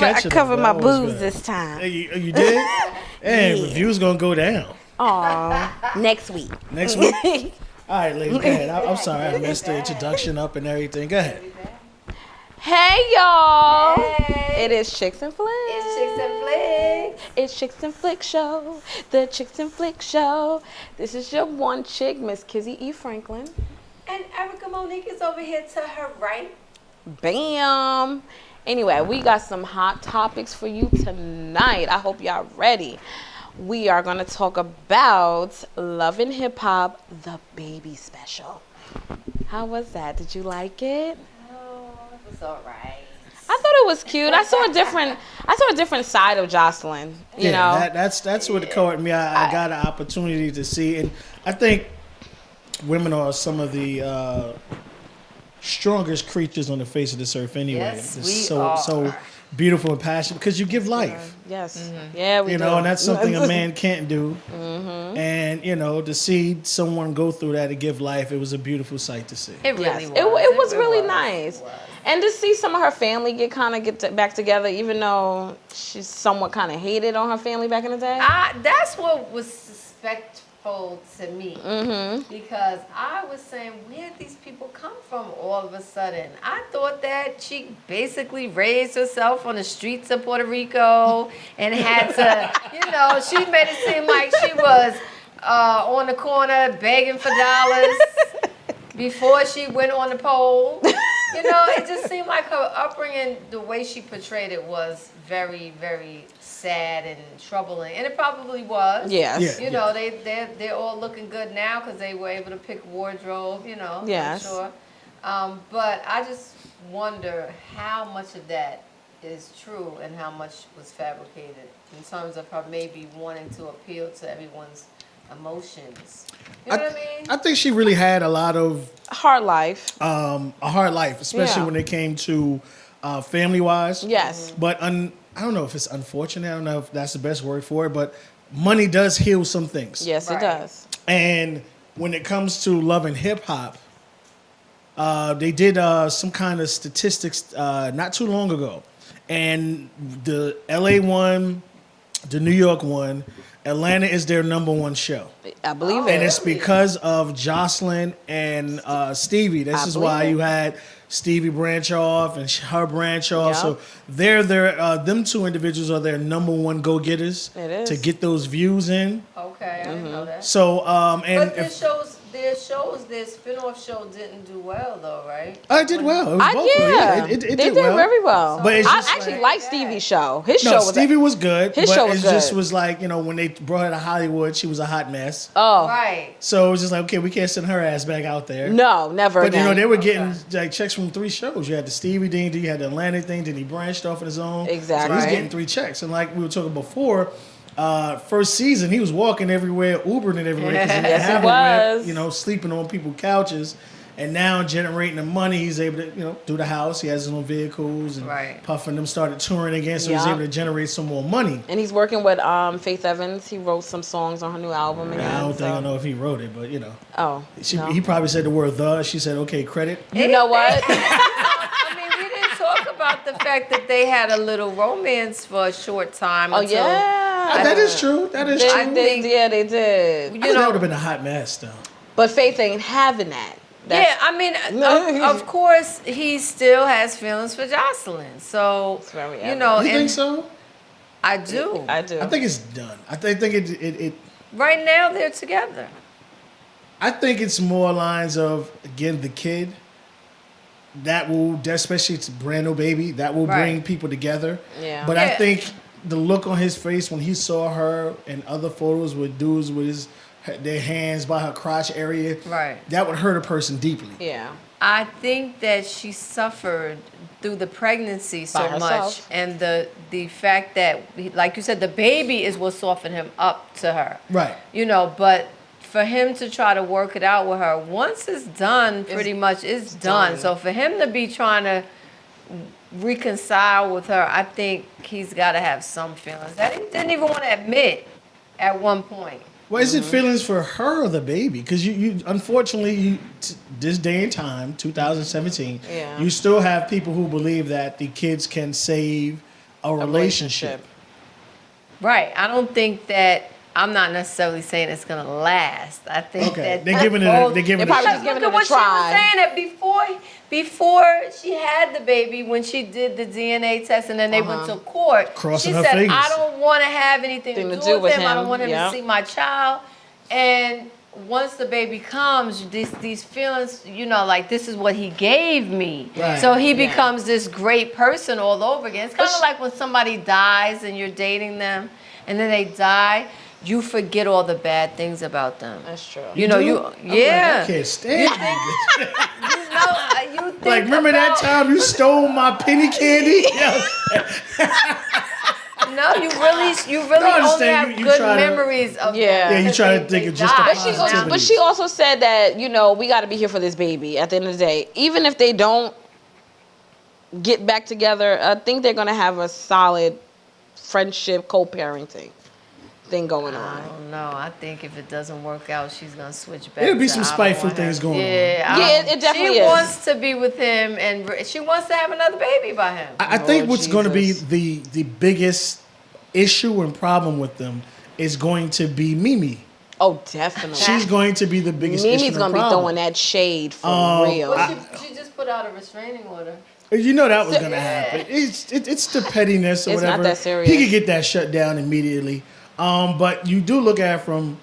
I covered my boobs this time. You did? And Yeah. reviews gonna go down. Aw, next week. Next week? All right, ladies, go ahead. I'm sorry I messed the introduction up and everything. Go ahead. Hey, y'all. Hey. It is Chics and Flics. It's Chics Chics and Flics. It's Chics and Flics show. The Chics and Flics show. This is your one chick, Miss Kizzy E. Franklin. And Erica Monique is over here to her right. Bam. Anyway, we got some hot topics for you tonight. I hope y'all ready. We are going to talk about Love and Hip Hop, the baby special. How was that? Did you like it? Oh, it was all right. I thought it was cute. I saw a different side of Jocelyn. You know, that's what caught me. I got an opportunity to see, and I think women are some of the strongest creatures on the face of this earth. Anyway, Yes, it's we are. so beautiful and passionate because you give life. yes, Mm-hmm. yeah, we You do. know, and that's something a man can't do. And you know, to see someone go through that to give life, it was a beautiful sight to see. It Yes, really was. it was really was. nice. It was. And to see some of her family get back together, even though she's somewhat kind of hated on her family back in the day. That's what was suspectful to me. Mm-hmm. Because I was saying, where did these people come from all of a sudden? I thought that she basically raised herself on the streets of Puerto Rico and had to, she made it seem like she was on the corner begging for dollars before she went on the pole. It just seemed like her upbringing, the way she portrayed it, was very, very sad and troubling, and it probably was. Yes. Yeah. They're all looking good now because they were able to pick wardrobe. Yes. I'm sure. But I just wonder how much of that is true and how much was fabricated in terms of her maybe wanting to appeal to everyone's emotions. You know what I mean? I think she really had a lot of Hard life. a hard life, especially Yeah. when it came to family wise. Yes. But I don't know if it's unfortunate. I don't know if that's the best word for it. But money does heal some things. Yes, Right. it does. And when it comes to love and hip hop, they did some kind of statistics not too long ago, and the LA one, the New York one, Atlanta is their number one show. I believe Oh, it. And it's because of Jocelyn and Stevie. This I is believe why it. you had Stevie branch off and her branch off. Yeah. So they're them two individuals are their number one go-getters It is. to get those views in. Okay, I didn't know that. So and But their spin-off show didn't do well though, right? it did well. It was both of them. Yeah, It they did did well. very well. But it's I just actually like- like Stevie's show. His show No, was Stevie was good. His but show was it just good. was like, when they brought her to Hollywood, she was a hot mess. Oh Right. So it was just like, okay, we can't send her ass back out there. no, never But again. they were getting like checks from 3 shows. You had the Stevie thing, you had the Atlantic thing, then he branched off on his own. Exactly. So he's Right. getting 3 checks. And like we were talking before, first season he was walking everywhere, Ubering and everywhere. 'Cause he didn't Yes, he have a rep, was. sleeping on people's couches. And now generating the money, he's able to, do the house. He has his own vehicles, and Right. Puff and them started touring again, so he's Yeah. able to generate some more money. And he's working with Faith Evans. He wrote some songs on her new album again. I don't think I so- know if he wrote it, but Oh, no. he probably said the word "the." She said, "Okay, credit." You know what? I mean, we didn't talk about the fact that they had a little romance for a short time. Oh until- yeah, That is true. That is They, true. they did. You That know, would have been a hot mess, though. But Faith ain't having that. yeah, I mean, of course, he still has feelings for Jocelyn. So, It's very you know, You and think so? I do. I do. I think it's done. I think it. Right now, they're together. I think it's more lines of, again, the kid. That will, especially it's a brand new baby, that will bring Right. people together. Yeah. But I Yeah. think the look on his face when he saw her and other photos with dudes with their hands by her crotch area, Right. that would hurt a person deeply. Yeah. I think that she suffered through the pregnancy so By much, herself. and the fact that, like you said, the baby is what softened him up to her. Right. But for him to try to work it out with her, once it's done, pretty much it's done. done. So for him to be trying to reconcile with her, I think he's got to have some feelings that he didn't even want to admit at one point. Well, is it feelings for her or the baby? Because you unfortunately, this day and time, 2017, Yeah. you still have people who believe that the kids can save a relationship. Right. I don't think that I'm not necessarily saying it's gonna last. I think Okay, that they're giving it. They're giving it. probably a just shot. giving look it at a what she was try. saying that before she had the baby, when she did the DNA test and then they went to court, Crossing she her said, fingers. "I don't want to have anything to do with him. I don't want him Yep. to see my child." And once the baby comes, these feelings, like this is what he gave me. Right. So he becomes this great person all over again. It's kind of like when somebody dies and you're dating them, and then they die. You forget all the bad things about them. That's true. You know, do? you I'm like, yeah. I can't stand you. You think Like, remember that time you stole my penny candy? No, you really No, I only understand. have You good try to- memories of Yeah. them Yeah, you because try to think they of just the died. positivity. But she also said that, we got to be here for this baby at the end of the day. Even if they don't get back together, I think they're going to have a solid friendship, co-parenting thing going I on. don't know. I think if it doesn't work out, she's gonna switch back. There'll be to, some I don't spiteful want things her. going on. Yeah, It definitely she is. wants to be with him, and she wants to have another baby by him. I think Lord what's going to be Jesus. the biggest issue and problem with them is going to be Mimi. Oh, definitely. She's going to be the biggest issue Mimi's and going to be problem. throwing that shade for real. Well, she just put out a restraining order. You know that was going to happen. It's the pettiness or It's not whatever. that serious. He could get that shut down immediately. But you do look at it from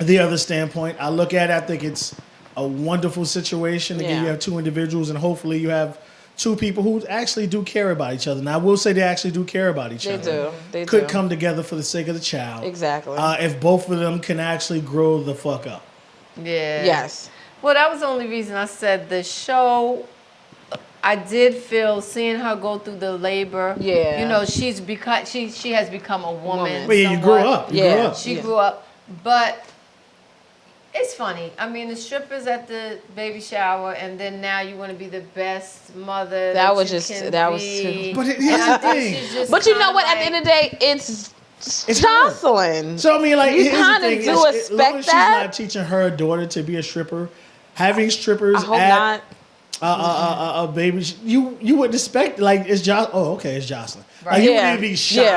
the other standpoint. I look at it, I think it's a wonderful situation. Again, Yeah. you have two individuals, and hopefully you have two people who actually do care about each other. Now, I will say they actually do care about each They other. do. They Could do. come together for the sake of the child. Exactly. If both of them can actually grow the fuck up. Yeah. Yes. Well, that was the only reason I said the show. I did feel seeing her go through the labor. Yeah. She's because she has become a woman. But yeah, you grew somewhat. up. You grew Yeah. up. She grew up, but it's funny. I mean, the strippers at the baby shower, and then now you want to be the best mother. That was you just- can that was be. too- But here's And I the think thing. she's just But you know kinda what? At the end of the day, it's Jocelyn. So I mean, like, You here's the kinda thing. do As long expect as she's that. not teaching her daughter to be a stripper, having strippers I hope at not. a baby, you would expect, like, it's Jocelyn. Oh, okay, it's Jocelyn. Like, you Yeah. wouldn't be Yeah.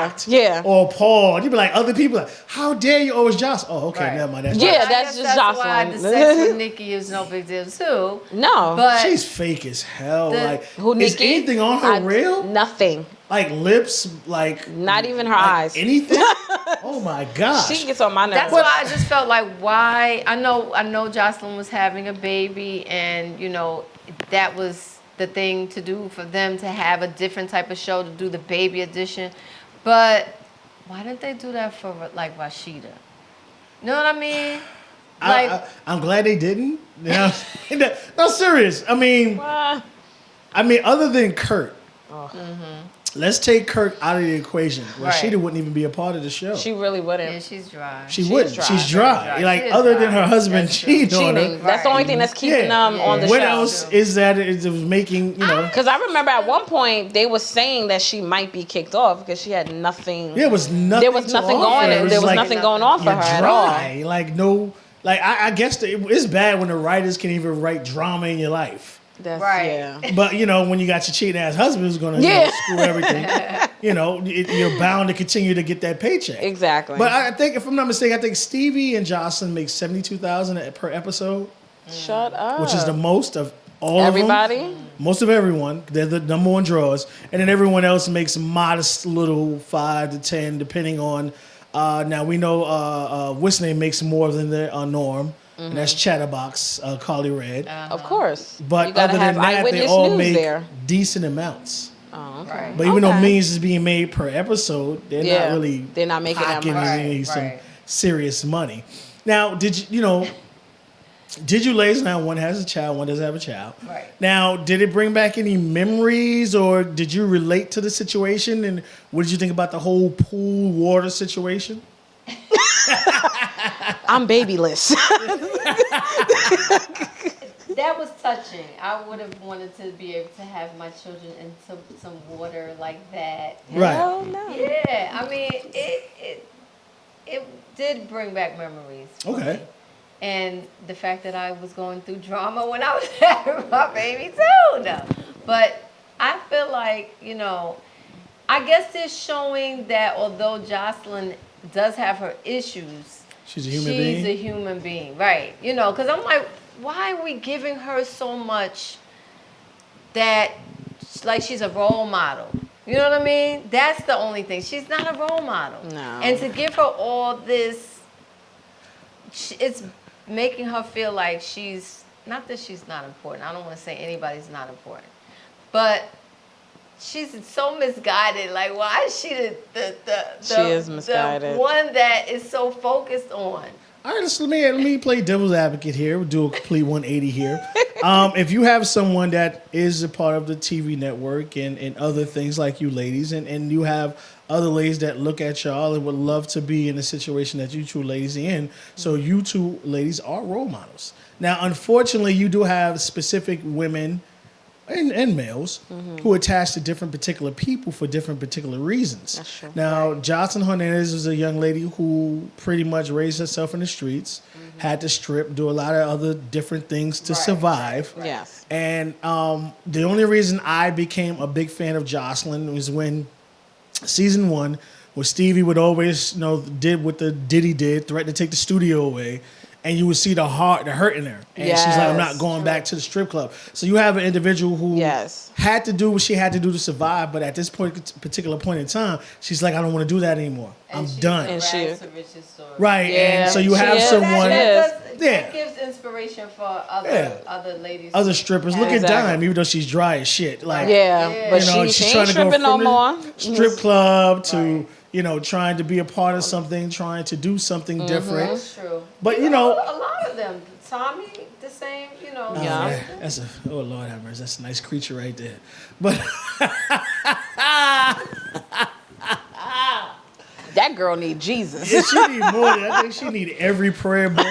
shocked, Yeah. or appalled. You'd be like, other people, like, how dare you? Oh, it's Jocelyn. Oh, okay, Right. never mind. That's Yeah, Jocelyn. I that's guess just that's why Jocelyn. the sex with Nikki is no big deal too. No. But She's fake as hell. Like, Who, is Nikki? anything on her real? Nothing. Like lips, like Not even her like eyes. Anything? Oh my gosh. She gets on my nerves. that's why I just felt like, why? I know Jocelyn was having a baby, and that was the thing to do for them, to have a different type of show, to do the baby edition. But why didn't they do that for like Rashida? You know what I mean? Like, I'm glad they didn't. You know? No, serious. I mean, other than Kurt, let's take Kurt out of the equation. Rashida wouldn't even be a part of the show. she really wouldn't. yeah, she's dry. She is wouldn't. dry, She's very dry. dry. Like, She is other dry. than her husband That's true. cheating on her. Cheating. That's the only thing that's keeping them on the What show. else is that it was making, Because I remember at one point they were saying that she might be kicked off because she had nothing. there was nothing. There was to nothing offer. going. It There was like, nothing going on for you're her at all. dry. Like, no. Like, I guess it's bad when the writers can even write drama in your life. That's, Right. Yeah. But when you got your cheating ass husband who's gonna screw everything, you're bound to continue to get that paycheck. Exactly. But I think, if I'm not mistaken, I think Stevie and Jocelyn make $72,000 per episode, Shut up. which is the most of all Everybody? of them. Most of everyone. They're the number one draws, and then everyone else makes modest little 5 to 10, depending on. Now we know what's her name makes more than the norm. And that's Chatterbox, Carly Red. Of course. But you gotta other have than that, they eyewitness all news make there. decent amounts. Oh, okay. Right. But even though Okay. millions is being made per episode, they're Yeah, not really they're not making that pocketing much. any some Right. serious money. Now, did you ladies, now one has a child, one doesn't have a child. Right. Now, did it bring back any memories, or did you relate to the situation, and what did you think about the whole pool water situation? I'm babyless. That was touching. I would have wanted to be able to have my children in some water like that. Right. Hell no. Yeah, I mean, it did bring back memories. for Okay. me. And the fact that I was going through drama when I was having my baby too. No. But I feel like, I guess they're showing that although Jocelyn does have her issues, She's a human being. She's a human being, right? You know, because I'm like, why are we giving her so much that, like, she's a role model? You know what I mean? That's the only thing. She's not a role model. No. And to give her all this, it's making her feel like she's, not that she's not important. I don't want to say anybody's not important. But she's so misguided. Like, why is she She is misguided. the one that is so focused on? All right, let me play devil's advocate here. We'll do a complete 180 here. If you have someone that is a part of the TV network and other things like you ladies, and you have other ladies that look at y'all and would love to be in the situation that you two ladies are in, so you two ladies are role models. Now, unfortunately, you do have specific women and males who attach to different particular people for different particular reasons. That's true. Now, Jocelyn Hernandez was a young lady who pretty much raised herself in the streets, had to strip, do a lot of other different things to survive. Yes. And the only reason I became a big fan of Jocelyn was when season 1, where Stevie would always, did what the Diddy did, threatened to take the studio away. And you would see the hurt in her. And she's like, I'm not going back to the strip club. So you have an individual who had to do what she had to do to survive, but at this particular point in time, she's like, I don't want to do that anymore. I'm done. And right. Yeah, and so you have someone. That gives inspiration for other ladies. Other strippers. Look at Dime, even though she's dry as shit. Like, but she's trying to go from no more. Strip club to... trying to be a part of something, trying to do something different. That's true. But, a lot of them. Tommy, the same, Oh, man. Oh, Lord have mercy. That's a nice creature right there. But... That girl need Jesus. Yeah, she need more. I think she need every prayer book,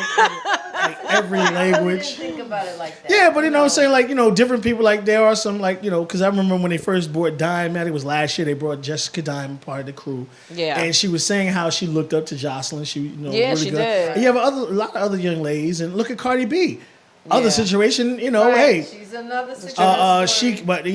like every language. I didn't think about it like that. Yeah, but I'm saying, like, different people, like, there are some, like, because I remember when they first brought Dime, I think it was last year, they brought Jessica Dime, part of the crew. Yeah. And she was saying how she looked up to Jocelyn. She, yeah, really she good. did. And you have a lot of other young ladies, and look at Cardi B. Other situation, hey. She's another situation. But,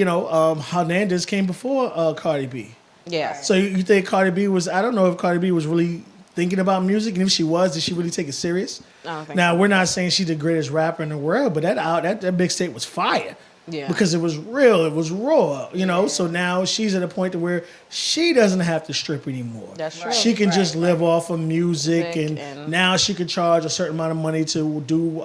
Hernandez came before Cardi B. Yeah. So you think Cardi B was, I don't know if Cardi B was really thinking about music, and if she was, did she really take it serious? I don't think Now, so. We're not saying she's the greatest rapper in the world, but that big state was fire. Yeah. Because it was real, it was raw, So now she's at a point to where she doesn't have to strip anymor. That's true. She can just live off of music, and now she can charge a certain amount of money to do,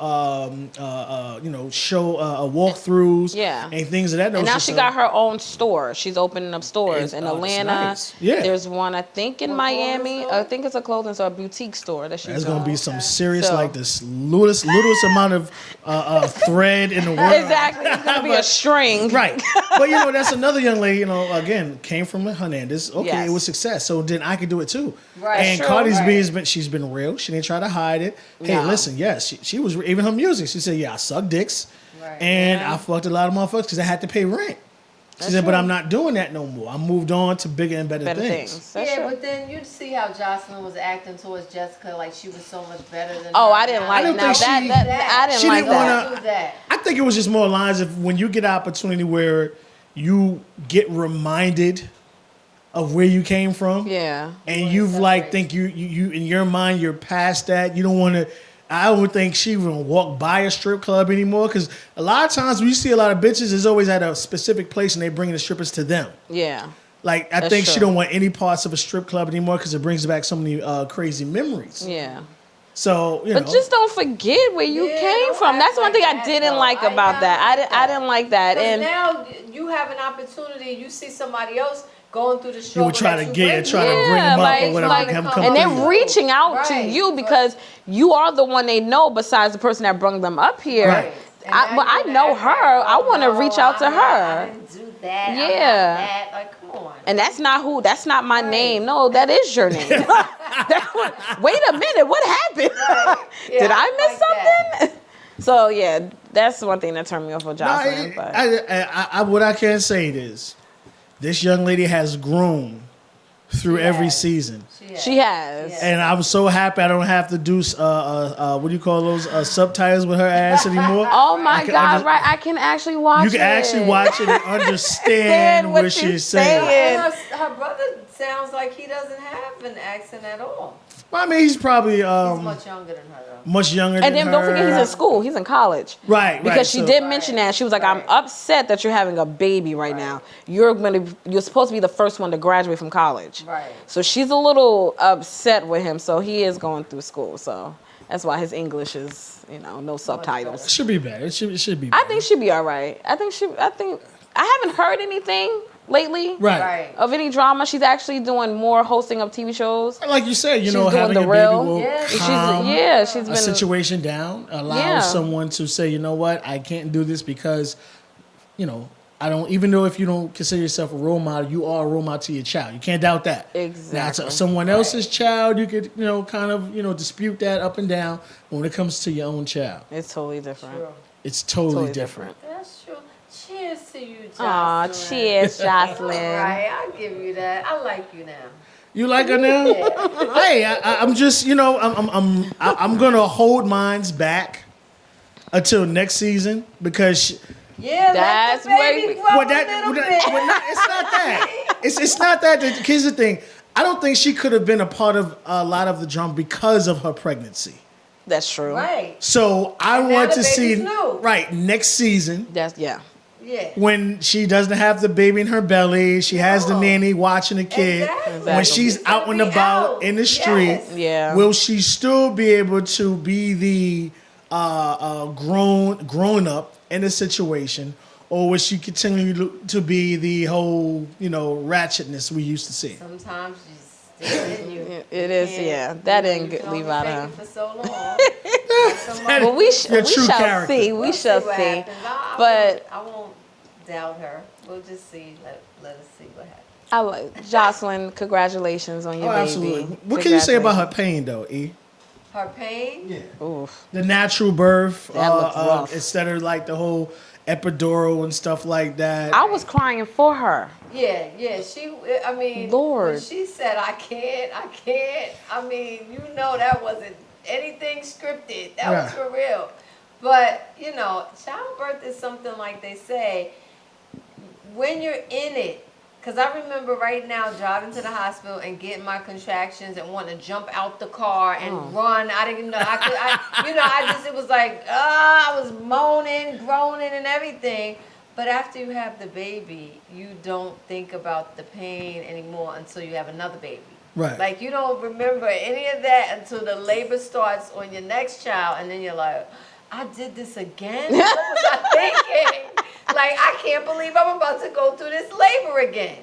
show walkthroughs, and things of that nature. And now she got her own store. She's opening up stores in Atlanta. Nice. Yeah. There's one, I think, in Miami. I think it's a clothing store, a boutique store that she's There's gonna be some serious, So- like this littlest amount of thread in the world. Exactly. It's going to be a string. Right. But, that's another young lady, again, came from Hernandez. Okay, Yes. it was success. So then I could do it too. Right. And True. Cardi's Right. B has been, she's been real. She didn't try to hide it. Hey, No. listen, yes, she was, even her music. She said, I suck dicks. Right. And I fucked a lot of motherfuckers because I had to pay rent. She said, but I'm not doing that no more. I moved on to bigger and better things. That's true. But then you'd see how Jocelyn was acting towards Jessica, like she was so much better than Oh, her. I didn't like don't now think that, she- that I didn't she like didn't that. wanna- Do that. I think it was just more lines of when you get an opportunity where you get reminded of where you came from. Yeah. And you've think you in your mind you're past that. You don't want to. I don't think she even walk by a strip club anymore, because a lot of times when you see a lot of bitches, it's always at a specific place and they bring the strippers to them. Yeah. Like I That's think she true. don't want any parts of a strip club anymore because it brings back so many crazy memories. Yeah. So But just don't forget where you Yeah, came don't from. act That's one like thing I that, didn't though. like about that. I didn't like that. Because And now you have an opportunity. You see somebody else going through the show. you would try to get, try to bring Yeah, them up or like- whatever, like- have them come and through. they're reaching out to Right. you because you are the one they know besides the person that brought them up here. Right. But I know her. I want to reach out to her. I didn't do that. I'm not Yeah. that. Like, come on. And that's not my name. No, that is your name. Wait a minute, what happened? Right. Yeah, Did I miss like that. something? So yeah, that's one thing that turned me off with No, Jocelyn. but what I can say is, this young lady has grown through every has. season. she has. Yeah. And I'm so happy I don't have to do what do you call those subtitles with her ass anymore. Oh my I can God! under- Right, I can actually watch. You can actually watch it and understand what what she's she's saying. saying. And her brother sounds like he doesn't have an accent at all. Well, I mean, he's probably He's much younger than her, though. much younger than her. And then don't forget he's in school. He's in college. Right, Because she so- did mention that. She was like, I'm upset that you're having a baby right now. You're supposed to be the first one to graduate from college. Right. So she's a little upset with him. So he is going through school. So that's why his English is, no subtitles. It should be better. It should be I better. think she'll be all right. I haven't heard anything lately. Right. Of any drama. She's actually doing more hosting of TV shows. Like you said, She's having doing a the baby real. will calm She's been a situation down, allow someone to say, you know what, I can't do this because, I don't, even though if you don't consider yourself a role model, you are a role model to your child. You can't doubt that. Exactly. Now, to someone else's child, you could, kind of, dispute that up and down. But when it comes to your own child, It's totally different. True. it's totally different. That's true. Cheers to you, Jocelyn. Aw, cheers, Jocelyn. Right, I'll give you that. I like you now. You like her now? Yeah. Hey, I'm just, I'm gonna hold mine's back until next season because. Yeah, That's let the baby where we- grow Well, a little bit. it's not that. It's not that. Here's the thing. I don't think she could have been a part of a lot of the drama because of her pregnancy. That's true. Right. So I And now want the to see baby's new. right next season Yeah. when she doesn't have the baby in her belly, she has the No. nanny watching the kid. Exactly. When she's It's out gonna and be about out. in the street, Yes. Yeah. will she still be able to be the grown up in the situation? Or will she continue to be the whole, ratchetness we used to see? Sometimes she's still in you. It is, yeah. That didn't leave out of her. her. For so long. Well, we Your shall true character. see. We shall what see. happens. But I won't doubt her. We'll just see. Let us see what happens. I like Jocelyn. Congratulations on your Oh, baby. absolutely. What can you say about her pain, though, E? Her pain? Yeah. Oof. The natural birth, That looks rough. instead of like the whole epidural and stuff like that. I was crying for her. Yeah. I mean, Lord. when she said, I can't. I mean, that wasn't anything scripted. That was for real. But, childbirth is something like they say, when you're in it, because I remember right now driving to the hospital and getting my contractions and wanting to jump out the car and run. I didn't even know it was like, I was moaning, groaning and everything. But after you have the baby, you don't think about the pain anymore until you have another baby. Right. Like, you don't remember any of that until the labor starts on your next child, and then you're like, I did this again? What was I thinking? Like, I can't believe I'm about to go through this labor again.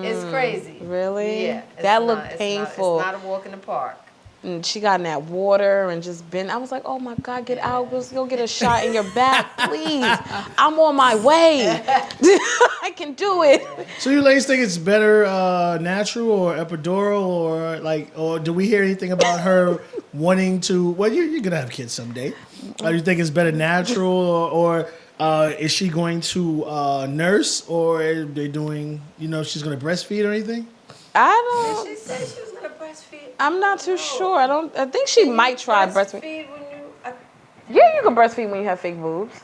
It's crazy. Really? Yeah. That looked painful. It's not a walk in the park. And she got in that water and just been. I was like, oh my God, get out. Let's go get a shot in your back, please. I'm on my way. I can do it. So you ladies think it's better natural or epidural or do we hear anything about her wanting to? Well, you're gonna have kids someday. Do you think it's better natural or is she going to nurse or are they doing? She's gonna breastfeed or anything? I Did don't. she say she was going to breastfeed? I'm not too sure. I think she might try breastfeed. When you, Yeah, you can breastfeed when you have fake boobs.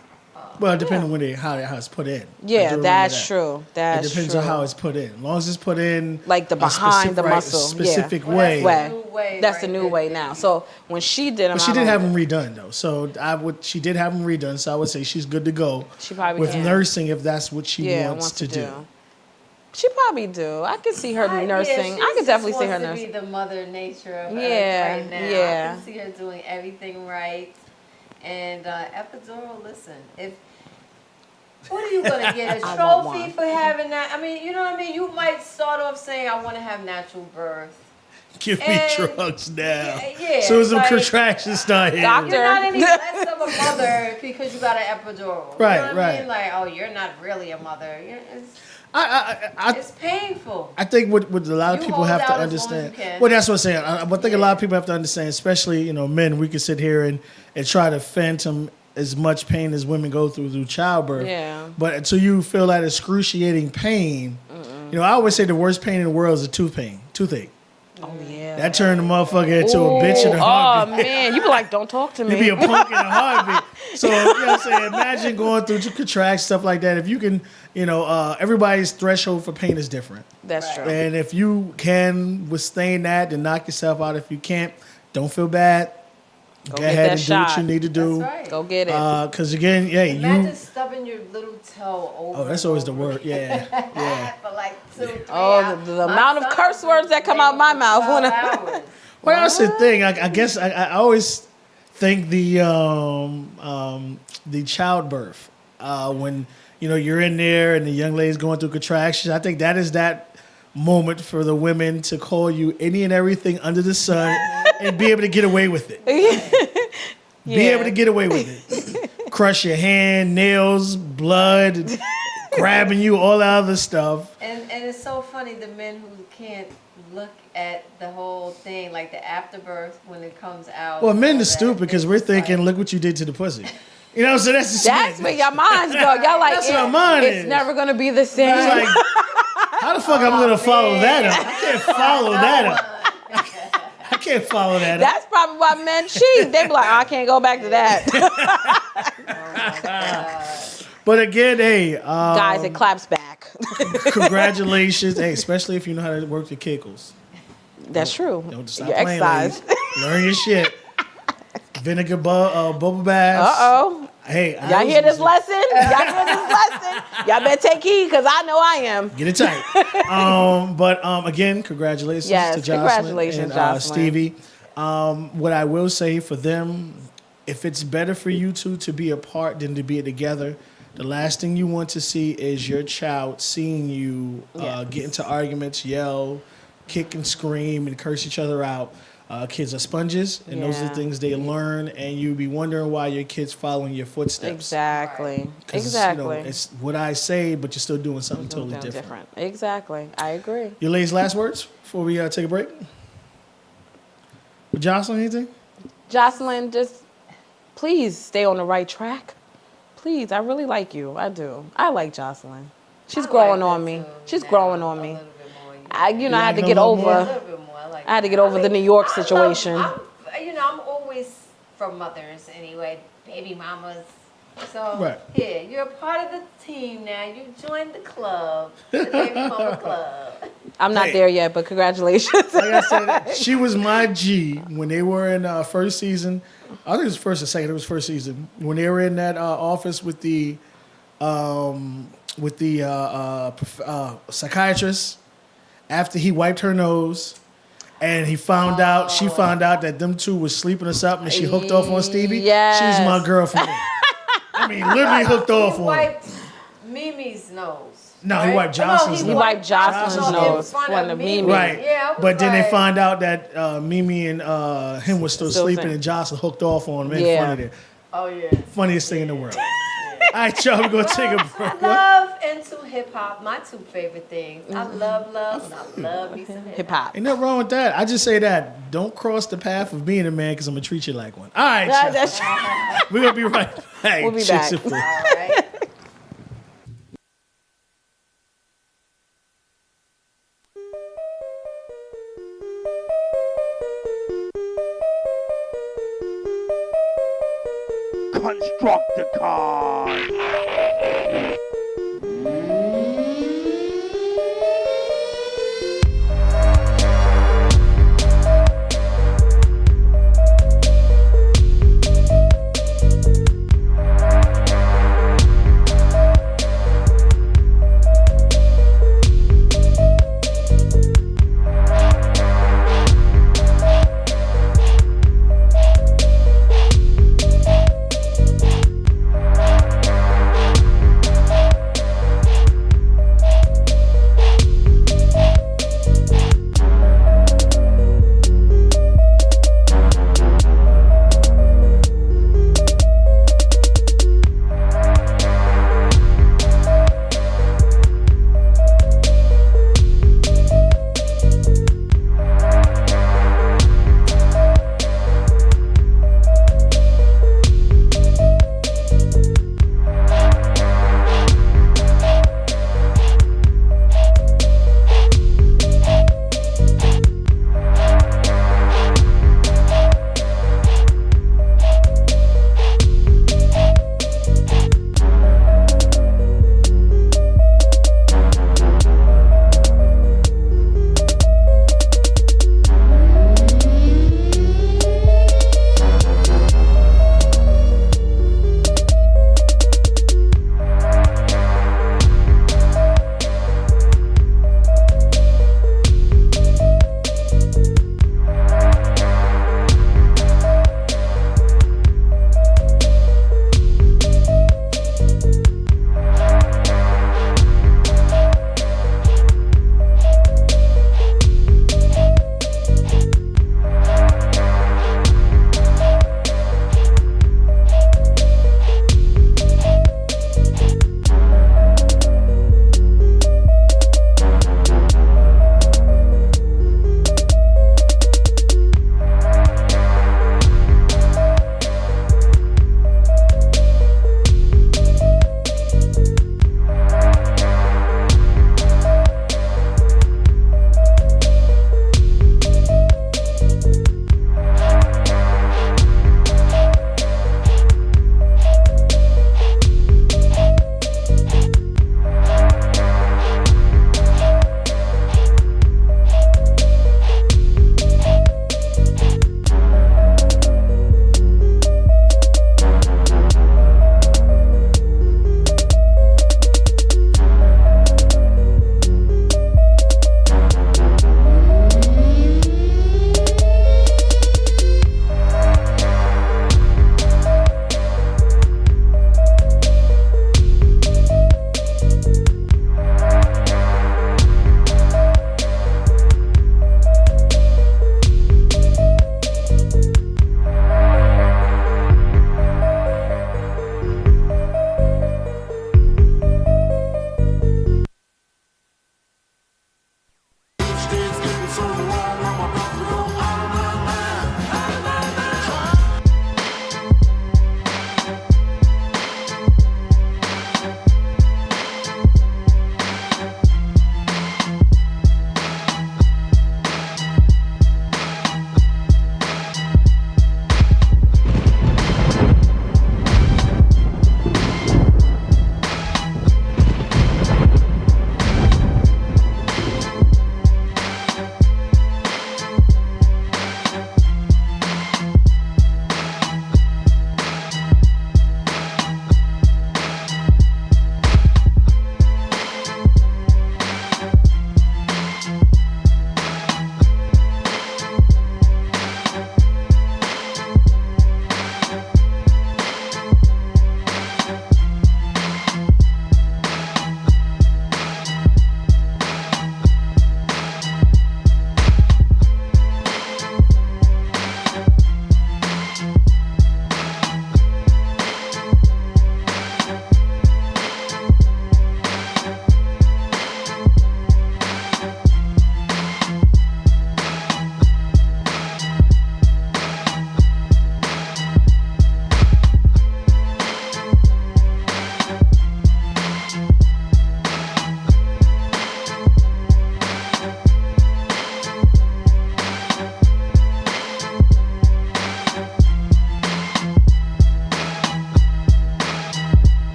Well, it depends on how it's put in. I do Yeah, remember that's that. true. It That's depends true. on how it's put in. As long as it's put in Like the a behind the muscle, specific yeah. way. Well, New way That's right the new there. way now. So when she did them, But she did have them redone though, so she did have them redone. So I would say she's good to go. She probably with can. nursing if that's what she wants to do. She probably do. I could see her nursing. I could definitely see her She nursing. wants to be the mother nature of Yeah, Earth right now. yeah. I can see her doing everything right. And epidural, listen, what are you gonna get? A I want trophy one. for having that? I mean, you know what I mean? You might start off saying, I want to have natural birth. Give me And- drugs now. Yeah, Soon as the like- contractions start hitting. Doctor. You're not any less of a mother because you got an epidural. Right, You know what I right. mean? Like, oh, you're not really a mother. I It's painful. I think what a lot of You people hold have to out as long as understand. you can. Well, that's what I'm saying. I think a lot of people have to understand, especially men. We can sit here and try to phantom as much pain as women go through childbirth. Yeah. But until you feel that excruciating pain, I always say the worst pain in the world is a toothache. Oh yeah. That turned the motherfucker into a bitch in a Oh heartbeat. man, you be like, don't talk to me. You be a punk in a heartbeat. So, you know what I'm saying? Imagine going through contracts, stuff like that. If you can, everybody's threshold for pain is different. That's Right. true. And if you can withstand that and knock yourself out, if you can't, don't feel bad. Go get ahead that and do what shot. you need to do. That's right. Go get it. Because again, yeah, Imagine stubbing your little toe over. Oh, that's and always the over word. Yeah, yeah. For like 2-3 Oh, hours. the My amount of son curse was words that come out my for mouth 12 when hours. Well, that's the thing. I guess I always think the childbirth when you're in there and the young lady's going through contractions. I think that is that moment for the women to call you any and everything under the sun and be able to get away with it. Be able to get away with it. Crush your hand, nails, blood, grabbing you, all that other stuff. And it's so funny, the men who can't look at the whole thing, like the afterbirth when it comes out. Well, men all are stupid that. because It's we're just thinking, like, look what you did to the pussy. You know, so that's the That's where your minds go. Y'all like, That's what our mind it's is. never going to be the same. It's like, how the fuck I'm gonna follow that up? I can't follow that up. I can't follow that up. That's probably why men cheat. They be like, I can't go back to that. But again, hey, Guys, it claps back. congratulations. Hey, especially if you know how to work your kickles. That's true. Don't stop Your playing, exercise. ladies. Learn your shit. Vinegar bubble baths. Uh-oh. Hey, Y'all hear this lesson? Y'all better take heed because I know I am. Get it tight. But again, congratulations Yes, to Jocelyn congratulations, and Jocelyn. Stevie. What I will say for them, if it's better for you two to be apart than to be together, the last thing you want to see is your child seeing you get into arguments, yell, kick and scream, and curse each other out. Kids are sponges, and those are the Yeah. things they learn, and you be wondering why your kid's following your footsteps. Exactly. 'Cause, Exactly. it's what I say, but you're still doing something totally Something different. Exactly. I agree. Your ladies' last words before we take a break? With Jocelyn, anything? Jocelyn, just please stay on the right track. Please, I really like you. I do. I like Jocelyn. She's I growing like on that me. too She's now, growing on a me. little bit more, I You had to like get her a little over. a little bit more. I like I had to that. get over the New York situation. I'm always for mothers anyway, baby mamas. So Right. here, you're a part of the team now. You joined the club, the baby mama club. I'm not Hey. there yet, but congratulations. Like I said, she was my G when they were in first season. I think it was first or second. It was first season when they were in that office with the psychiatrist after he wiped her nose. And she found out that them two was sleeping or something, and she hooked off on Stevie. Yes. She was my girl from there. I mean, literally hooked off He on her. wiped Mimi's nose. No, he wiped Jocelyn's He nose. wiped Jocelyn's nose in front in front of of Mimi. Mimi. Right. Yeah, I was But then they like- find out that Mimi and him was still Still sleeping, sleeping. and Jocelyn hooked off on him in Yeah. front of them. Oh yeah. Funniest thing in the world. All right, y'all, we're going to take a break. Love into hip hop, my two favorite things. I love and I love me some hip Hip hop. hop. Ain't nothing wrong with that. I just say that. Don't cross the path of being a man because I'm going to treat you like one. All right, y'all. That's We're going to be right back. We'll be Chicks back. and Flics. All right. Constructicon.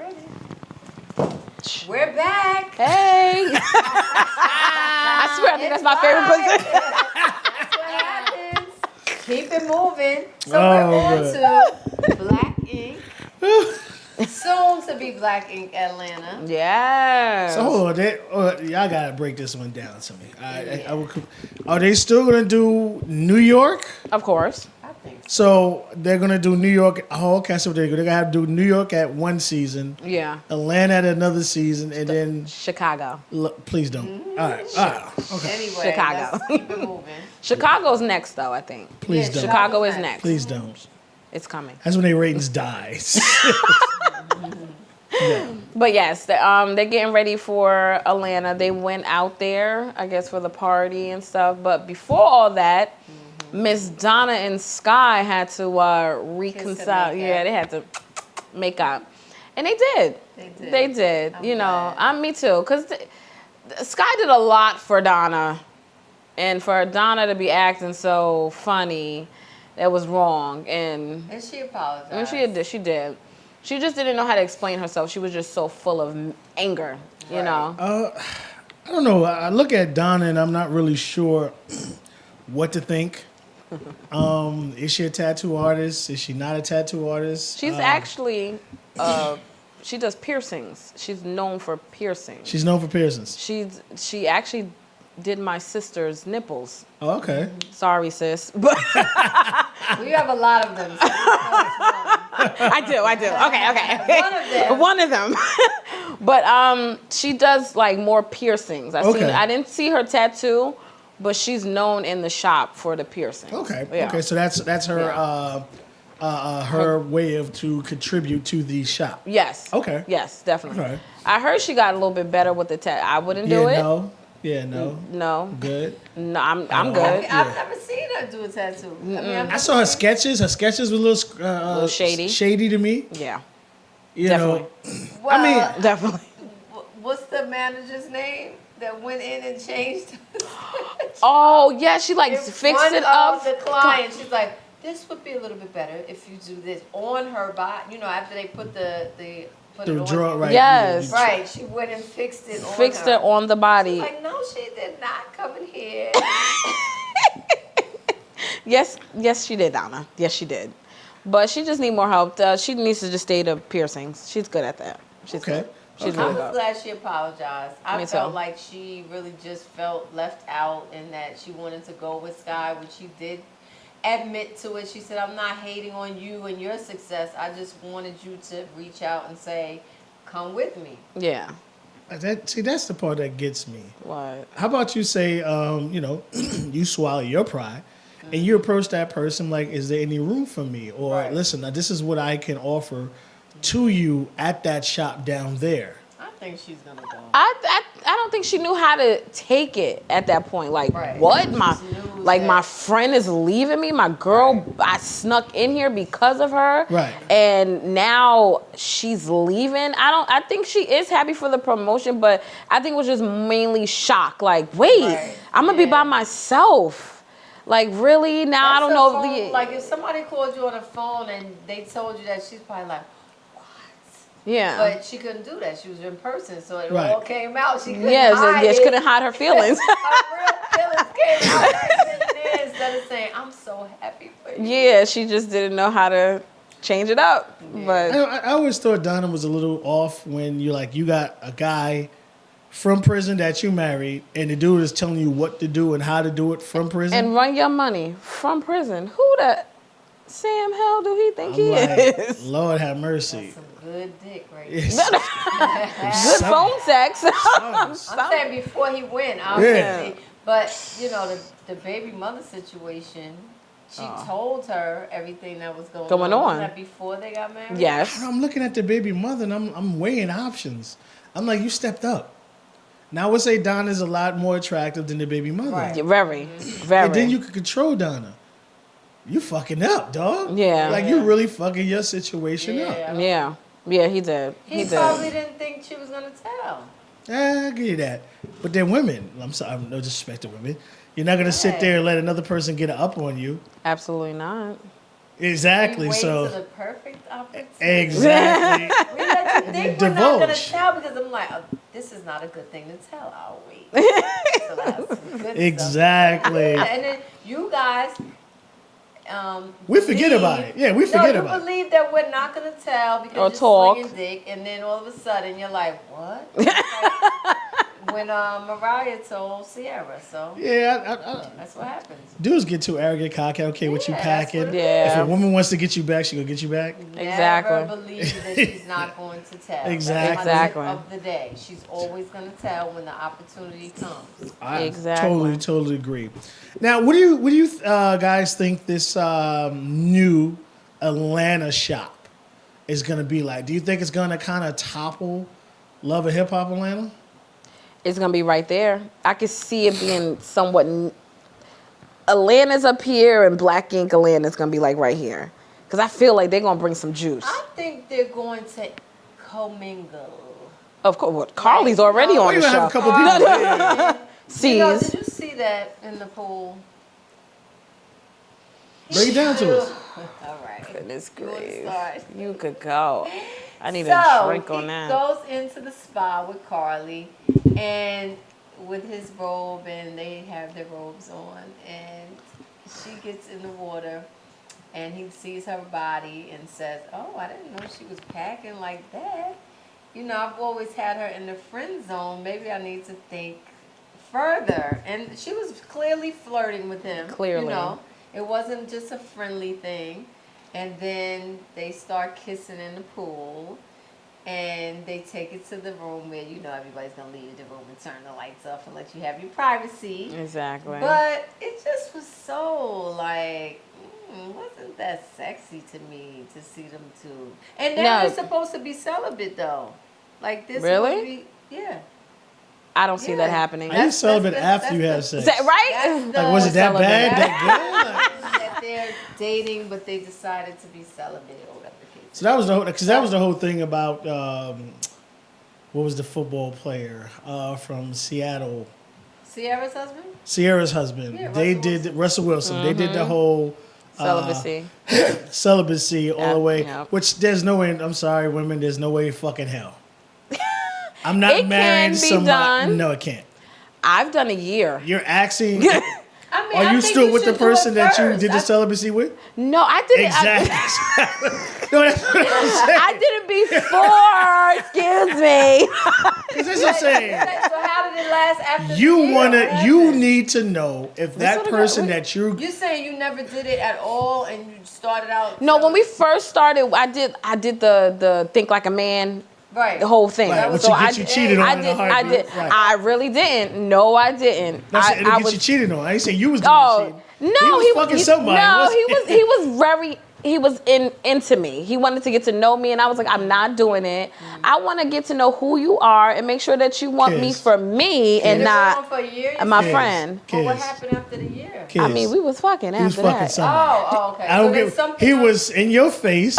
ready. We're back. Hey. I swear, I think that's my favorite position. That's what happens. Keep it moving. So Oh, we're on to Black Ink. Soon to be Black Ink Atlanta. Yes. So hold on, y'all gotta break this one down to me. Are they still gonna do New York? Of course. I think so. So they're gonna do New York. Oh, okay, so they're gonna have to do New York at one season, Yeah. Atlanta at another season, and then Chicago. please don't. All right, okay, Anyway, Chicago. let's keep it moving. Chicago's next, though, I think. please Yeah, don't. Chicago is next. Please don't. It's coming. That's when their ratings die. But yes, they're getting ready for Atlanta. They went out there, I guess, for the party and stuff. But before all that, Miss Donna and Sky had to reconcile. make up. Yeah, they had to make up, and they did. They did. I'm you know, glad. me too. Cause Sky did a lot for Donna, and for Donna to be acting so funny, that was wrong. And she apologized. and she did. She just didn't know how to explain herself. She was just so full of anger, you Right. know. I don't know. I look at Donna and I'm not really sure what to think. Is she a tattoo artist? Is she not a tattoo artist? She's actually, she does piercings. She's known for piercings. She's known for piercings. She actually did my sister's nipples. Oh, okay. Sorry, sis, but We have a lot of them. So we know it's one. I do. Okay. One of them. One of them. But she does like more piercings. Okay. I didn't see her tattoo, but she's known in the shop for the piercings. Okay. Yeah. Okay. So that's her her way of to contribute to the shop. Yes. Okay. Yes, definitely. Okay. I heard she got a little bit better with the tattoo. I wouldn't do it. No. Yeah. No. No. Good. No, I'm Oh. good. I've never seen her do a tattoo. I mean, I saw her sketches. Her sketches were a little shady. Shady to me. Yeah. You Definitely. know. Well, I mean, Definitely. what's the manager's name that went in and changed? Oh yeah, she like In fixed front it up. of the client. She's like, this would be a little bit better if you do this on her body. You know, after they put put it the on. draw right. Yes. Right. She went and fixed it on Fixed her. it on the body. Like, no, she did not come in here. Yes, she did, Donna. Yes, she did. But she just need more help. She needs to just stay to piercings. She's good at that. She's Okay. good. She's I really was good. glad she apologized. I Me felt too. like she really just felt left out and that she wanted to go with Sky, which she did admit to it. She said, I'm not hating on you and your success. I just wanted you to reach out and say, come with me. Yeah. That's the part that gets me. What? How about you say, you swallow your pride, and you approach that person like, is there any room for me? Or Right. listen, this is what I can offer to you at that shop down there. I think she's going to go. I don't think she knew how to take it at that point. Like, Right. what? She My just knew like that- my friend is leaving me. My girl, I snuck in here because of her. Right. And now she's leaving. I think she is happy for the promotion, but I think it was just mainly shock. Like, wait, Right. I'm gonna be by Yeah. myself. Like, really? Now I That's don't a know phone- if the like if somebody called you on the phone and they told you that, she's probably like, yeah. but she couldn't do that. She was in person, so it Right. all came out. She couldn't Yes, hide yeah, she it. couldn't hide her feelings. Her real feelings came out right then and there instead of saying, I'm so happy for you. Yeah, she just didn't know how to change it up. But I always thought Donna was a little off when you got a guy from prison that you married, and the dude is telling you what to do and how to do it from prison. and run your money from prison. Who the Sam hell do he think I'm he like, is? Lord have mercy. Some good dick right It's- Good phone sex. I'm saying before he went, obviously. But, you know, the baby mother situation, she told her everything that was going Going on. on. Wasn't that before they got married? Yes. I'm looking at the baby mother and I'm weighing options. I'm like, you stepped up. Now I would say Donna's a lot more attractive than the baby mother. Right. Yeah, very, very. And then you could control Donna. You fucking up, dog. Yeah. Like you really fucking your situation up. Yeah. Yeah, he did. He He probably did. didn't think she was going to tell. I give you that. But then women, I'm sorry, no disrespect to women. You're not gonna sit there and let another person get up on you. Absolutely not. Exactly. We wait So to the perfect opportunity. exactly. We let you think we're not gonna Divulge. tell because I'm like, oh, this is not a good thing to tell. I'll wait. Till I have some good stuff. Exactly. Yeah, and then you guys, We forget about it. Yeah, we forget you about it. believe that we're not gonna tell because Or you're talk. slinging dick, and then all of a sudden you're like, what? It's like when Mariah told Sierra, so Yeah, that's what happens. dudes get too arrogant, cocky. Okay, what you Yeah, that's packing? what it Yeah. If a woman wants to get you back, she gonna get you back. Exactly. Never believe that she's not going to tell. Exactly. That's my Exactly. tip of the day. She's always going to tell when the opportunity comes. I Exactly. totally agree. Now, what do you guys think this new Atlanta shop is gonna be like? Do you think it's gonna kind of topple Love and Hip Hop Atlanta? It's gonna be right there. I could see it being somewhat. Atlanta's up here, and Black Ink Atlanta's gonna be like right here, because I feel like they're gonna bring some juice. I think they're going to commingle. Of course, well, Carly's already Oh, on you the gonna have a show. couple people there. Sees. Did you see that in the pool? Break it down to us. All right. Goodness You wanna gracious. start? You could go. I need So a drink on he that. goes into the spa with Carly, and with his robe, and they have their robes on, and she gets in the water, and he sees her body and says, "Oh, I didn't know she was packing like that. You know, I've always had her in the friend zone. Maybe I need to think further." And she was clearly flirting with him. Clearly. You know, it wasn't just a friendly thing. And then they start kissing in the pool, and they take it to the room where, you know, everybody's gonna leave the room and turn the lights off and let you have your privacy. Exactly. But it just was so like, wasn't that sexy to me to see them two? And No. they're supposed to be celibate though. Like this. Really? Would be, yeah. I don't see that Yeah. haping. Are you celibate that's- after you have that's sex? Is that right? That's Like, was it that Celibate. bad? That good? Like, that they're dating, but they decided to be celibate or whatever the case. so that was the whole, because that was the whole thing about what was the football player from Seattle? Sierra's husband? Sierra's husband. Yeah, They Russell did Russell Wilson. They did the whole Celibacy. celibacy all the way. Yeah. Which there's no way. I'm sorry, women. There's no way in fucking hell. I'm not It marrying can be somebody. done. No, it can't. I've done a year. You're asking. I mean, Are I you think still with the should do it person that you first. did the celibacy with? No, I didn't. Exactly. No, that's what I'm saying. I did it before. Excuse me. That's what I'm saying. So how did it last after the You year? What you happened? need to know if that sort of person got- that you You saying you never did it at all, and you started out? No, when we first started, I did the think like a man, right the whole thing. Right, which So will get you cheated on I in a did. I heartbeat. did. Right. I really didn't. No, I didn't. That's it. It'll I get was. you cheated on. I ain't saying you was doing Oh cheating. no, he was fucking somebody. No, wasn't he was very. He was into me. He wanted to get to know me, and I was like, I'm not doing it. I want to get to know who you are and make sure that you want me Kiss. for me and Did it go on not for a year? my Kiss. friend. But what Kiss. happened after the year? Kiss. I mean, we was fucking He was after fucking that. somebody. Oh, okay. I don't So there's get. something He else- was in your face,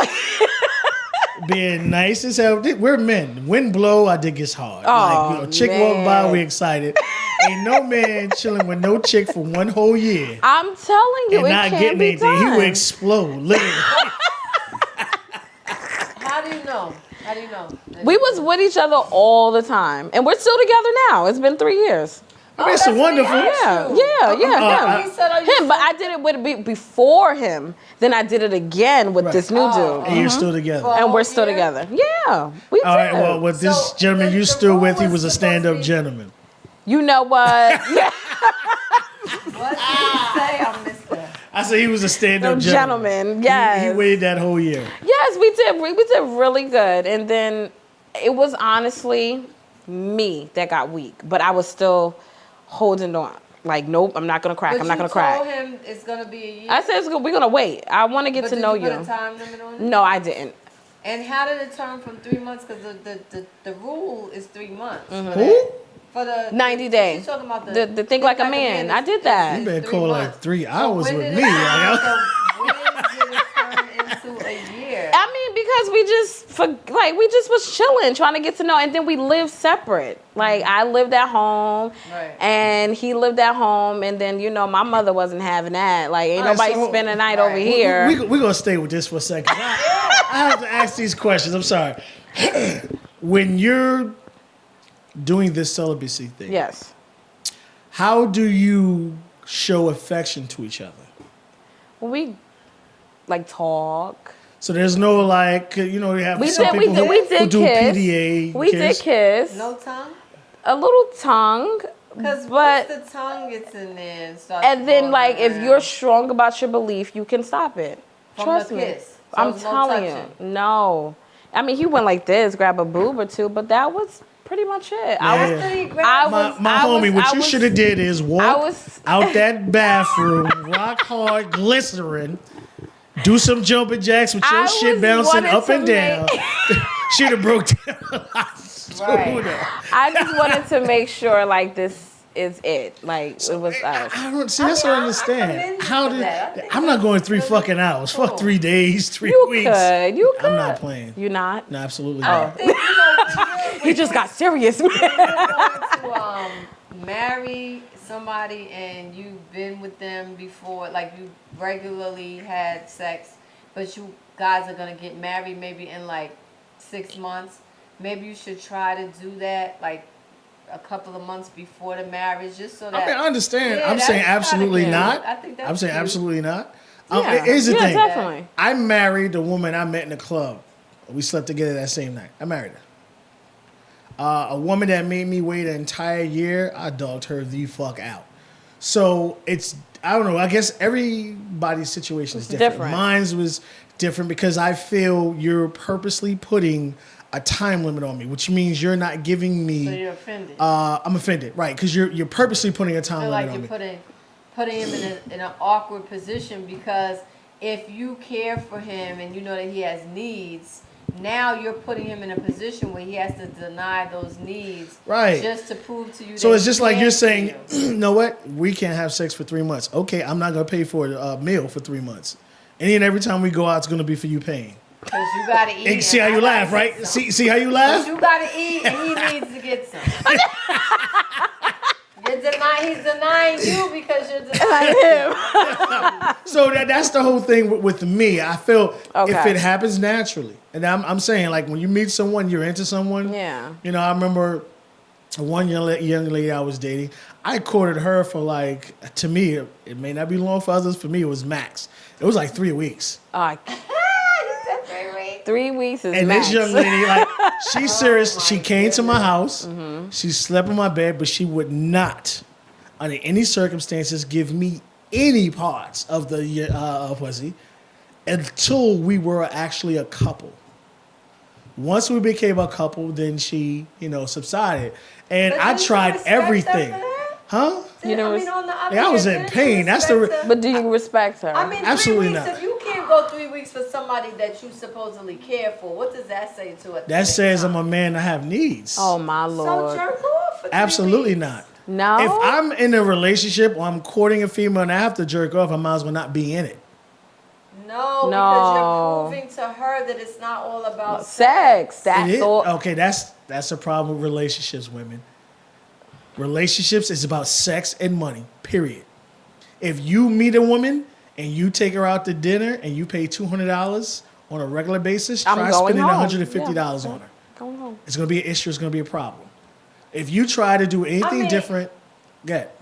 being nice as hell. We're men. Wind blow, our dick gets hard. Oh, chick walk by, man. we excited. Ain't no man chilling with no chick for one whole year I'm telling you, and it not can't getting be anything. done. He would explode, literally. How do you know? How do you know? We was with each other all the time, and we're still together now. It's been 3 years. I mean, it's that's wonderful. what he Yeah, asked you. him. He said, "Are you Him, but I did it with before him. Then I did it again with Right. this new dude, And you're still together. Well, and we're still yeah. together. Yeah, we did. All right. Well, with this So, gentleman you the still with, he rule was a was supposed to stand-up be- gentleman. You know what? What did he say? I missed that. I said he was a stand-up Gentleman, He yes. waited that whole year. Yes, we did. We did really good, and then it was honestly me that got weak, but I was still holding on. Like, nope, I'm not gonna crack. But I'm not you gonna told crack. him it's gonna be a year. I said we're gonna wait. I want to get But to did know you you. put a time limit on it? No, I didn't. And how did it turn from 3 months? Because the rule is 3 months. Who? For the 90 days. You're talking about The Think Like a Man. I did that. You is better 3 call like months. 3 hours when with did me. it Like, turn- so when did it turn into a year? I mean, because we just was chilling, trying to get to know, and then we lived separate. Like I lived at home, Right. and he lived at home, and then my mother wasn't having that. Like ain't All right, nobody so- spend the night Right. over here. We're going to stay with this for a second. I have to ask these questions. I'm sorry. When you're doing this celibacy thing, Yes. how do you show affection to each other? We like talk. So there's no you have We some did. people who We did do kiss. PDA. We did kiss. No tongue? A little tongue. Because But once the tongue gets in there and starts and then going like if around you're strong about your belief, you can stop it. from Trust the me. kiss. So I'm it's no telling you. touching. No. I mean, he went like this, grab a boob or two, but that was pretty much it. Yeah. After he grabbed My homie, what you should have did is walk was- out that bathroom, rock hard, glycerin, do some jumping jacks with your I shit was bouncing wanted up to and down. She'd have broke down a lot sooner. I just wanted to make sure like this is it. Like it was us. I don't see. That's what I understand. commend you How for did that. I think I'm not that's going 3 really fucking hours? cool. Fuck 3 days, 3 You weeks. could. You could. I'm not playing. You not? No, absolutely Oh. not. Think, when He just got serious. you're going to marry somebody and you've been with them before, like you regularly had sex, but you guys are going to get married maybe in like 6 months. Maybe you should try to do that like a couple of months before the marriage, just so that. I mean, I understand. Yeah, I'm that's saying kinda absolutely cute. not. I think that's I'm saying cute. absolutely not. Yeah. Here's the Yeah, thing. definitely. I married the woman I met in the club. We slept together that same night. I married her. A woman that made me wait an entire year, I dogged her the fuck out. So I don't know. I guess everybody's situation is different. Different. Mine's was different because I feel you're purposely putting a time limit on me, which means you're not giving me. So you're offended. I'm offended, right? Because you're purposely putting a time feel limit like on you're me. putting him in an awkward position, because if you care for him and you know that he has needs, now you're putting him in a position where he has to deny those needs, Right. just to prove to you. So that it's he just like you're cares for saying, you. you know what? We can't have sex for 3 months. Okay, I'm not gonna pay for a meal for 3 months. Any and every time we go out, it's gonna be for you paying. Because you gotta eat. And see how and you I laugh, gotta right? get some. See how you But laugh? you gotta eat, and he needs to get some. He's denying you because you're denying him. So that's the whole thing with me. I feel if Okay. it happens naturally, and I'm saying like when you meet someone, you're into someone. Yeah. You know, I remember one young lady I was dating. I courted her for to me, it may not be long for others. For me, it was max. It was like 3 weeks. He said 3 weeks. 3 weeks is And max. this young lady, she's serious. my She came to my goodness. house. Mm-hmm. She slept in my bed, but she would not, under any circumstances, give me any parts of the pussy until we were actually a couple. Once we became a couple, then she, subsided. And But I didn't you tried respect her everything. for that? Huh? You know, I mean, on the other I was hand, in didn't you pain. That's the respect her? but do you respect her? I mean, Absolutely 3 weeks. not. If you can't go 3 weeks for somebody that you supposedly care for, what does that say to it? That says I'm a man that have needs. oh my So lord. jerk off for 3 Absolutely weeks. not. No. If I'm in a relationship or I'm courting a female and I have to jerk off, I might as well not be in it. No, No. because you're proving to her that it's not all about sex. It That's is? all. Okay, that's a problem with relationships, women. Relationships is about sex and money, period. If you meet a woman and you take her out to dinner and you pay $200 on a regular basis, I'm try going spending home. $150 Yeah. on her. Going home. It's going to be an issue. It's going to be a problem. If you try to do anything mean- different, get.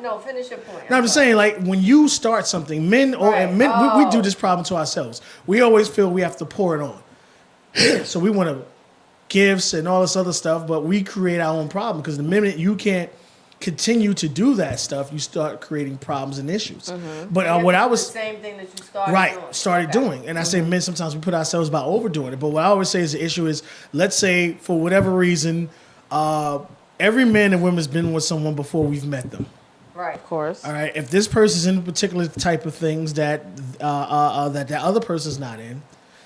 No, finish your point. No, I'm just saying, like, when you start something, men, Right. and men, we do Oh. this problem to ourselves. We always feel we have to pour it on. So we want to gifts and all this other stuff, but we create our own problem because the minute you can't continue to do that stuff, you start creating problems and issues. But what I was the same thing that you started doing. doing. And I say men, sometimes we put ourselves by overdoing it. But what I always say is the issue is, let's say for whatever reason, every man and woman's been with someone before we've met them. Right. Of course. All right. If this person's in a particular type of things that that other person's not in,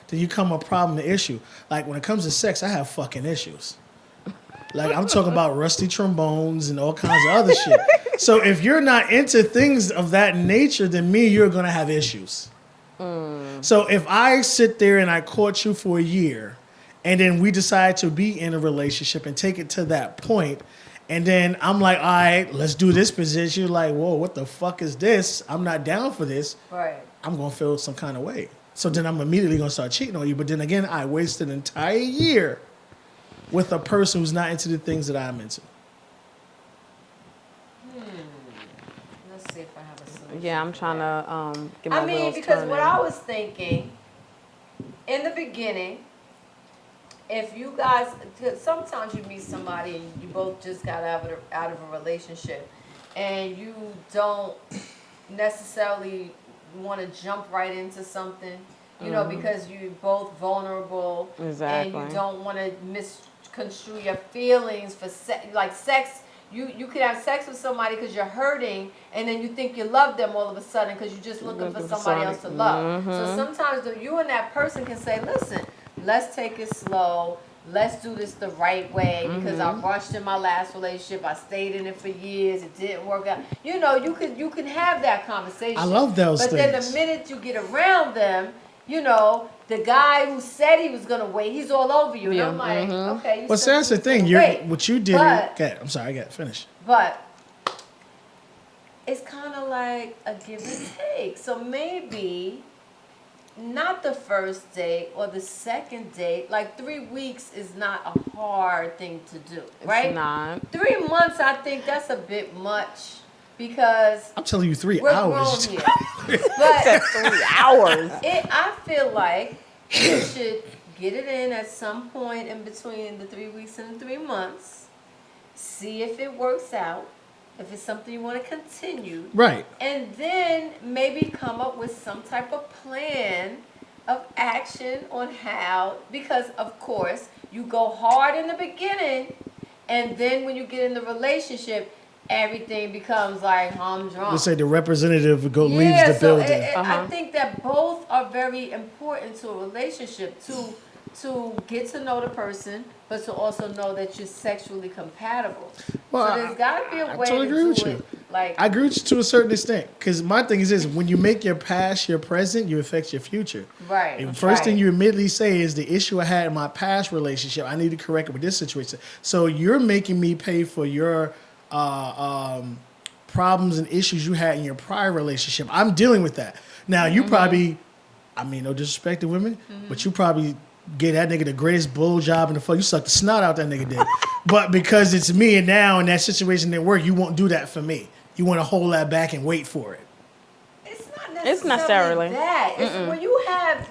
then you come a problem, an issue. Like when it comes to sex, I have fucking issues. Like I'm talking about rusty trombones and all kinds of other shit. So if you're not into things of that nature, then you're gonna have issues. So if I sit there and I court you for a year, and then we decide to be in a relationship and take it to that point, and then I'm like, all right, let's do this position. You're like, whoa, what the fuck is this? I'm not down for this. Right. I'm going to feel some kind of way. So then I'm immediately going to start cheating on you. But then again, I wasted an entire year with a person who's not into the things that I'm into. Let's see if I have a solution. Yeah, I'm trying to get my I mean, wheels because turning. what I was thinking in the beginning, if you guys, cause sometimes you meet somebody and you both just got out of a relationship, and you don't necessarily want to jump right into something, you know, because you're both vulnerable, Exactly. and you don't want to misconstrue your feelings for like sex. You could have sex with somebody because you're hurting, and then you think you love them all of a sudden because you're just looking for somebody else to love. So sometimes you and that person can say, listen, let's take it slow. Let's do this the right way because I rushed in my last relationship. I stayed in it for years. It didn't work out. You know, you can have that conversation. I love those But things. then the minute you get around them, you know, the guy who said he was gonna wait, he's all over you. And I'm like, okay. You Well, said see, that's you the was thing. gonna You're, wait. what you did. But- Okay, I'm sorry, I got to finish. But it's kind of like a give and take. So maybe not the first date or the second date. Like 3 weeks is not a hard thing to do, right? It's not. 3 months, I think that's a bit much because I'm telling you, 3 we're hours. grown here. But 3 hours. I feel like you should get it in at some point in between the 3 weeks and the 3 months. See if it works out. If it's something you want to continue. Right. And then maybe come up with some type of plan of action on how, because of course, you go hard in the beginning, and then when you get in the relationship, everything becomes like humdrum. Let's say the representative leaves the so building. I think that both are very important to a relationship, to get to know the person, but to also know that you're sexually compatible. Well, so there's got to be a way totally to agree do with it. you. Like, I agree with you to a certain extent. Because my thing is this, when you make your past your present, you affect your future. right. And first thing right. you immediately say is the issue I had in my past relationship, I need to correct it with this situation. So you're making me pay for your problems and issues you had in your prior relationship. I'm dealing with that. Now, you probably, I mean, no disrespect to women, but you probably gave that nigga the greatest blow job in the fuck. You sucked the snot out that nigga did. But because it's me and now and that situation didn't work, you won't do that for me. You want to hold that back and wait for it. It's not necessarily necessarily. that. It's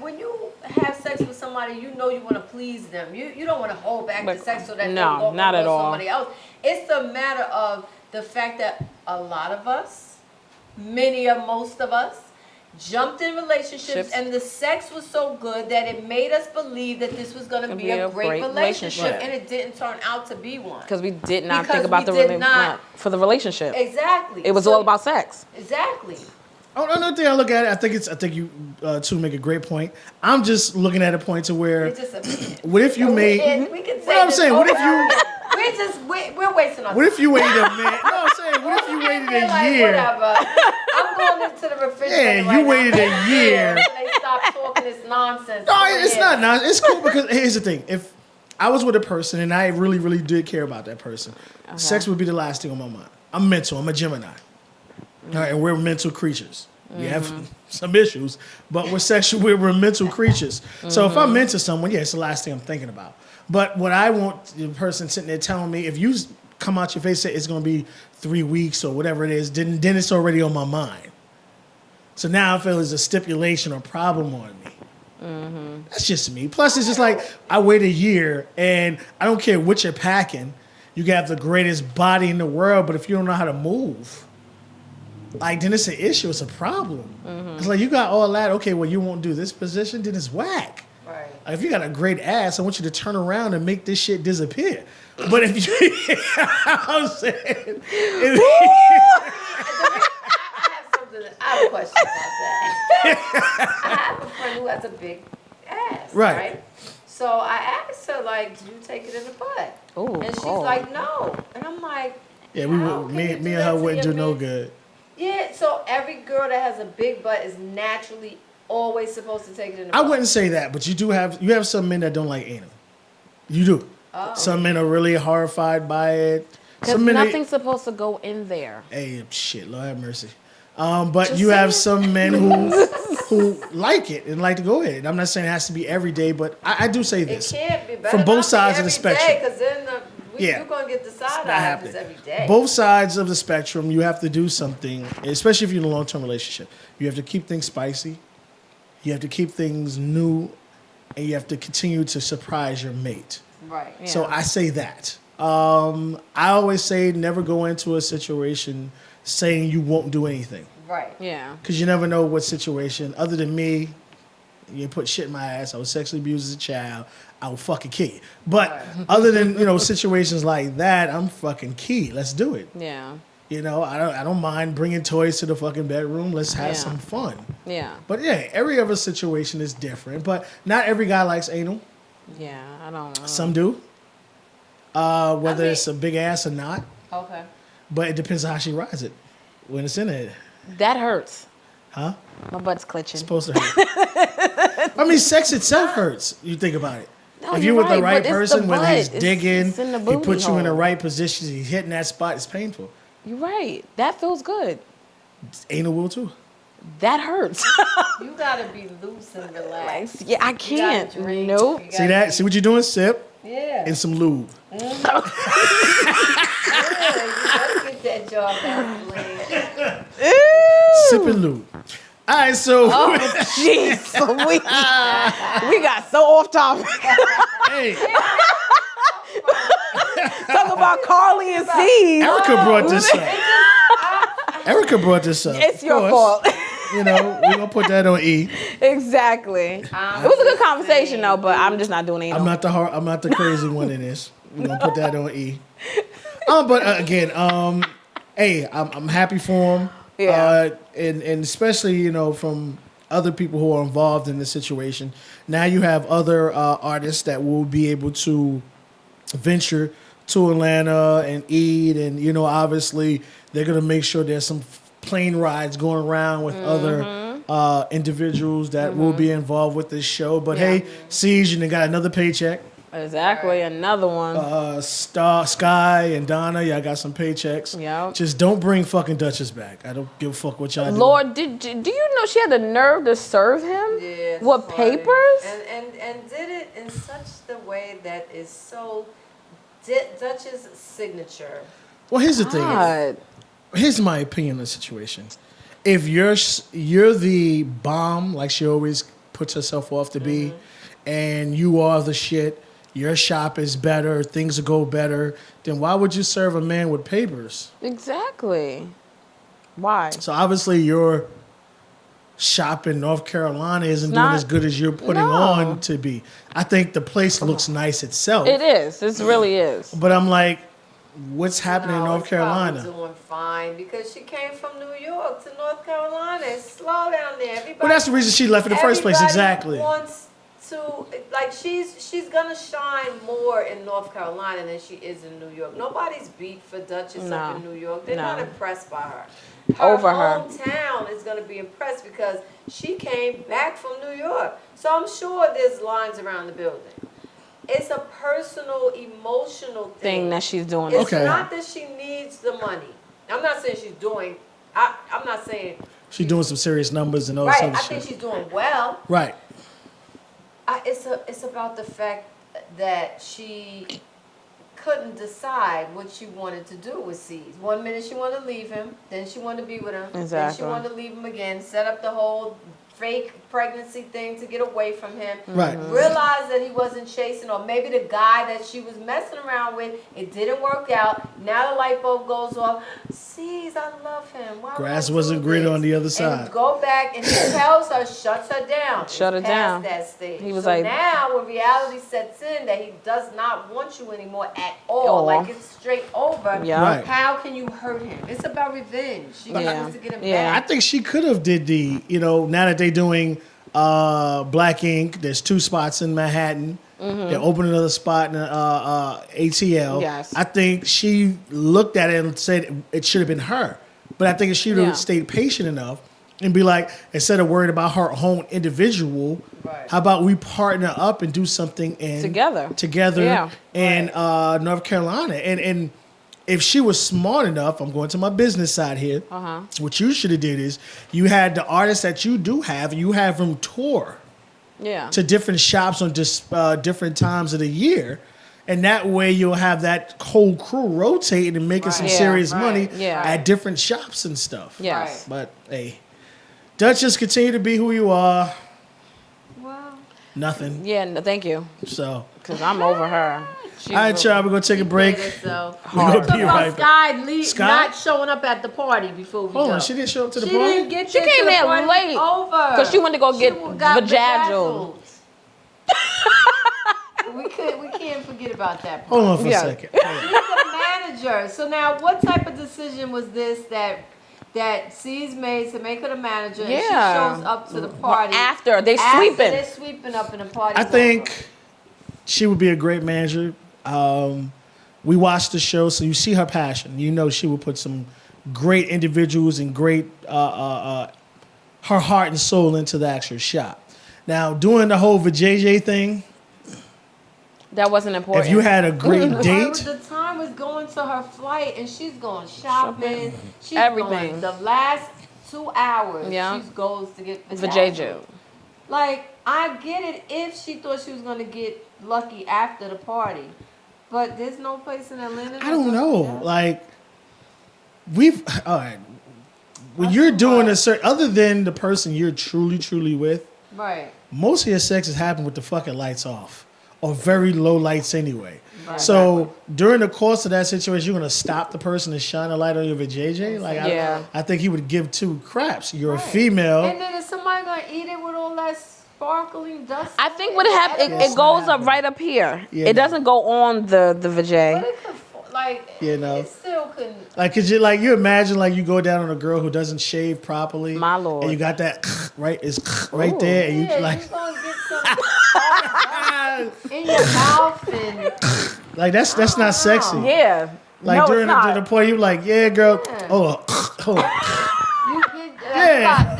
when you have sex with somebody, you know you want to please them. You don't want to hold back the sex so that No, they go not at all. somebody else. It's a matter of the fact that a lot of us, most of us, jumped in relationships and the sex was so good that it made us believe that this was going to be a great relationship, Right. and it didn't turn out to be one. Because we did not Because think about we the did not- for the relationship. Exactly. It was So- all about sex. Exactly. Another thing I look at it, I think you two make a great point. I'm just looking at a point to where, It's just a what if you made, we can say what I'm this saying, what if over. you, we're wasting our time. what if you waited a minute? No, I'm saying, what if you waited They're a like, year? Whatever. I'm going into the refrigerator. Yeah, right you now. waited a year. And they stop talking this nonsense. No, Go it's ahead. not nonsense. It's cool because here's the thing. If I was with a person and I really, really did care about that person, sex would be the last thing on my mind. I'm mental. I'm a Gemini. All right, and we're mental creatures. We have some issues, but we're mental creatures. So if I'm into someone, yeah, it's the last thing I'm thinking about. But what I want the person sitting there telling me, if you come out your face and say it's going to be 3 weeks or whatever it is, then it's already on my mind. So now I feel there's a stipulation or problem on me. That's just me. Plus, it's just like I wait a year, and I don't care what you're packing. You can have the greatest body in the world, but if you don't know how to move, like, then it's an issue. It's a problem. It's like you got all that. Okay, well, you won't do this position, then it's whack. Right. Like, if you got a great ass, I want you to turn around and make this shit disappear. But if you, I'm saying, I have a question about that. I have a friend who has a big ass. Right. So I asked her, like, do you take it in the butt? Ooh, and she's cold. like, no. And I'm like, yeah, how can me you and do her that to wouldn't your do no man? good. Yeah, so every girl that has a big butt is naturally always supposed to take it in the I butt? wouldn't say that, but you have some men that don't like anal. You do. Oh. Some men are really horrified by it. Because Some men, nothing's supposed to go in there. hey, shit, Lord have mercy. But Just you have saying. some men who like it and like to go ahead. I'm not saying it has to be every day, but I do say It this. can't be better From both sides of the spectrum. Because then Yeah. you're going to get the side Not eye if happening. it's every day. Both sides of the spectrum, you have to do something, especially if you're in a long-term relationship. You have to keep things spicy. You have to keep things new, and you have to continue to surprise your mate. Right. Yeah. So I say that. I always say never go into a situation saying you won't do anything, Right. Yeah. because you never know what situation. Other than me, you put shit in my ass. I was sexually abused as a child. I will fucking kill you. But Right. other than situations like that, I'm fucking key. Let's do it. Yeah. I don't mind bringing toys to the fucking bedroom. Let's have Yeah. some fun. Yeah. But yeah, every other situation is different. But not every guy likes anal. Yeah. I don't know. Some do. Whether mean- it's a big ass or not. Okay. But it depends on how she rides it when it's in it. That hurts. Huh? My butt's clutching. It's supposed to hurt. I mean, sex itself hurts. You think about it. No, if you're you're with the right, right but it's person, the whether he's butt. digging, It's in the he booty puts you in the hole. right position, he's hitting that spot, it's painful. You're right. That feels good. Anal will too. That hurts. You got to be loose and relaxed. Yeah, I You can't. gotta drink. Nope. You See gotta that? be- See what you're doing? Sip Yeah. and some lube. Yeah, you better get that job out the land. Sip and lube. All right, so Oh, jeez. We got so off topic. hey, Talk about Carly and Steve. Erica brought this up. Erica brought this up. It's of your course. fault. We're gonna put that on E. Exactly. It was a good conversation though, but I'm just not doing it. I'm not the crazy one in this. We're gonna put that on E. But again, hey, I'm happy for him. Yeah. And especially from other people who are involved in the situation. Now you have other artists that will be able to venture to Atlanta and eat, and obviously they're gonna make sure there's some plane rides going around with other individuals that will be involved with this show. But hey, Siege, you got another paycheck. Exactly. Another one. Sky and Donna, y'all got some paychecks. Yep. Just don't bring fucking Duchess back. I don't give a fuck what y'all do. Lord, do you know she had the nerve to serve him? Yeah, What, funny. papers? And did it in such the way that is so Dutch's signature. Well, here's the thing. God. Here's my opinion on the situation. If you're the bomb, like she always puts herself off to be, and you are the shit, your shop is better, things will go better, then why would you serve a man with papers? Exactly. Why? So obviously your shop in North Carolina isn't doing not- as good as you're putting No. on to be. I think the place looks nice itself. It is. This really is. But I'm like, what's happening in No, North it's probably Carolina? doing fine because she came from New York to North Carolina. It's slow down there. Everybody. Well, that's the reason she left in the first place. everybody Exactly. Wants to she's gonna shine more in North Carolina than she is in New York. Nobody's beat for Duchess No. up in New York. They're No. not impressed by her. Over her. hometown is gonna be impressed because she came back from New York. So I'm sure there's lines around the building. It's a personal, emotional Thing that she's doing. It's Okay. not that she needs the money. I'm not saying she's doing. I'm not saying. She's doing some serious numbers and all this Right. other I shit. think she's doing well. Right. It's about the fact that she couldn't decide what she wanted to do with C's. 1 minute she wanted to leave him, then she wanted to be with him, then Exactly. she wanted to leave him again. Set up the whole fake pregnancy thing to get away from him. Right. Realized that he wasn't chasing, or maybe the guy that she was messing around with, it didn't work out. Now the light bulb goes off. Sees, I love him. Why would Grass I do wasn't greener this? on the other And side. go back and he tells her, shuts her down. Shut her It's past down. That stage. He was so like- now when reality sets in that he does not want you anymore at all, Aw. like it's straight over. Yeah. Right. How can you hurt him? It's about revenge. She Yeah. wants to get him Yeah. I back. think she could have did now that they're doing Black Ink, there's 2 spots in Manhattan. They're opening another spot in ATL. Yes. I think she looked at it and said it should have been her. But I think if she would have Yeah. stayed patient enough, and be like, instead of worried about her own individual, Right. how about we partner up and do something together Yeah. in North Carolina? And if she was smart enough, I'm going to my business side here. What you should have did is you had the artists that you do have, you have them tour Yeah. to different shops on different times of the year. And that way you'll have that whole crew rotating and making some Right. Yeah, serious right, money yeah. at different shops and stuff. Yes. But hey, Duchess, continue to be who you are. Well, Nothing. Yeah. No, thank you. So, Because I'm over her. She all right, y'all, we're going to take a break. So. We're going to Talk be about right back. Sky, Sky? not showing up at the party before we Hold go. on, she didn't show up to the She party? didn't get She there came till the there party was late. over. 'Cause she went to go She get got vajazzled. we can't forget about that. Hold on for Yeah. a second. Hold on. She's the manager. So now, what type of decision was this that C's made to make her the manager? And Yeah. she shows up to the party After they after sweeping. they're sweeping up in the party. I think she would be a great manager. We watched the show, so you see her passion. You know she would put some great individuals and great her heart and soul into the actual shop. Now, doing the whole vajayjay thing, That wasn't important. if you had a great Her, date, the time was going to her flight, and she's going shopping. She's Everything. Going, the last 2 hours, Yeah. she goes to get Vajayjay. Like, I get it if she thought she was going to get lucky after the party. But there's no place in Atlanta. I don't know. Yeah. Like, all right. When That's you're too doing much. a certain, other than the person you're truly with, Right. most of your sex is happening with the fucking lights off or very low lights anyway. Right. So during the course of that situation, you're gonna stop the person and shine a light on your vajayjay. Like, Yeah. I think he would give two craps. You're Right. a female. And then is somebody going to eat it with all that sparkling dust? I think what happened, Yes, it goes not up right up here. Yeah, It no. doesn't go on the But vajay. it could, like, You know. it still couldn't. Like, could you you imagine you go down on a girl who doesn't shave properly, My lord. and you got that right, it's right Ooh. there, and you Yeah, like, you're going to get some in your mouth and... like that's not sexy. Yeah. Like no, during it's the not. point, you're like, yeah, girl, Yeah. hold on, hold on. You get, Yeah.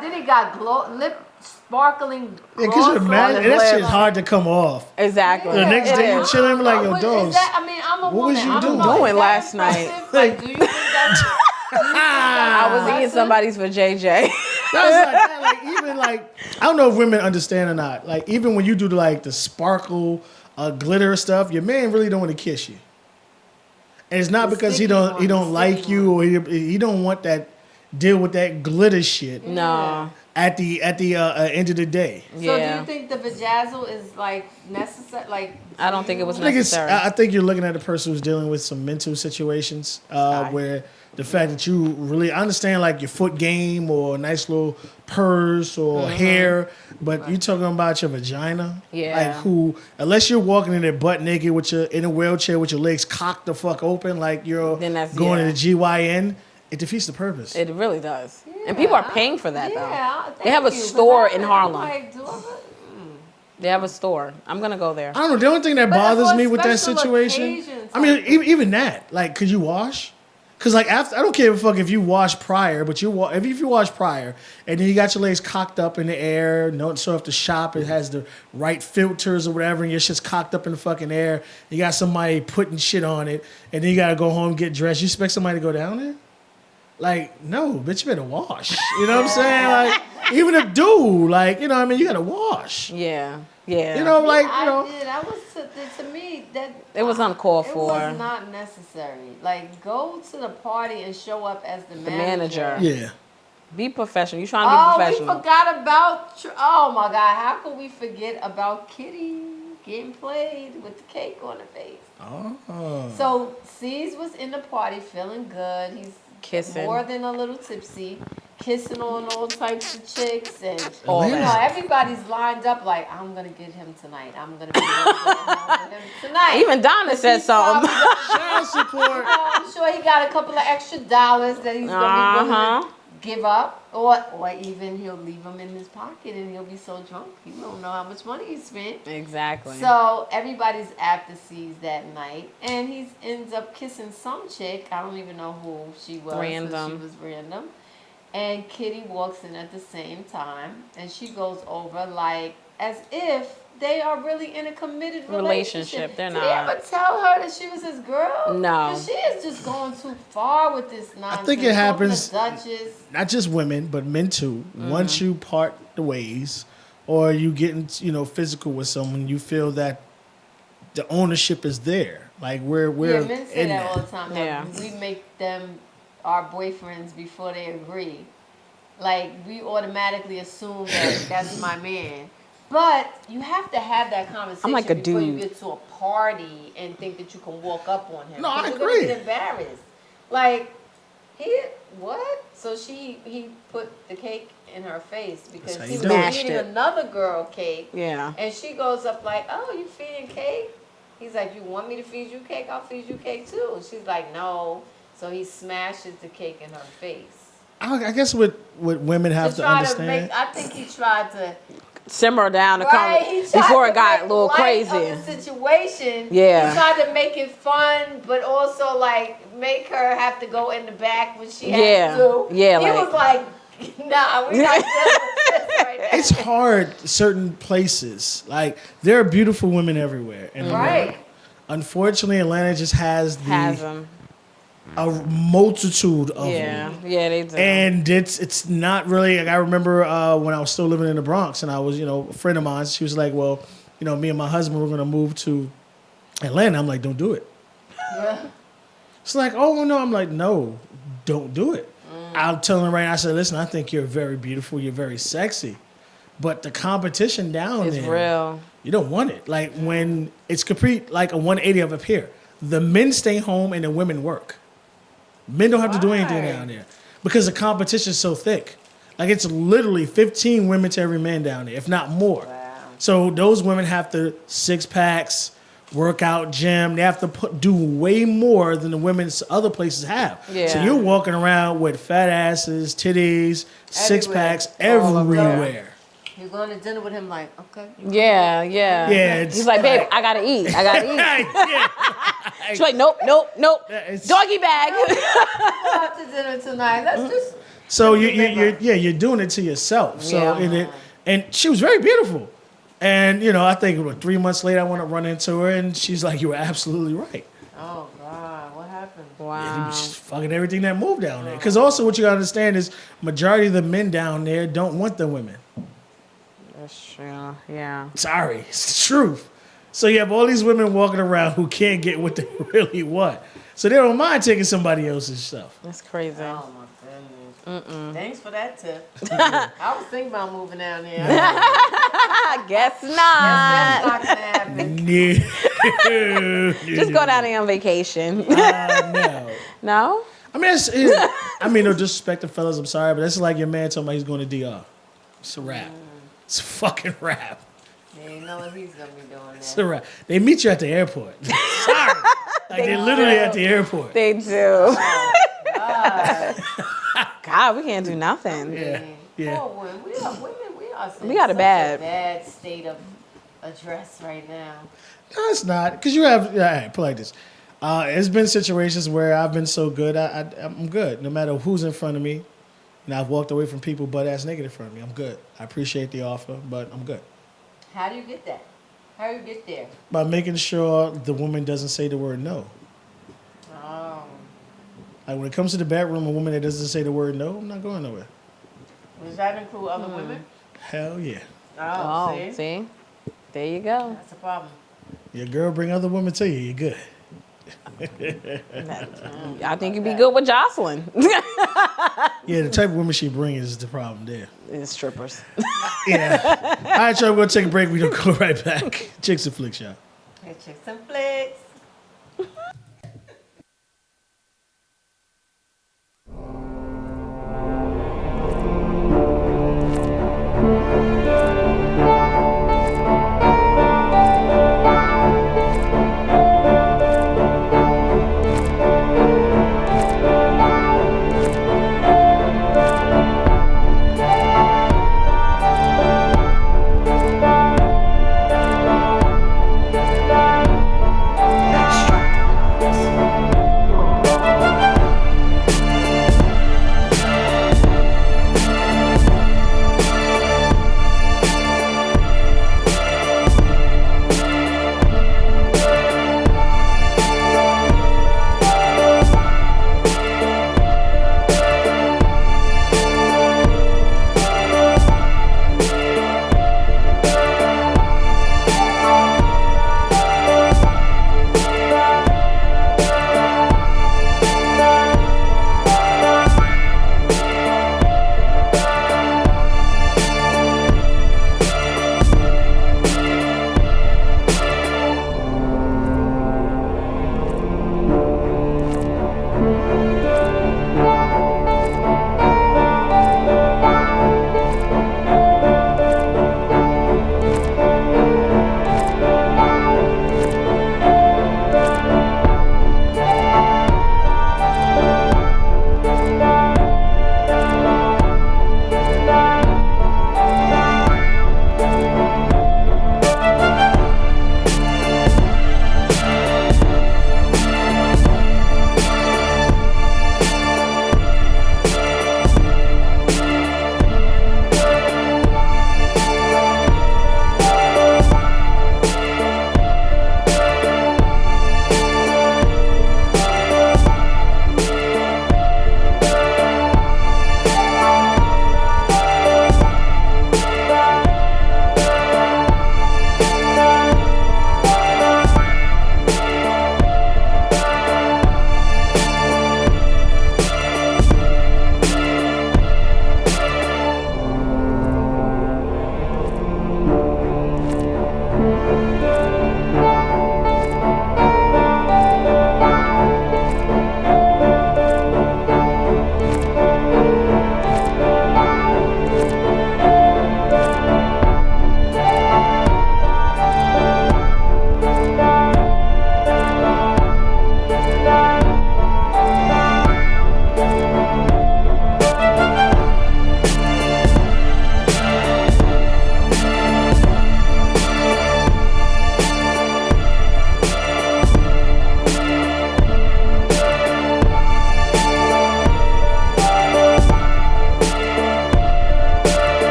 then it got lip sparkling. Yeah, gloss could you on imagine? his that lip. shit's hard to come off. Exactly. The next It day you is. chilling, like, yo, But is dogs. that, I mean, I'm a What woman. was you I don't doing? know, is Doing that last night? impressive? Like, do you think that's... I was eating somebody's vajayjay. That's like that. Like even I don't know if women understand or not. Like even when you do the sparkle, glitter stuff, your man really don't want to kiss you, and it's not The because he sticky don't one, he the don't like sticky you or he don't want that deal with that glitter shit No. at the end of the day. So do Yeah. you think the vajazzle is necessary? I don't think it was I think necessary. I think you're looking at a person who's dealing with some mental situations where the fact that you really understand your foot game or a nice little purse or hair, but you're talking about your vagina. Yeah. Unless you're walking in there butt naked in a wheelchair with your legs cocked the fuck open you're Then that's- going yeah. to the GYN, it defeats the purpose. It really does. And people are paying for that, though. Yeah, They have a thank you, store but in I'm Harlem. like, do I- They have a store. I'm going to go there. I don't know. The only thing that But bothers for me with that special situation, occasions, I mean, like- even that, could you wash? Because after, I don't care if you wash prior, but if you wash prior and then you got your legs cocked up in the air, so if the shop it has the right filters or whatever, and your shit's cocked up in the fucking air, you got somebody putting shit on it, and then you gotta go home and get dressed. You expect somebody to go down there? No, bitch, you better wash. You know what I'm saying? Even a dude, you know what I mean? You gotta wash. Yeah. Yeah. You know, I did. I was to me that It was uncalled it for. was not necessary. Go to the party and show up as the manager. Yeah. Be professional. You trying to Oh, be we professional. forgot about. Oh my God! How could we forget about Kitty getting played with the cake on her face? Oh. So C's was in the party feeling good. He's Kissing. more than a little tipsy, kissing on all types of chicks, and All you know that. everybody's lined up I'm gonna get him tonight. I'm gonna be home with him tonight. Even Donna said something. Child support. I'm sure he got a couple of extra dollars that he's gonna be willing to give up, or even he'll leave them in his pocket and he'll be so drunk he won't know how much money he spent. Exactly. So everybody's after C's that night, and he ends up kissing some chick. I don't even know who she was. Random. She was random, And Kitty walks in at the same time, and she goes over like as if they are really in a committed relationship. They're Did not. he ever tell her that she was his girl? No. 'Cause she is just going too far with this nonsense. think it Talking to happens- Duchess. Not just women, but men too. Once you part the ways, or you get into, physical with someone, you feel that the ownership is there. Like we're Yeah, men say in that all the time. Like, Yeah. we make them our boyfriends before they agree. Like we automatically assume that that's my man. But you have to have that conversation I'm like a before you dude. get to a party and think that you can walk up on him. No, I 'Cause you're agree. gonna get embarrassed. Like what? So he put the cake in her face because That's how he you was do it. Smashed eating it. another girl cake. Yeah. And she goes up like, "Oh, you feeding cake?" He's like, "You want me to feed you cake? I'll feed you cake too." And she's like, "No." So he smashes the cake in her face. I guess what women have to understand. I think he tried to. Simmer down the Right, comment he tried before to it got a make little light crazy. of the situation. Yeah. He tried to make it fun, but also like make her have to go in the back when she Yeah. had to. Yeah, He like- was like, "Nah, we not dealing with this right now." It's hard certain places. Like there are beautiful women everywhere in the world. Right. Unfortunately, Atlanta just has Has them. a multitude of Yeah. them. Yeah, they do. And it's not really. Like I remember when I was still living in the Bronx, and I was, a friend of mine. She was like, "Well, me and my husband were going to move to Atlanta." I'm like, "Don't do it." Yeah. It's like, "Oh no," I'm like, "No, don't do it." I'll tell her right now. I said, "Listen, I think you're very beautiful. You're very sexy, but the competition down It's there, real. you don't want it. Like when it's complete, like a 180 of up here. The men stay home and the women work. Men don't have to do anything Why? down there because the competition is so thick. Like it's literally 15 women to every man down there, if not more. Wow. So those women have to 6-packs, workout, gym. They have to do way more than the women's other places have. Yeah. So you're walking around with fat asses, titties, 6-packs All over. everywhere. You're going to dinner with him, like, okay. Yeah, yeah. Yeah, it's He's like, babe, I gotta eat. I gotta eat. yeah. She's like, nope. It's- Doggy bag. Go out to dinner tonight. Let's just. So you're doing it to yourself. So Yeah. and she was very beautiful. And I think 3 months later I want to run into her and she's like, "You were absolutely right." Oh God, what happened? He Wow. was just fucking everything that moved down there. Because also what you gotta understand is majority of the men down there don't want the women. That's true. Yeah. Sorry, it's the truth. So you have all these women walking around who can't get what they really want. So they don't mind taking somebody else's stuff. That's crazy. Oh my goodness. Thanks for that tip. I was thinking about moving down there. I guess That's not. not gonna happen. No. Just go down there on vacation. No. No? I mean, no disrespect to fellas. I'm sorry, but that's like your man talking about he's going to DR. It's a rap. It's a fucking rap. Yeah, you know what he's gonna be doing It's there. a rap. They meet you at the airport. Sorry. Like they're literally at the airport. They do. God. God, we can't do nothing. Yeah. Yeah. Oh, women, we are women. We are. We got it in such bad. a bad state of address right now. No, it's not. Because you have, all right, put it like this. It's been situations where I've been so good, I'm good. No matter who's in front of me. And I've walked away from people butt-ass naked in front of me. I'm good. I appreciate the offer, but I'm good. How do you get that? How do you get there? By making sure the woman doesn't say the word no. Oh, Like when it comes to the bedroom, a woman that doesn't say the word no, I'm not going nowhere. does that include other women? Hell yeah. Oh, Oh, see? see? There you go. That's a problem. Your girl bring other women to you, you're good. I think you'd be good with Jocelyn. Yeah, the type of women she brings is the problem there. It's strippers. Yeah. All right, y'all, we're going to take a break. We're going to go right back. Chics and Flicks, y'all. Hey, Chics and Flicks.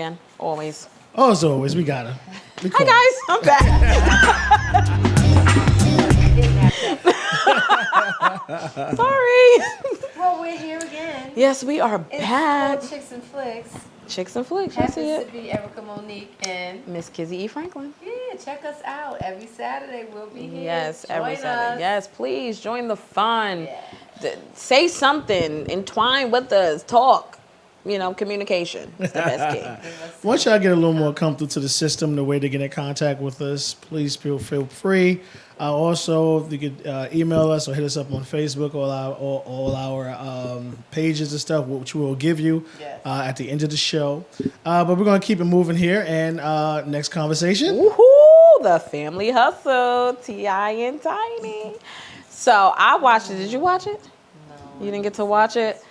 again. Always. Oh, as always, we got her. Hi guys, I'm back. Sorry. Well, we're here again. Yes, we are It's back. called Chics and Flicks. Chics and Flicks, you see Happens it? to be Erica Monique and Miss Kizzy E. Franklin. yeah, check us out every Saturday. We'll be here. Yes, every Join Saturday. us. Yes, please join the fun. Yeah. Say something. Entwine with us. Talk. Communication is the best key. Once y'all get a little more comfortable to the system, the way to get in contact with us, please feel free. Also, you could email us or hit us up on Facebook, all our pages and stuff, which we will give you Yes. at the end of the show. But we're going to keep it moving here. And next conversation. Woohoo! The Family Hustle. T.I. and Tiny. So I watched it. Did you watch it? No. You didn't get to watch it?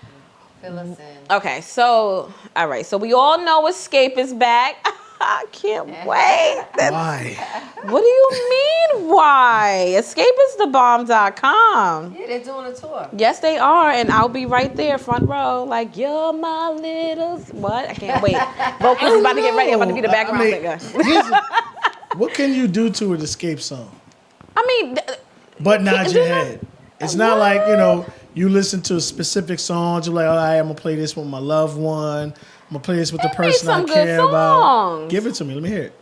Fill us in. Okay, so, all right. So we all know Escape is back. I can't wait. Why? What do you mean, why? Escapeisthebomb.com. Yeah, they're doing a tour. Yes, they are, and I'll be right there, front row, like, you're my little... What? I can't wait. Vocals is about to get ready. I'm about to be the background singer. What can you do to an Escape song? I mean... But nod your head. It's not like, you listen to specific songs. You're like, all right, I'm going to play this with my loved one. I'm going to play this with the They made person I some good care about. songs. Give it to me. Let me hear it.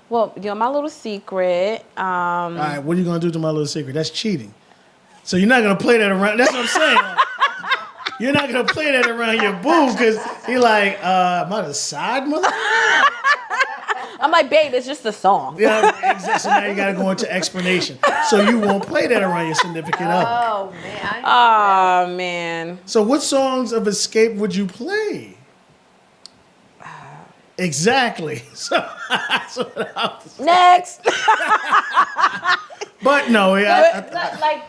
Well, you're my little secret. All right, what are you going to do to my little secret? That's cheating. So you're not going to play that around. That's what I'm saying. You're not going to play that around your boo because you're like, am I the side mother? I'm like, babe, it's just a song. Yeah, exactly. So now you got to go into explanation. So you won't play that around your significant other. Oh man. Oh, man. So what songs of Escape would you play? Exactly. So Next. but no, Like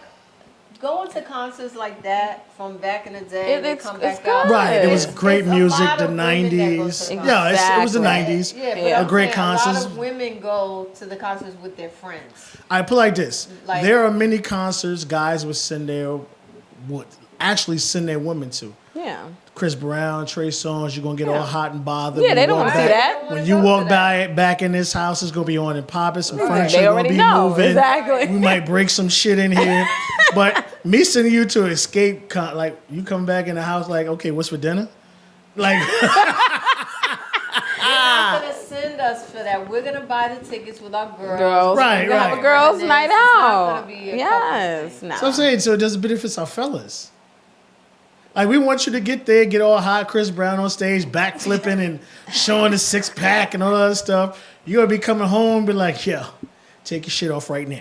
going to concerts like that from back in the day, they It's- come it's back out. good. right, it was great It's a music, lot the of women that go to 90s. the Yeah, it was the Exactly. 90s. Yeah, but Yeah. I'm Great saying concerts. a lot of women go to the concerts with their friends. I put it like this. Like- There are many concerts guys would actually send their women to. Yeah. Chris Brown, Trey Songz, you're gonna get all hot and bothered. Yeah, when they you don't walk wanna see back. that. When you walk back in this house, it's gonna be on and popping. Some furniture They gonna already be know. moving. Exactly. We might break some shit in here. But me sending you to Escape, like you come back in the house, like, okay, what's for dinner? Like, They're not gonna send us for that. We're gonna buy the tickets with our girls. Right, We're gonna have right. a girls' It's night not out. gonna be a Yes. couple No. so I'm saying, so it doesn't benefit our fellas. Like, we want you to get there, get all hot, Chris Brown on stage, backflipping and showing the six pack and all that other stuff. You're gonna be coming home and be like, yo, take your shit off right now.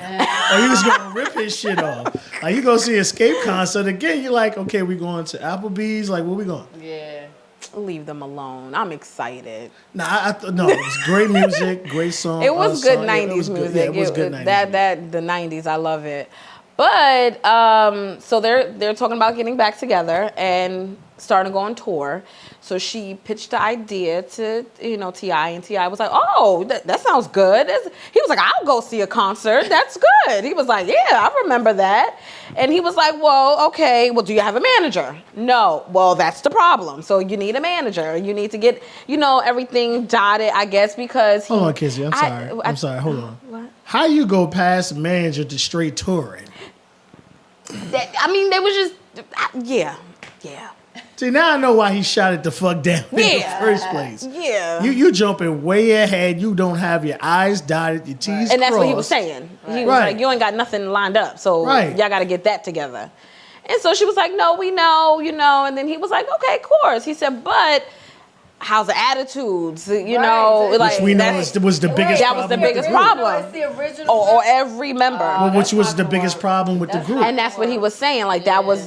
Or you just gonna rip his shit off. Like, you go see Escape concert again, you're like, okay, we going to Applebee's? Like, where we going? Yeah. Leave them alone. I'm excited. Nah, no, it was great music, great song. It was good song. 90s It was music. good. Yeah, it was good 90s music. The 90s, I love it. But so they're talking about getting back together and starting to go on tour. So she pitched the idea to T.I. and T.I. was like, "Oh, that sounds good." He was like, "I'll go see a concert. That's good." He was like, "Yeah, I remember that." And he was like, "Well, okay. Well, do you have a manager?" No. Well, that's the problem. So you need a manager. You need to get everything dotted, I guess, because Hold on, Kizzy. I'm sorry. Hold on. What? How you go past manager to straight touring? They was just yeah. See, now I know why he shot it the fuck down in the Yeah. first place. Yeah. You jumping way ahead. You don't have your I's dotted, your T's And that's what he was crossed. saying. He was Right. like, you ain't got nothing lined up, so Right. y'all got to get that together. And so she was like, no, we know, And then he was like, okay, of course. He said, but how's the attitudes? Which we know was the biggest That was the problem. biggest problem. It's the original. Or every member. Well, which that's was not the gonna biggest work. problem with the group. And that's what he was saying. Like, that was,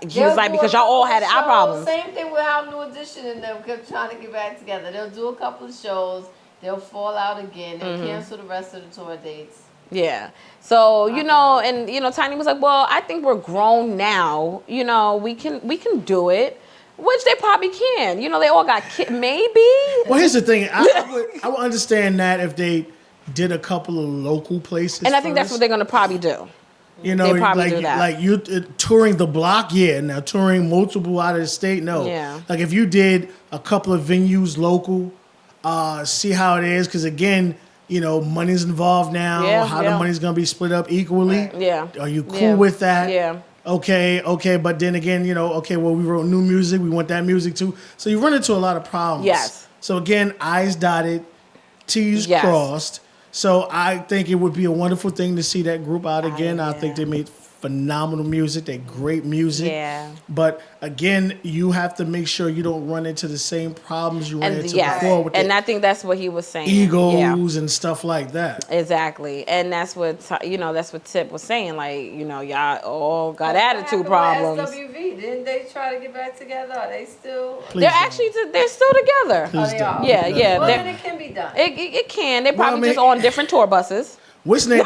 he They'll was like, do because a y'all all couple had of our shows. problems. Same thing with how New Edition and them kept trying to get back together. They'll do a couple of shows. They'll fall out again. They'll cancel the rest of the tour dates. Yeah. So, and Tiny was like, well, I think we're grown now. We can do it. Which they probably can. They all got kids. Maybe. Well, here's the thing. I would understand that if they did a couple of local places. And I think that's first. what they're going to probably do. You know, They probably like do that. like you touring the block, yeah. Now touring multiple out of the state, no. Yeah. Like if you did a couple of venues local, see how it is. Because again, money's involved now. Yeah, how yeah. the money's gonna be split up equally. Yeah. Are you cool Yeah. with that? Yeah. Okay, but then again, okay, well, we wrote new music. We want that music too. So you run into a lot of problems. Yes. So again, I's dotted, T's Yes. crossed. So I think it would be a wonderful thing to see that group out again. I yeah. think they made phenomenal music. They're great music. Yeah. But again, you have to make sure you don't run into the same problems you ran And into yes, before with and the I think that's what he was saying. egos and stuff like that. Exactly, and that's what that's what Tip was saying. Like, y'all all got What happened attitude with problems. SWV? Didn't they try to get back together? Are they still? Please They're don't. actually they're still together. Please they don't. are? Yeah, yeah. Well, they're- then it can be done. It can. They're Well, I probably mean- just on different tour buses. Whitney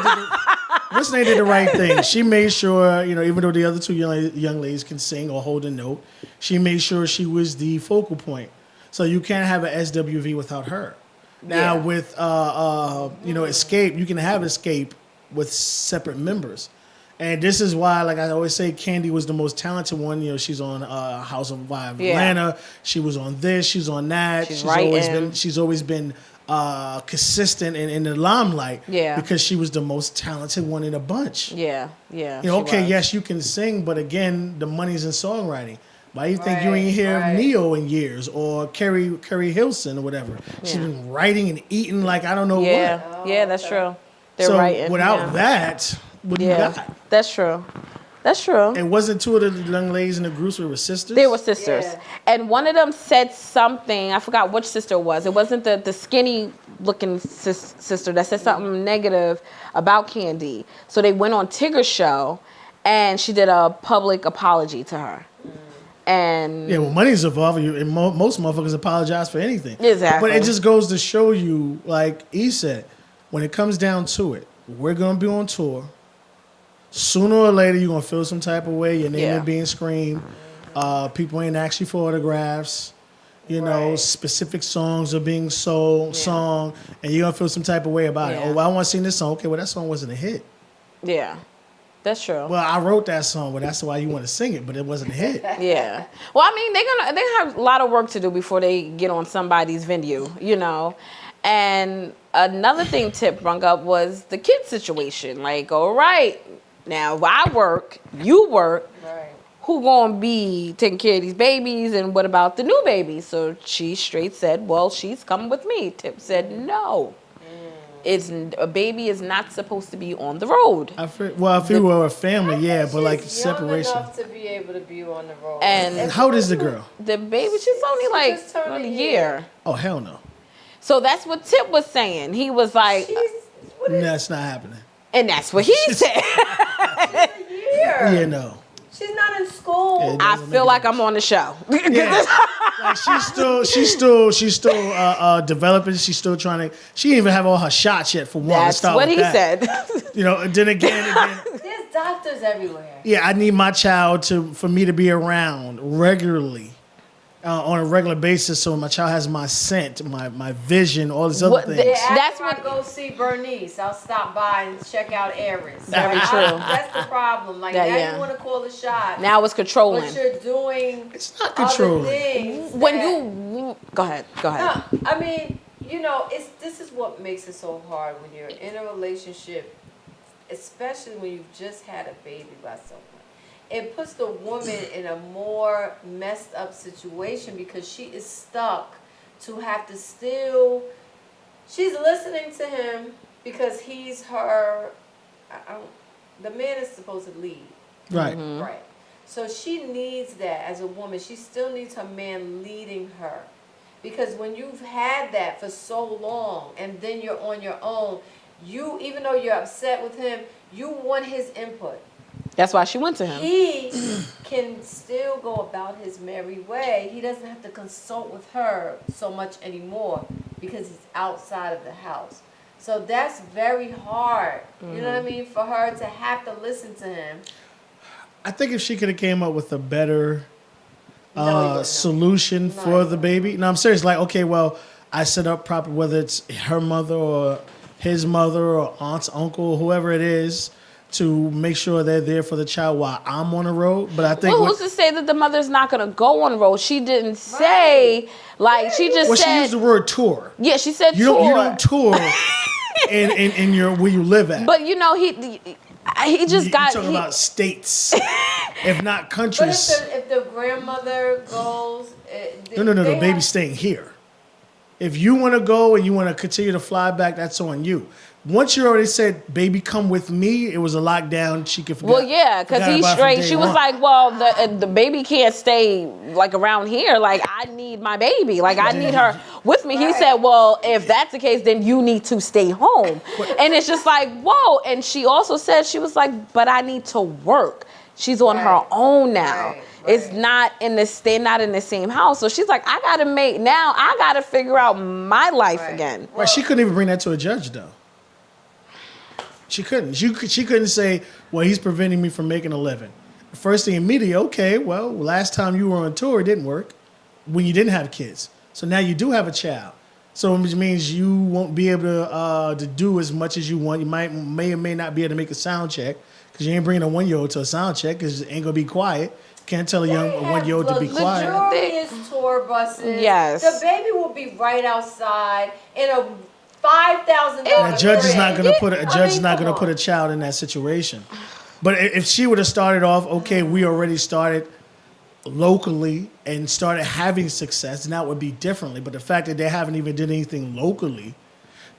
did the right thing. She made sure, even though the other two young ladies can sing or hold a note, she made sure she was the focal point. So you can't have an SWV without her. Now Yeah. with Escape, you can have Escape with separate members. And this is why, like I always say, Candy was the most talented one. She's on House of Vibe Yeah. Atlanta. She was on this. She's on that. She's always been consistent and in the limelight. Yeah. Because she was the most talented one in a bunch. Yeah, yeah. she Okay, was. yes, you can sing, but again, the money's in songwriting. Why you think you Right, ain't hear right. of Neo in years or Carrie Hilson or whatever? She's Yeah. been writing and eating like I don't know Yeah, what. yeah, that's true. They're So right. without that, what do you yeah, got? that's true. That's true. And wasn't two of the young ladies in the groups were sisters? They were sisters. Yeah. And one of them said something, I forgot which sister it was. It wasn't the skinny looking sister that said something negative about Candy. So they went on Tigger's show and she did a public apology to her. And Yeah, well, money's involved, and most motherfuckers apologize for anything. Exactly. But it just goes to show you, like he said, when it comes down to it, we're gonna be on tour. Sooner or later, you're gonna feel some type of way. Your name Yeah. is being screamed. People ain't asking for autographs. Right. Specific songs are being sung, and you're gonna feel some type of way about it. Yeah. Oh, well, I want to sing this song. Okay, well, that song wasn't a hit. yeah, that's true. Well, I wrote that song, but that's why you want to sing it, but it wasn't a hit. Yeah. Well, I mean, they have a lot of work to do before they get on somebody's venue, And another thing Tip brought up was the kid situation. Like, all right, now I work, you work. Right. Who gonna be taking care of these babies, and what about the new baby? So she straight said, well, she's coming with me. Tip said, no. A baby is not supposed to be on the road. If you were a family, yeah, but like She's separation. young enough to be able to be on the road. And How old is the girl? the baby, she's only She like just turned a a year. year. Oh, hell no. So that's what Tip was saying. He was like, That's not happening. and that's what he said. Yeah, no. She's not in school. Yeah, I feel like I'm on the show. Yeah. Like she's still developing. She's still trying to. She didn't even have all her shots yet. For one, Let's That's start what with he that. said. And then again, There's doctors everywhere. yeah, I need my child for me to be around regularly, on a regular basis, so my child has my scent, my vision, all these other What things. the- Yeah, That's after what- I go see Bernice, I'll stop by and check out Eris. Very true. That's the problem. Like, Yeah, now yeah. you want to call the shot. Now it's controlling. But you're doing It's not other controlling. things. When that- you go ahead. No, I mean, this is what makes it so hard when you're in a relationship, especially when you've just had a baby by someone. It puts the woman in a more messed up situation because she is stuck to have to still. She's listening to him because he's her. The man is supposed to lead. Right. Right. So she needs that as a woman. She still needs her man leading her. Because when you've had that for so long and then you're on your own, even though you're upset with him, you want his input. That's why she went to him. He can still go about his merry way. He doesn't have to consult with her so much anymore because he's outside of the house. So that's very hard. You know what I mean? For her to have to listen to him. I think if she could have came up with a better No, he wouldn't have. solution No, for he the wouldn't. baby. No, I'm serious. Like, okay, well, I set up proper, whether it's her mother or his mother or aunt's uncle, whoever it is, to make sure they're there for the child while I'm on the road. But I think Well, who's to say that the mother's not going to go on the road? She didn't say, like, she just she said. used the word tour. Yeah, she said You tour. don't tour in your where you live at. But, you know, he just You're got. talking about states, if not But countries. if the grandmother goes, No, the baby's staying here. If you want to go and you want to continue to fly back, that's on you. Once you already said, "Baby, come with me," it was a lockdown. She could forget. Well, yeah, because he's straight. She was like, well, the baby can't stay, like, around here. Like, I need my baby. Like, I need her with me. He Right. said, well, if that's the case, then you need to stay home. And it's just like, whoa. And she also said, she was like, but I need to work. She's on her own now. Right. It's not they're not in the same house. So she's like, I gotta figure out my life again. Right, she couldn't even bring that to a judge, though. She couldn't. She couldn't say, well, he's preventing me from making a living. First thing immediately, okay, well, last time you were on tour, it didn't work when you didn't have kids. So now you do have a child. So which means you won't be able to do as much as you want. You may or may not be able to make a sound check because you ain't bringing a 1-year-old to a sound check because it ain't going to be quiet. Can't tell a 1-year-old to be quiet. Luxurious tour buses. Yes. The baby will be right outside in a $5,000. And a judge is not going to put come put a child in that situation. But if she would have started off, okay, we already started locally and started having success, and that would be differently. But the fact that they haven't even did anything locally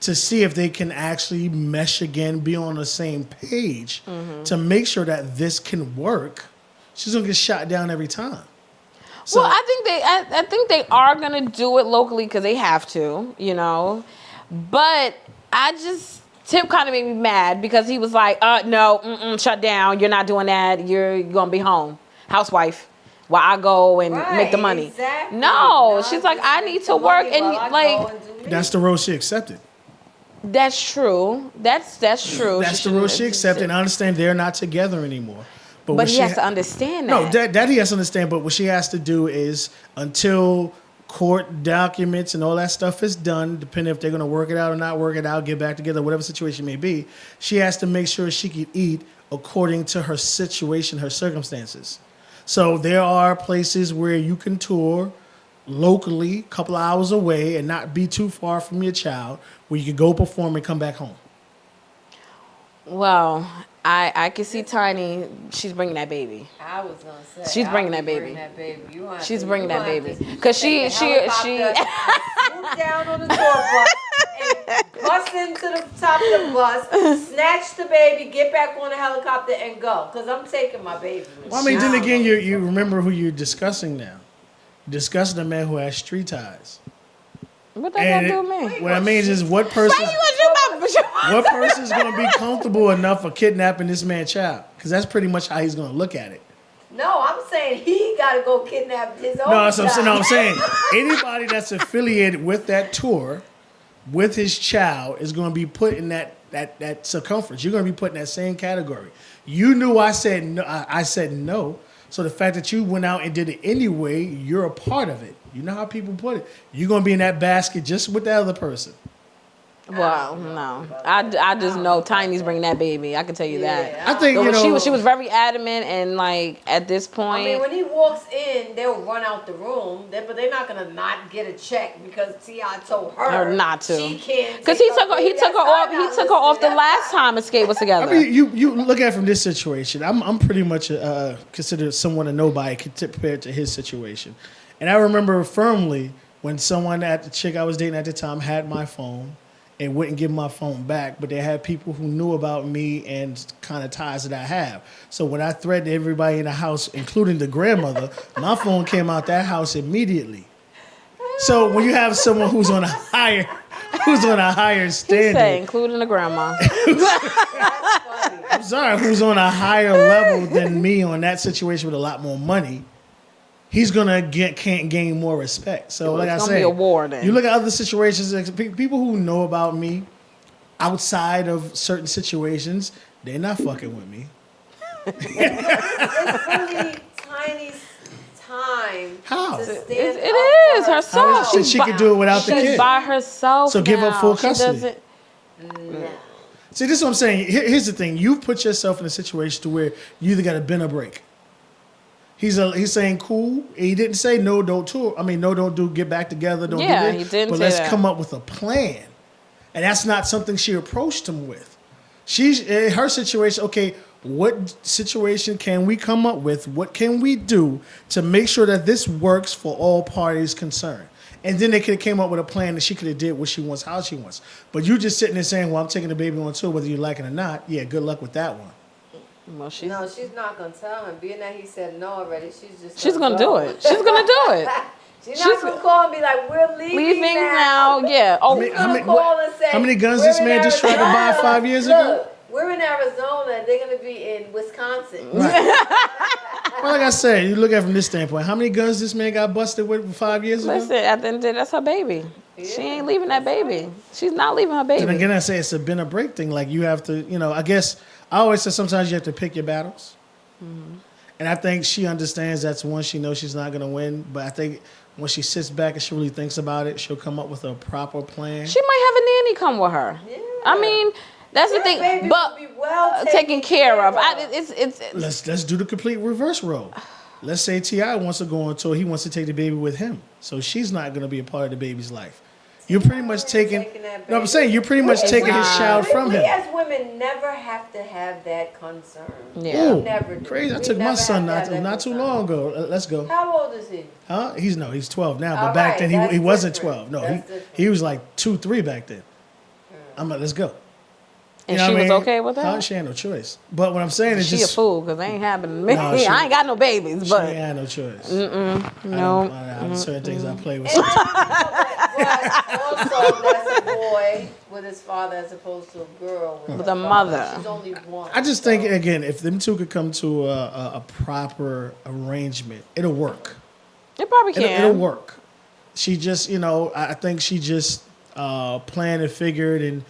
to see if they can actually mesh again, be on the same page to make sure that this can work, she's gonna get shot down every time. So, Well, I think they are gonna do it locally because they have to, you know. But Tip kind of made me mad because he was like, no, shut down. You're not doing that. You're gonna be home, housewife, while I go and make the money. Exactly. No, she's like, I need to work, and like, that's the role she accepted. that's true. That's true. That's the role she accepted. And I understand they're not together anymore. But he has to understand that. No, that he has to understand. But what she has to do is until court documents and all that stuff is done, depending if they're going to work it out or not work it out, get back together, whatever situation may be, she has to make sure she can eat according to her situation, her circumstances. So there are places where you can tour locally, a couple of hours away, and not be too far from your child, where you can go perform and come back home. Well, I can see Tiny. She's bringing that baby. I was gonna say She's bringing that baby. She's bringing that baby because she swoop down on the tour bus and bust into the top of the bus, snatch the baby, get back on the helicopter and go. Because I'm taking my baby. Well, I mean, then again, you remember who you're discussing now. Discussing a man who has street ties. What that got to do with me? What I mean is what person is going to be comfortable enough for kidnapping this man's child? Because that's pretty much how he's going to look at it. No, I'm saying he got to go kidnap his own No, that's what child. I'm saying. Anybody that's affiliated with that tour, with his child, is going to be put in that circumference. You're going to be put in that same category. You knew I said no. I said no. So the fact that you went out and did it anyway, you're a part of it. You know how people put it. You're going to be in that basket just with the other person. Well, no. I just know Tiny's bringing that baby. I can tell you that. I think, she was very adamant, and like at this point, I mean, when he walks in, they'll run out the room, but they're not gonna not get a check because T.I. told her not to. She can't. Because he took her off the last time Escape was together. I mean, you look at it from this situation. I'm pretty much considered someone a nobody compared to his situation, and I remember firmly when someone at the chick I was dating at the time had my phone and wouldn't give my phone back, but they had people who knew about me and kind of ties that I have. So when I threatened everybody in the house, including the grandmother, my phone came out that house immediately. So when you have someone who's on a higher standard, He said, including the grandma. I'm sorry, who's on a higher level than me on that situation with a lot more money, he's can't gain more respect. So like I said, be a war then. You look at other situations, like, people who know about me outside of certain situations, they're not fucking with me. It's really Tiny's time. How? To stand It is herself. She could do it without the She's kid. by herself. So give her now. full She custody. doesn't- No. See, this is what I'm saying. Here's the thing. You put yourself in a situation to where you either got to bend or break. He's saying cool. He didn't say no, don't tour. I mean, no, don't do get back together. Don't do this. he didn't But say let's that. come up with a plan. And that's not something she approached him with. She's in her situation. Okay, what situation can we come up with? What can we do to make sure that this works for all parties concerned? And then they could have came up with a plan that she could have did what she wants, how she wants. But you just sitting there saying, well, I'm taking the baby on tour, whether you like it or not. Yeah, good luck with that one. Well, No, she's not gonna tell him. Being that he said no already, she's gonna do it. She's gonna do it. She's not gonna call and be like, "We're leaving now." Yeah. Oh, She's gonna call and say, how many guns "We're this in man just tried to buy Arizona. 5 years Look, ago? We're in Arizona. They're gonna be in Wisconsin. Well, like I said, you look at it from this standpoint. How many guns this man got busted with 5 years ago? listen. At the end of the day, that's her baby. She ain't leaving that baby. She's not leaving her baby. And again, I say it's a been a break thing. Like you have to, I guess I always say sometimes you have to pick your battles. Mm-hmm. And I think she understands that's one she knows she's not going to win. But I think when she sits back and she really thinks about it, she'll come up with a proper plan. She might have a nanny come with her. Yeah. I mean, that's the thing. Baby But will be well taken care of. It's Let's do the complete reverse role. Let's say T.I. wants to go on tour. He wants to take the baby with him. So she's not going to be a part of the baby's life. You're pretty much taking. No, I'm saying you're pretty much taking his child from we him. as women never have to have that concern. Yeah. Ooh, Never do. crazy! I We took my never son have to have that not too concern. long ago. Let's go. How old is he? Huh? He's 12 now, but All back right, then that's he wasn't different. 12. No, That's different. he was like 2, 3 back then. I'm like, let's go. and know she what I was mean? okay with Huh? that. She had no choice. But what I'm saying is She a just fool because they ain't happening to me. No, she- I ain't got no babies, she but ain't had no choice. no. Certain things I play with. But also, that's a boy with his father as opposed to a girl with a her mother. father. She's only one. I just think again, if them two could come to a proper arrangement, it'll work. It probably can. It'll work. She just, I think she just planned and figured, and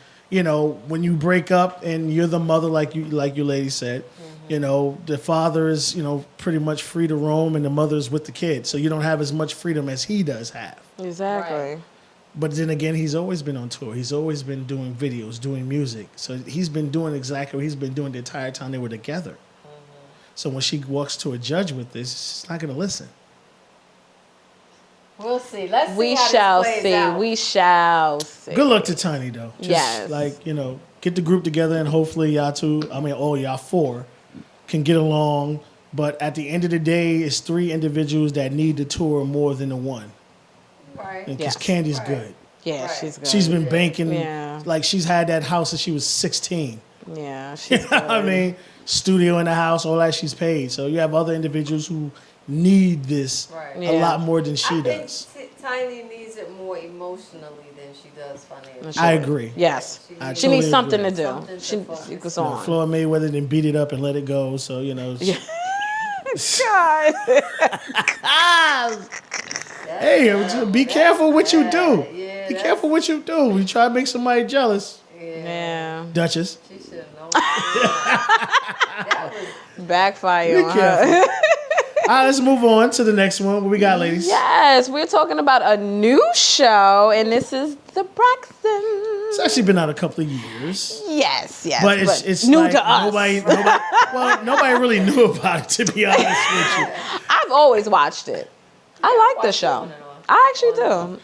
when you break up and you're the mother, like you lady said, the father is, pretty much free to roam, and the mother is with the kid, so you don't have as much freedom as he does have. Exactly. Right. But then again, he's always been on tour. He's always been doing videos, doing music. So he's been doing exactly what he's been doing the entire time they were together. So when she walks to a judge with this, she's not going to listen. We'll see. Let's see We how shall this plays see. out. We shall see. Good luck to Tiny, though. Just Yes. get the group together, and hopefully y'all 4 can get along. But at the end of the day, it's 3 individuals that need the tour more than the one. Right. Because Yes. Candy's Right. good. Yeah, Right. she's good. She's been banking. Yeah. Like, she's had that house since she was 16. Yeah, You she's know good. what I mean? Studio in the house, all that she's paid. So you have other individuals who need this Right. a Yeah. lot more than she I think does. Tiny needs it more emotionally than she does financially. I agree. Yes. I She needs totally something agree. to do. Something to She focus goes You know, on. Floyd Mayweather didn't beat it up and let it go. So, God. hey, be careful what you do. Yeah, Be careful what you do. You try to make somebody jealous. Yeah. Duchess. She should have known. That was Backfire Be on careful. her. All right, let's move on to the next one. What we got, ladies? Yes, we're talking about a new show, and this is the Braxton. It's actually been out a couple of years. Yes, yes. But it's new like to us. nobody really knew about it, to be honest with you. I've always watched it. I like the watched show. on and off. I actually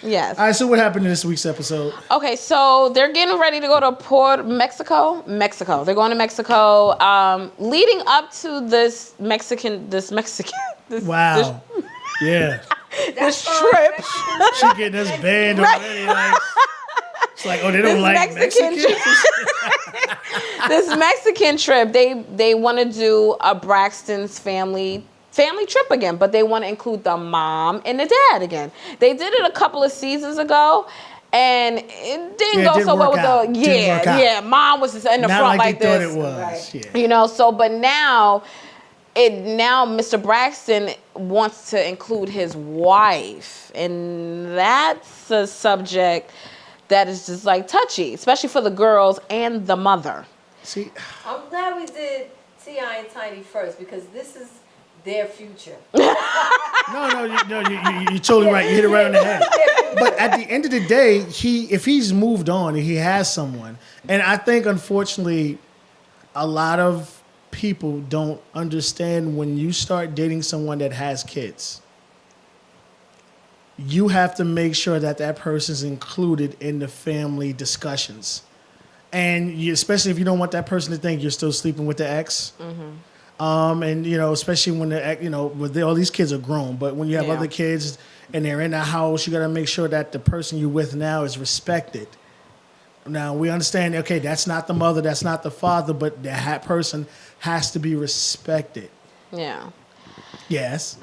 do. Yes. All right, so what happened in this week's episode? Okay, so they're getting ready to go to Mexico. They're going to Mexico. Leading up to this Mexican. Wow. Yeah. This trip. She getting this band already. Like, it's like, oh, they don't This like Mexican Mexicans? This Mexican trip, they want to do a Braxton's family trip again, but they want to include the mom and the dad again. They did it a couple of seasons ago, and it didn't go so well with Didn't work out. mom was in the Not front like like they thought this. it was. Right. Yeah. But now Mr. Braxton wants to include his wife, and that's a subject that is just like touchy, especially for the girls and the mother. See, I'm glad we did T.I. and Tiny first because this is their future. You're totally right. You hit it right on the head. But at the end of the day, if he's moved on and he has someone, and I think unfortunately, a lot of people don't understand when you start dating someone that has kids. You have to make sure that that person's included in the family discussions, and especially if you don't want that person to think you're still sleeping with the ex. And especially when all these kids are grown, but when you have other kids and they're in the house, you got to make sure that the person you're with now is respected. Now we understand, okay, that's not the mother, that's not the father, but that person has to be respected. Yeah. Yes.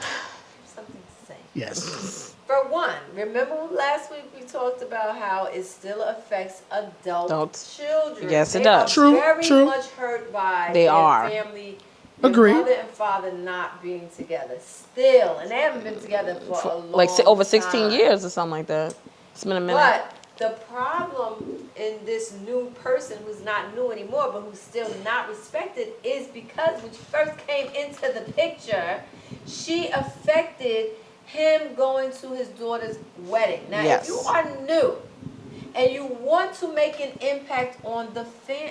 Something to say. Yes. For one, remember last week we talked about how it still affects adult children. Yes, it They does. Are True, very true. much hurt by They their are. family. Agreed. Mother and father not being together still, and they haven't been together for a long Like over 16 time. years or something like that. It's been a minute. But the problem in this new person who's not new anymore, but who's still not respected, is because when she first came into the picture, she affected him going to his daughter's wedding. Now, if you are new and you want to make an impact on the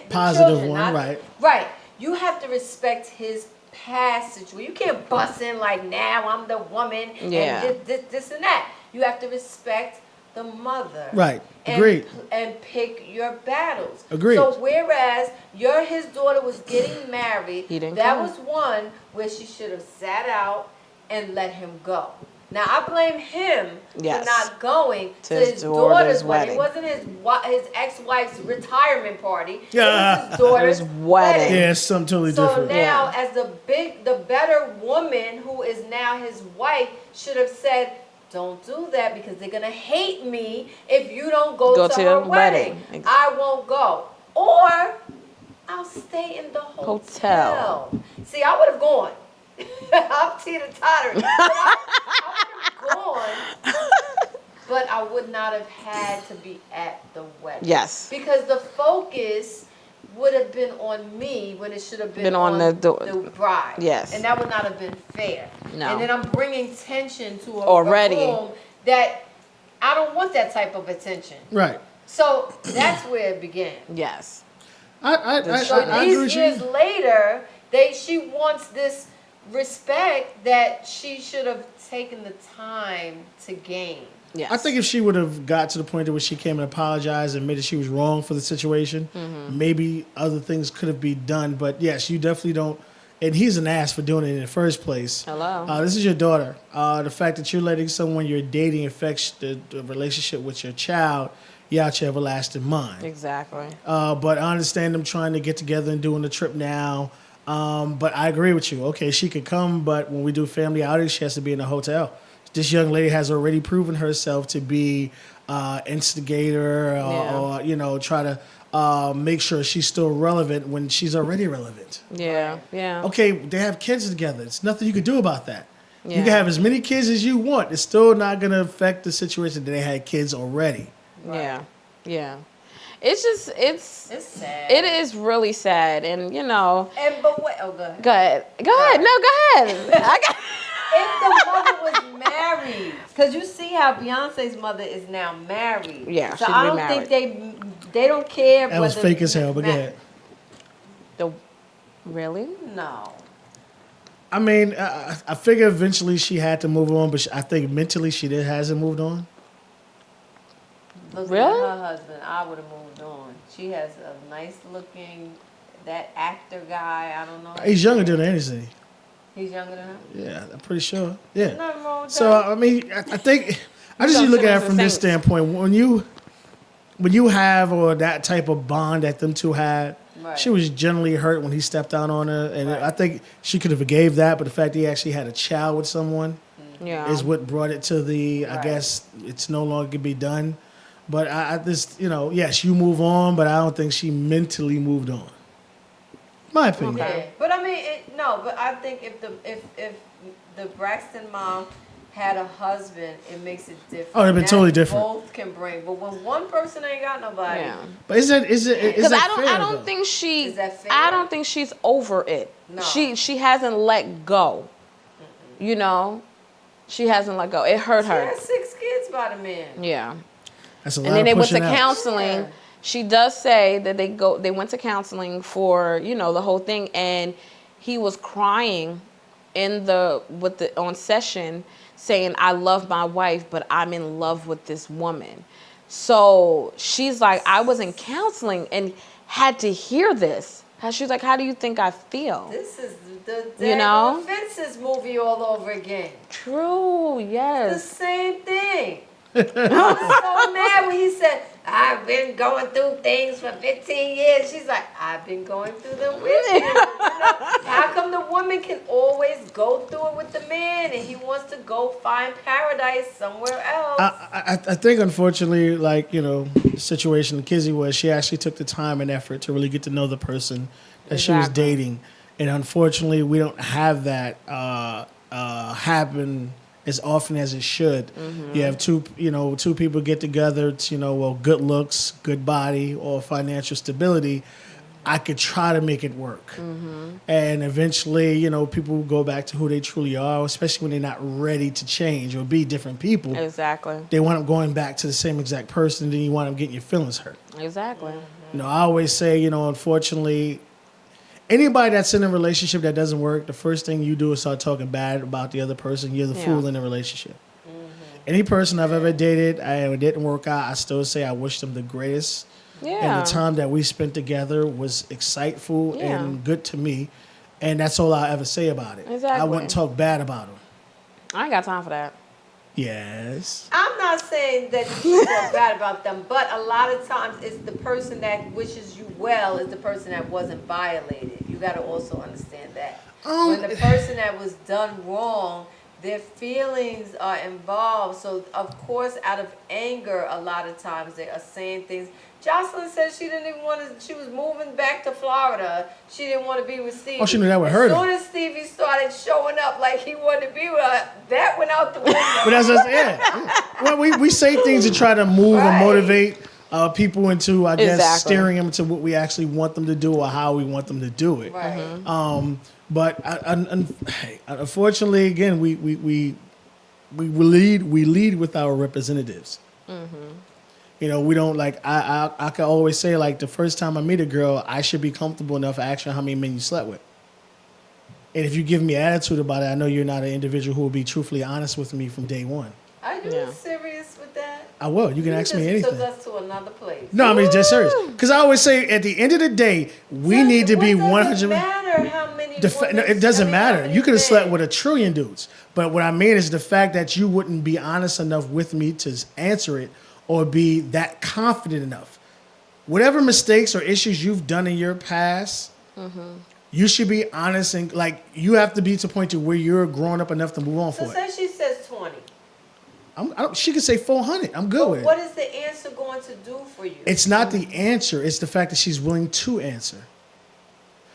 Positive children, one, right? Right. You have to respect his past situation. You can't bust in like, now I'm the woman and this and that. You have to respect the mother. Right. Agreed. And pick your battles. Agreed. So whereas his daughter was getting married, that was one where she should have sat out and let him go. Now I blame him for not going to his daughter's wedding. It wasn't his ex-wife's retirement party. Yeah. It was his daughter's wedding. Yeah, it's something totally different. So now, as the better woman who is now his wife should have said, don't do that because they're gonna hate me if you don't go to her wedding. I won't go, or I'll stay in the hotel. See, I would have gone. I'm teeter-tottering. I would have gone, but I would not have had to be at the wedding. Yes. Because the focus would have been on me when it should have been on the bride. Yes. And that would not have been fair. No. And then I'm bringing tension to a room that I don't want that type of attention. Right. So that's where it began. Yes. I these years later, she wants this respect that she should have taken the time to gain. Yes. I think if she would have got to the point where she came and apologized and admitted she was wrong for the situation, maybe other things could have been done. But yes, you definitely don't. And he's an ass for doing it in the first place. Hello. This is your daughter. The fact that you're letting someone you're dating affect the relationship with your child, you're out your everlasting mind. Exactly. But I understand them trying to get together and doing the trip now. But I agree with you. Okay, she could come, but when we do family outings, she has to be in a hotel. This young lady has already proven herself to be instigator or try to make sure she's still relevant when she's already relevant. Yeah, yeah. Okay, they have kids together. It's nothing you can do about that. Yeah. You can have as many kids as you want. It's still not going to affect the situation that they had kids already. Right. Yeah, yeah. It's just, it's sad. It is really sad, and But wait, go ahead. Go ahead. Go ahead. No, go ahead. If the mother was married, because you see how Beyonce's mother is now married. Yeah, so I don't think they don't care. That was fake as hell. But go ahead. Really? No. I mean, I figure eventually she had to move on, but I think mentally she hasn't moved on. Looking at her husband, I would have moved on. She has a nice looking, that actor guy, I don't know. He's younger than her, isn't he? He's younger than her? Yeah, I'm pretty sure. Yeah. There's nothing wrong with So, that. I mean, I think, I just look at it from this standpoint. When you have or that type of bond that them two had, she was generally hurt when he stepped out on her. And I think she could have forgave that, but the fact that he actually had a child with someone is what brought it to I guess it's no longer can be done. But yes, you move on, but I don't think she mentally moved on. My opinion. Yeah. But I mean, but I think if the Braxton mom had a husband, it makes it different. Oh, it'd been totally different. Both can bring, but when one person ain't got nobody. Yeah. But is it? Because I don't think she. Is that fair? I don't think she's over it. No. She hasn't let go. you know, she hasn't let go. It hurt She her. had 6 kids by the man. Yeah. That's a lot And then of they went to pushing out. counseling. Yeah. She does say that they went to counseling for, you know, the whole thing, and he was crying on session saying, I love my wife, but I'm in love with this woman. So she's like, I was in counseling and had to hear this. She's like, how do you think I feel? This is the You know? Fences movie all over again. True, The yes. same thing. I was so mad when he said, I've been going through things for 15 years. She's like, I've been going through them with you. You know? How come the woman can always go through it with the man and he wants to go find paradise somewhere else? I think, unfortunately, like, you know, the situation Kizzy was, she actually took the time and effort to really get to know the person that she was Exactly. dating. And unfortunately, we don't have that happen as often as it should. You have two people get together, good looks, good body, or financial stability. I could try to make it work. And eventually, people will go back to who they truly are, especially when they're not ready to change or be different people. Exactly. They wind up going back to the same exact person, then you wind up getting your feelings hurt. Exactly. I always say, unfortunately, anybody that's in a relationship that doesn't work, the first thing you do is start talking bad about the other person. You're the fool in the relationship. Any person I've ever dated, it didn't work out, I still say I wish them the greatest. Yeah. And the time that we spent together was exciteful Yeah. and good to me. And that's all I ever say about it. Exactly. I wouldn't talk bad about them. I ain't got time for that. Yes. I'm not saying that you feel bad about them, but a lot of times it's the person that wishes you well is the person that wasn't violated. You got to also understand that. When the person that was done wrong, their feelings are involved. So, of course, out of anger, a lot of times they are saying things. Jocelyn said she didn't even want to, she was moving back to Florida. She didn't want to be with Stevie. Oh, she knew that would hurt her. As soon as Stevie started showing up like he wanted to be with her, that went out the window. But that's just, Well, we say things to try to move and motivate people into, I guess, Exactly. steering them to what we actually want them to do or how we want them to do it. Right. But unfortunately, again, we lead with our representatives. We don't I can always say, like, the first time I meet a girl, I should be comfortable enough to ask her how many men you slept with. And if you give me attitude about it, I know you're not an individual who will be truthfully honest with me from day one. Are you serious with that? I will. You can ask me anything. You just took us to another place. No, I mean, just serious. Because I always say, at the end of the day, we need to be 100. It doesn't matter how many No, it doesn't matter. You could have slept with a trillion dudes. But what I mean is the fact that you wouldn't be honest enough with me to answer it or be that confident enough. Whatever mistakes or issues you've done in your past, you should be honest and, like, you have to be to the point to where you're grown up enough to move on So for say it. she says 20. She could say 400. I'm good with it. What is the answer going to do for you? It's not the answer. It's the fact that she's willing to answer.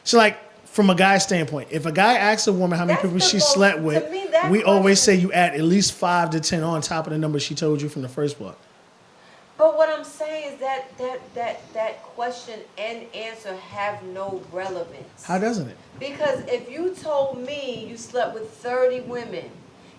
So, like, from a guy's standpoint, if a guy asks a woman how many That's people the she most- slept to with, me, that we always say question- you add at least 5 to 10 on top of the number she told you from the first book. But what I'm saying is that question and answer have no relevance. How doesn't it? Because if you told me you slept with 30 women,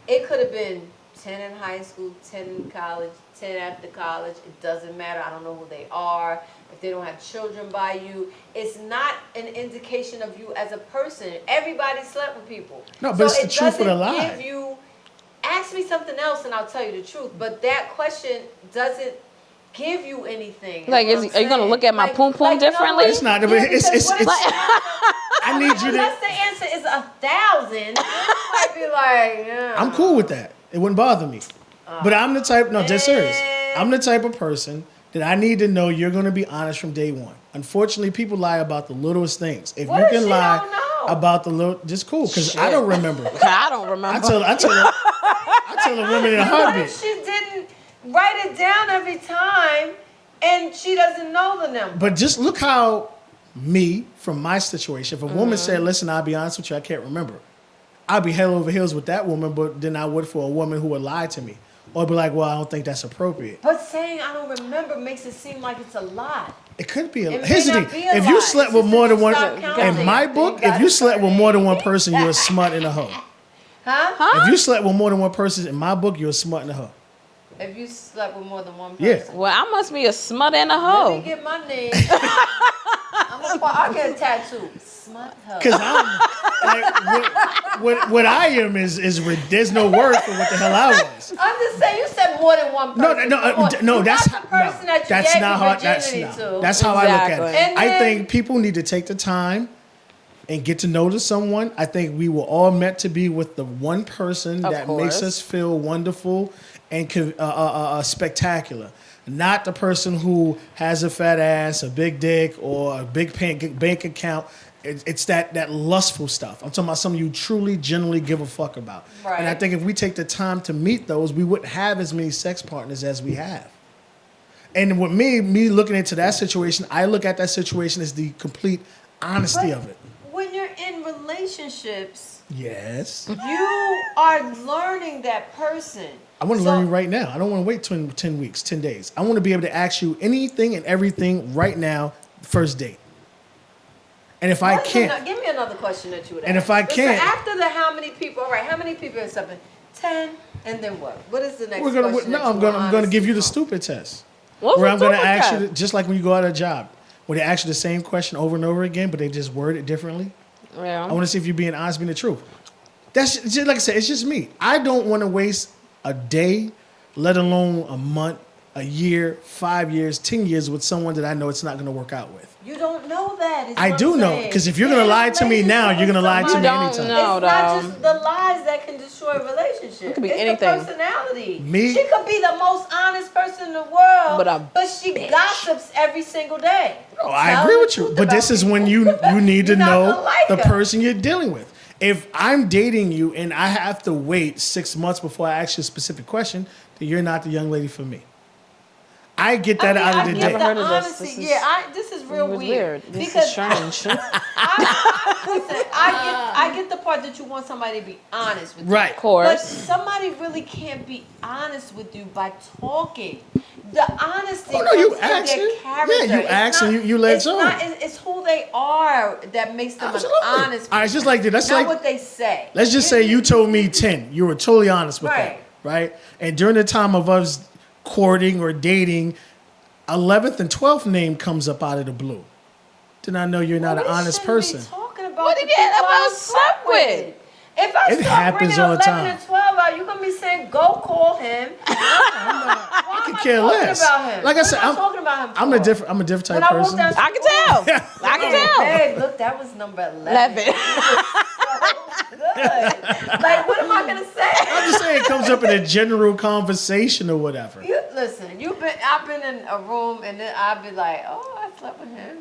it could have been 10 in high school, 10 in college, 10 after college. It doesn't matter. I don't know who they are. If they don't have children by you, it's not an indication of you as a person. Everybody slept with people. No, but it's the it truth with a doesn't lie. give you. Ask me something else and I'll tell you the truth. But that question doesn't give you anything. Like, That's what are you I'm gonna saying. look at my poom poom you know differently? what? It's not, but Yeah, it's- because what if I need you to. unless the answer is 1,000, you might be like, yeah. I'm cool with that. It wouldn't bother me. But I'm the type, no, dead serious. I'm the type of person that I need to know you're going to be honest from day one. Unfortunately, people lie about the littlest things. If What you if can she lie don't know? about the little, just cool, because I Shit. don't remember. I don't remember. I tell a woman in a What heartbeat. if she didn't write it down every time and she doesn't know the number? But just look how me, from my situation, if a woman said, listen, I'll be honest with you, I can't remember. I'd be hell over heels with that woman, but then I would for a woman who would lie to me. Or be like, well, I don't think that's appropriate. But saying I don't remember makes it seem like it's a lot. It could be. It may Here's the not thing. be a If you lie. slept It's with just more that than you one, stop counting. in my You book, if gotta you slept with start more than adding. one person, you're a smut and a hoe. Huh? If you slept with more than one person, in my book, you're a smut and a hoe. If you slept with more than one person. Yeah. Well, I must be a smut and a Let hoe. me get my name. I'll get a tattoo. Smut hoe. Because I'm like, what I am is there's no word for what the hell I was. I'm just saying, you said more than one person. No, You that's got the person that you that's gave not your hard. virginity to. That's how I look at Exactly. it. And I then- think people need to take the time and get to know someone. I think we were all meant to be with the one person Of that course. makes us feel wonderful and spectacular. Not the person who has a fat ass, a big dick, or a big bank account. It's that lustful stuff. I'm talking about something you truly, genuinely give a fuck about. Right. And I think if we take the time to meet those, we wouldn't have as many sex partners as we have. And with me looking into that situation, I look at that situation as the complete honesty But of it. when you're in relationships, Yes. you are learning that person. I want to learn you right now. I don't want to wait 10 weeks, 10 days. I want to be able to ask you anything and everything right now, first date. And if I can't, Give me another question that you would ask. And if I can't- after the how many people, all right, how many people is something? 10, and then what? What is the next we're gonna, question? no, I'm gonna give you the stupid test. What's Where the I'm gonna stupid ask test? you, just like when you go out of a job, where they ask you the same question over and over again, but they just word it differently. Yeah. I want to see if you're being honest, being the truth. That's just, like I said, it's just me. I don't want to waste a day, let alone a month, a year, 5 years, 10 years with someone that I know it's not going to work out with. You don't know that. is I what do I'm know, saying. because if you're going You're to in a lie to me now, relationship you're going to with lie to me somebody. You don't anytime. know. It's not though. just the lies that can destroy a relationship. It could be it's anything. The personality. Me? She could be the most honest person in the world, But she gossips every single day. Oh, I Tell agree the with you, truth but about this is people. when you need to You're not know gonna like the her. person you're dealing with. If I'm dating you and I have to wait 6 months before I ask you a specific question, then you're not the young lady for me. I get that out of the Never day. heard of this. Honesty. This is- This is real It was weird. This because is strange. I get the part that you want somebody to be honest with you. Right. Of But course. somebody really can't be honest with you by talking. The honesty Oh, no, you comes from ask their it. character. Yeah, you It's ask and not- you let it's it not- on. It's who they are that makes them Absolutely. an honest All right, it's just like that. That's not like, what they say. let's just say you told me 10. You were totally honest with Right. that, right? And during the time of us courting or dating, 11th and 12th name comes up out of the blue. Then I know you're not an We honest shouldn't person. Be talking about What the do you get people about I slept fuck with? If I It start happens bringing all the 11 time. and 12 out, you're gonna be saying, "Go call him." I could care less. About him? Like I What said, am I'm talking about him. I'm for? a different type When I walk person. down, I can tell. I can tell. Hey, look, that was number 11. 11. Good. Like, what am I gonna say? I'm just saying it comes up in a general conversation or whatever. You listen. I've been in a room and then I'll be like, "Oh, I slept with him."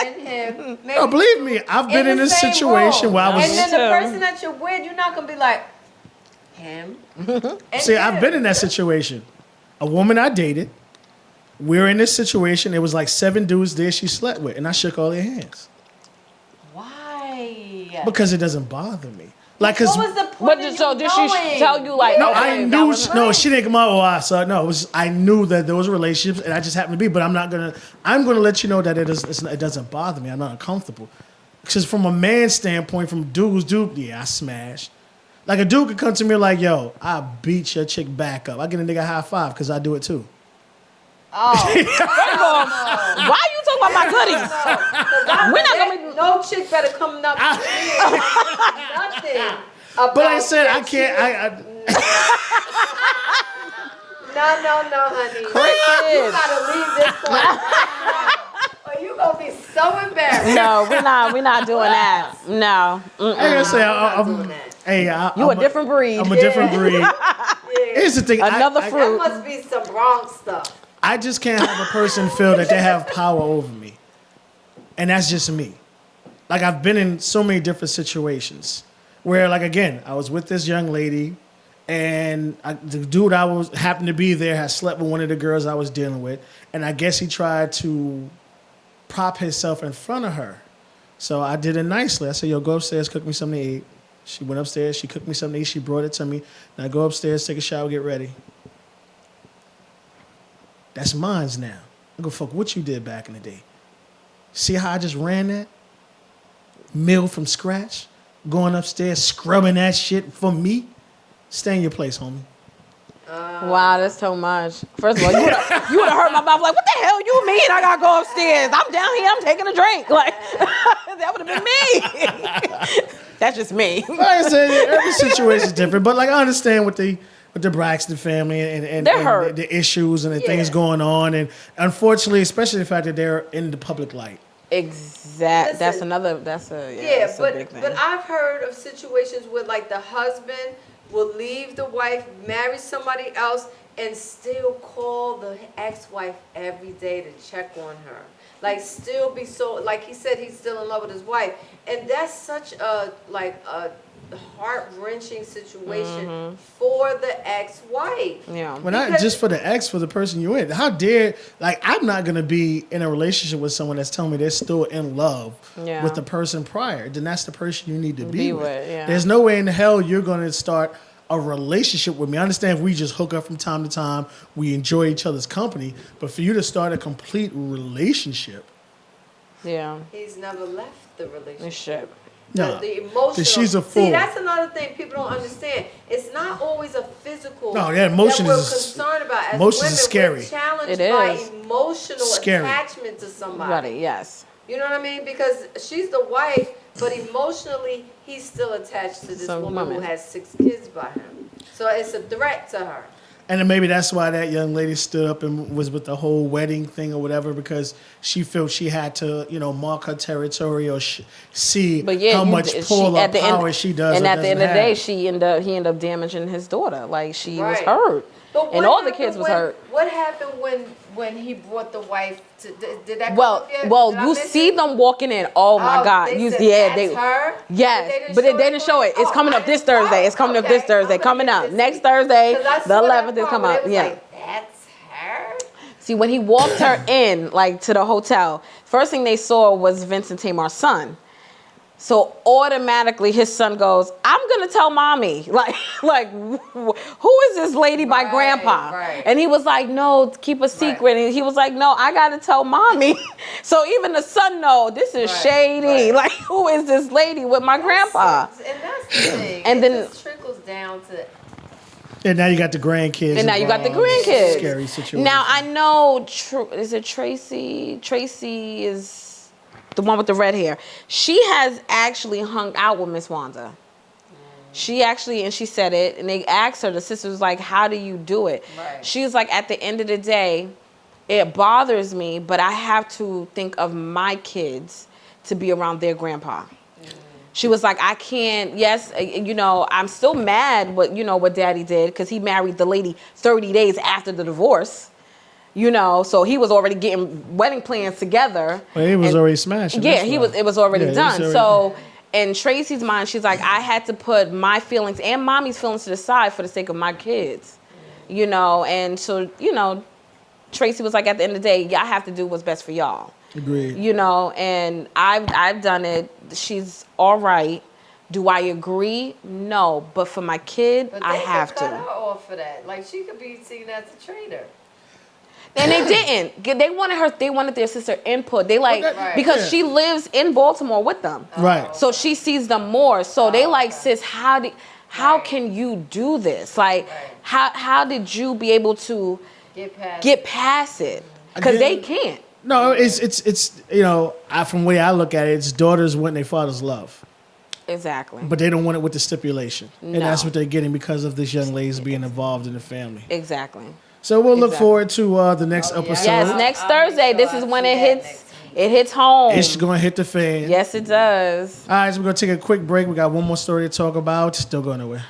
And him. Maybe No, believe me, I've been in the this same situation room. where I was. And then the too. person that you're with, you're not gonna be like him. And See, I've him. been in that situation. A woman I dated, we're in this situation. It was like 7 dudes there she slept with, and I shook all their hands Why? because it doesn't bother me. Like, cause What was the But point? of so you did she knowing? tell you like? no, okay, I that knew. was- No, she didn't come out. Oh, I saw. No, it was. I knew that there was relationships, and I just happened to be. But I'm not gonna. I'm gonna let you know that it doesn't bother me. I'm not uncomfortable. Because from a man's standpoint, from dude, yeah, I smashed. Like a dude could come to me like, "Yo, I beat your chick back up." I get a nigga a high five because I do it too. Oh, First of all, why you talking about my goodies? We're not gonna be. No chick better come up to me and nothing. But like I said, I can't. No, honey. You Cricket. gotta leave this one. Or you gonna be so embarrassed. No, we're not doing that. No. Like I say, I'm not doing that. hey, You a different breed. I'm a different breed. Here's the thing. Another That fruit. must be some wrong stuff. I just can't have a person feel that they have power over me. And that's just me. Like, I've been in so many different situations where, like, again, I was with this young lady, and the dude happened to be there had slept with one of the girls I was dealing with, and I guess he tried to prop himself in front of her. So I did it nicely. I said, "Yo, go upstairs, cook me something to eat." She went upstairs, she cooked me something to eat, she brought it to me. Now go upstairs, take a shower, get ready. That's mine's now. I go fuck what you did back in the day. See how I just ran that? Meal from scratch? going upstairs, scrubbing that shit for me. Stay in your place, homie. Wow, that's so much. First of all, you would have hurt my mouth. Like, what the hell you mean I gotta go upstairs? I'm down here. I'm taking a drink. Like, that would have been me. That's just me. Like I said, every situation is different. But like I understand with the Braxton family and They're hurt. the issues and the things going on, and unfortunately, especially the fact that they're in the public light. Exact. That's Listen, another. That's a Yeah, that's a big thing. but I've heard of situations where like the husband will leave the wife, marry somebody else, and still call the ex-wife every day to check on her. Like still be so, like he said, he's still in love with his wife, and that's such a heart-wrenching situation for the ex-wife. Yeah. Well, not just for the ex, for the person you're in. How dare, like, I'm not going to be in a relationship with someone that's telling me they're still in love with the person prior. Then that's the person you need to be with. Yeah. There's no way in hell you're going to start a relationship with me. I understand if we just hook up from time to time, we enjoy each other's company, but for you to start a complete relationship. Yeah. He's never left the relationship. No, The emotional. 'cause she's a fool. See, that's another thing people don't understand. It's not always a physical. No, yeah, emotions that we're is- concerned about. As emotions women, is scary. We're challenged It by is. emotional Scary. attachment to somebody. Buddy, yes. You know what I mean? Because she's the wife, but emotionally, he's still attached to this Some woman who woman. has 6 kids by him. So it's a threat to her. And then maybe that's why that young lady stood up and was with the whole wedding thing or whatever, because she felt she had to, mark her territory or see But yeah, how much pull up power she does. And or at the end of the doesn't day, have. he ended up damaging his daughter. Like she was Right. hurt, But and what all the happened kids was when- hurt. What happened when he brought the wife to? Did that? Come Well, up yet? Did I you miss see it? them walking in. Oh my God! They You said yeah, that's her? Yes, but they didn't show it. It's Oh, coming I up this didn't- Thursday. It's coming up okay. this Thursday. I'm Coming gonna up get to next see. Thursday. 'Cause I The saw that 11th is part coming where up. it was Yeah. like, that's her. See, when he walked her in, like to the hotel, first thing they saw was Vincent Tamar's son. So automatically his son goes, I'm gonna tell mommy. Like, who is this lady by Right, grandpa? right. And he was like, no, keep a secret. And he was like, no, I gotta tell mommy. So even the son know this is Right, shady. right. Like, who is this lady with my grandpa? And that's the thing. And it then- just trickles down to. And now you got the grandkids. And now you got the involved. grandkids. Scary situation. Now I know, is it Tracy? Tracy is the one with the red hair. She has actually hung out with Miss Wanda. She actually, and she said it, and they asked her, the sister was like, how do you do it? Right. She was like, at the end of the day, it bothers me, but I have to think of my kids to be around their grandpa. She was like, I can't, yes, I'm still mad what daddy did, because he married the lady 30 days after the divorce. So he was already getting wedding plans together. Well, he was already smashing. Yeah, that's why. it was already Yeah, he done. was already- So in Tracy's mind, she's like, I had to put my feelings and mommy's feelings to the side for the sake of my kids. And so, Tracy was like, at the end of the day, y'all have to do what's best for y'all. Agreed. And I've done it. She's all right. Do I agree? No, but for my kid, But I they have could cut to. her off for that. Like she could be seen as a traitor. And they didn't. They wanted their sister input. They like, Right. because Yeah. she lives in Baltimore with them. Right. So she sees them more. So they like, okay. sis, how Right. can you do this? Like, Right. how did you be able to Get past. past it? Because they Again- can't. No, it's from the way I look at it, it's daughters want their father's love. Exactly. But they don't want it with the stipulation. And that's No. what they're getting because of this young lady's being involved in the family. Exactly. So we'll look Exactly. forward to the next Oh, yeah. episode. Yes, next I'll make Thursday. sure This I is when see it that hits. next week. It hits home. It's going to hit the fan. Yes, it does. All right, so we're going to take a quick break. We got one more story to talk about. Still going nowhere.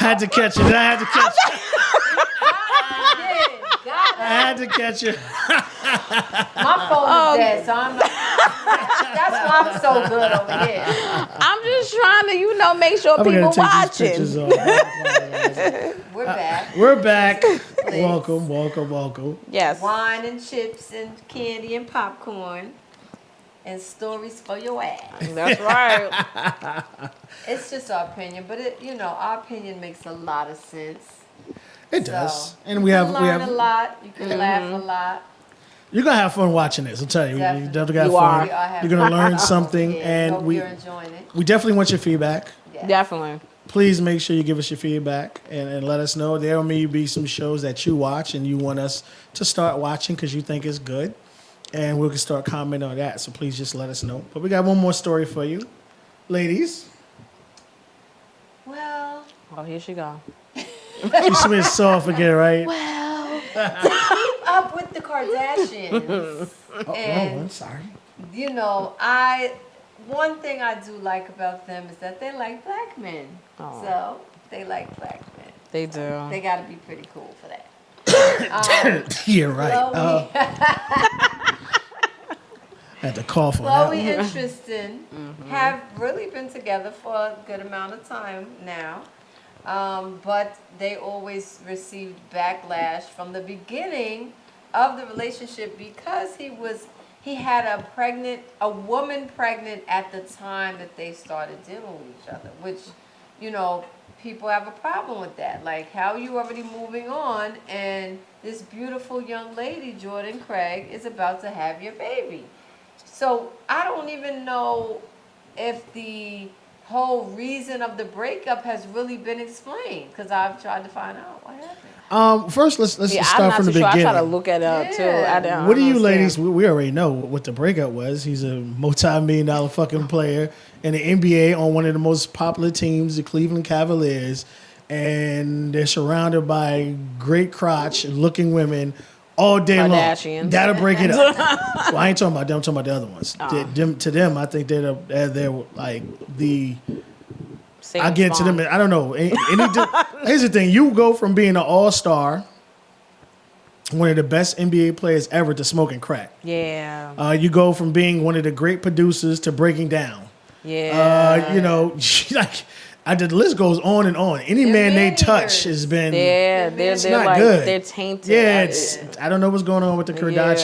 Had to catch it. I had to catch it. Got I had to catch it. My phone is dead, so I'm not. That's why I'm so good over here. I'm just trying to, make sure I'm gonna people take these pictures watching. off. We're back. We're back. Welcome. Yes. Wine and chips and candy and popcorn and stories for your ass. That's right. It's just our opinion, but our opinion makes a lot of sense. It does, So, and you we can have learn a lot. You can laugh a lot. You're gonna have fun watching this. I'll tell you, Definitely. you definitely got You fun. are. We are having You're gonna learn fun. something, Yeah, and hope we you're enjoying it. definitely want your feedback. Yeah. Definitely. Please make sure you give us your feedback and let us know. There may be some shows that you watch and you want us to start watching because you think it's good, and we can start commenting on that. So please just let us know. But we got one more story for you, ladies. Well, Oh, here she go. She's switched soft again, right? keep up with the Kardashians. And I'm sorry. One thing I do like about them is that they like black men. Oh. So they like black men. They do. They got to be pretty cool for that. You're right. Chloe, Had to cough on Chloe that. and Tristan have really been together for a good amount of time now. But they always received backlash from the beginning of the relationship because he had a woman pregnant at the time that they started dealing with each other, which, people have a problem with that. Like, how are you already moving on and this beautiful young lady, Jordan Craig, is about to have your baby? So I don't even know if the whole reason of the breakup has really been explained because I've tried to find out what happened. First, let's Yeah, I'm start not from the too sure. I beginning. try to look it up too. Yeah. I don't What do you understand. ladies? We already know what the breakup was. He's a multi-million-dollar fucking player in the NBA on one of the most popular teams, the Cleveland Cavaliers, and they're surrounded by great crotch-looking women all day long. Kardashians. That'll break it up. Well, I ain't talking about them. I'm talking about the other ones. To them, I think they're like the. I get to them. I don't know. Here's the thing: you go from being an all-star, one of the best NBA players ever, to smoking crack. Yeah. You go from being one of the great producers to breaking down. Yeah. The list goes on and on. Any They're man they man touch eaters. has been. They're not like good. they're tainted. Yeah, I don't know what's going on with the Yeah.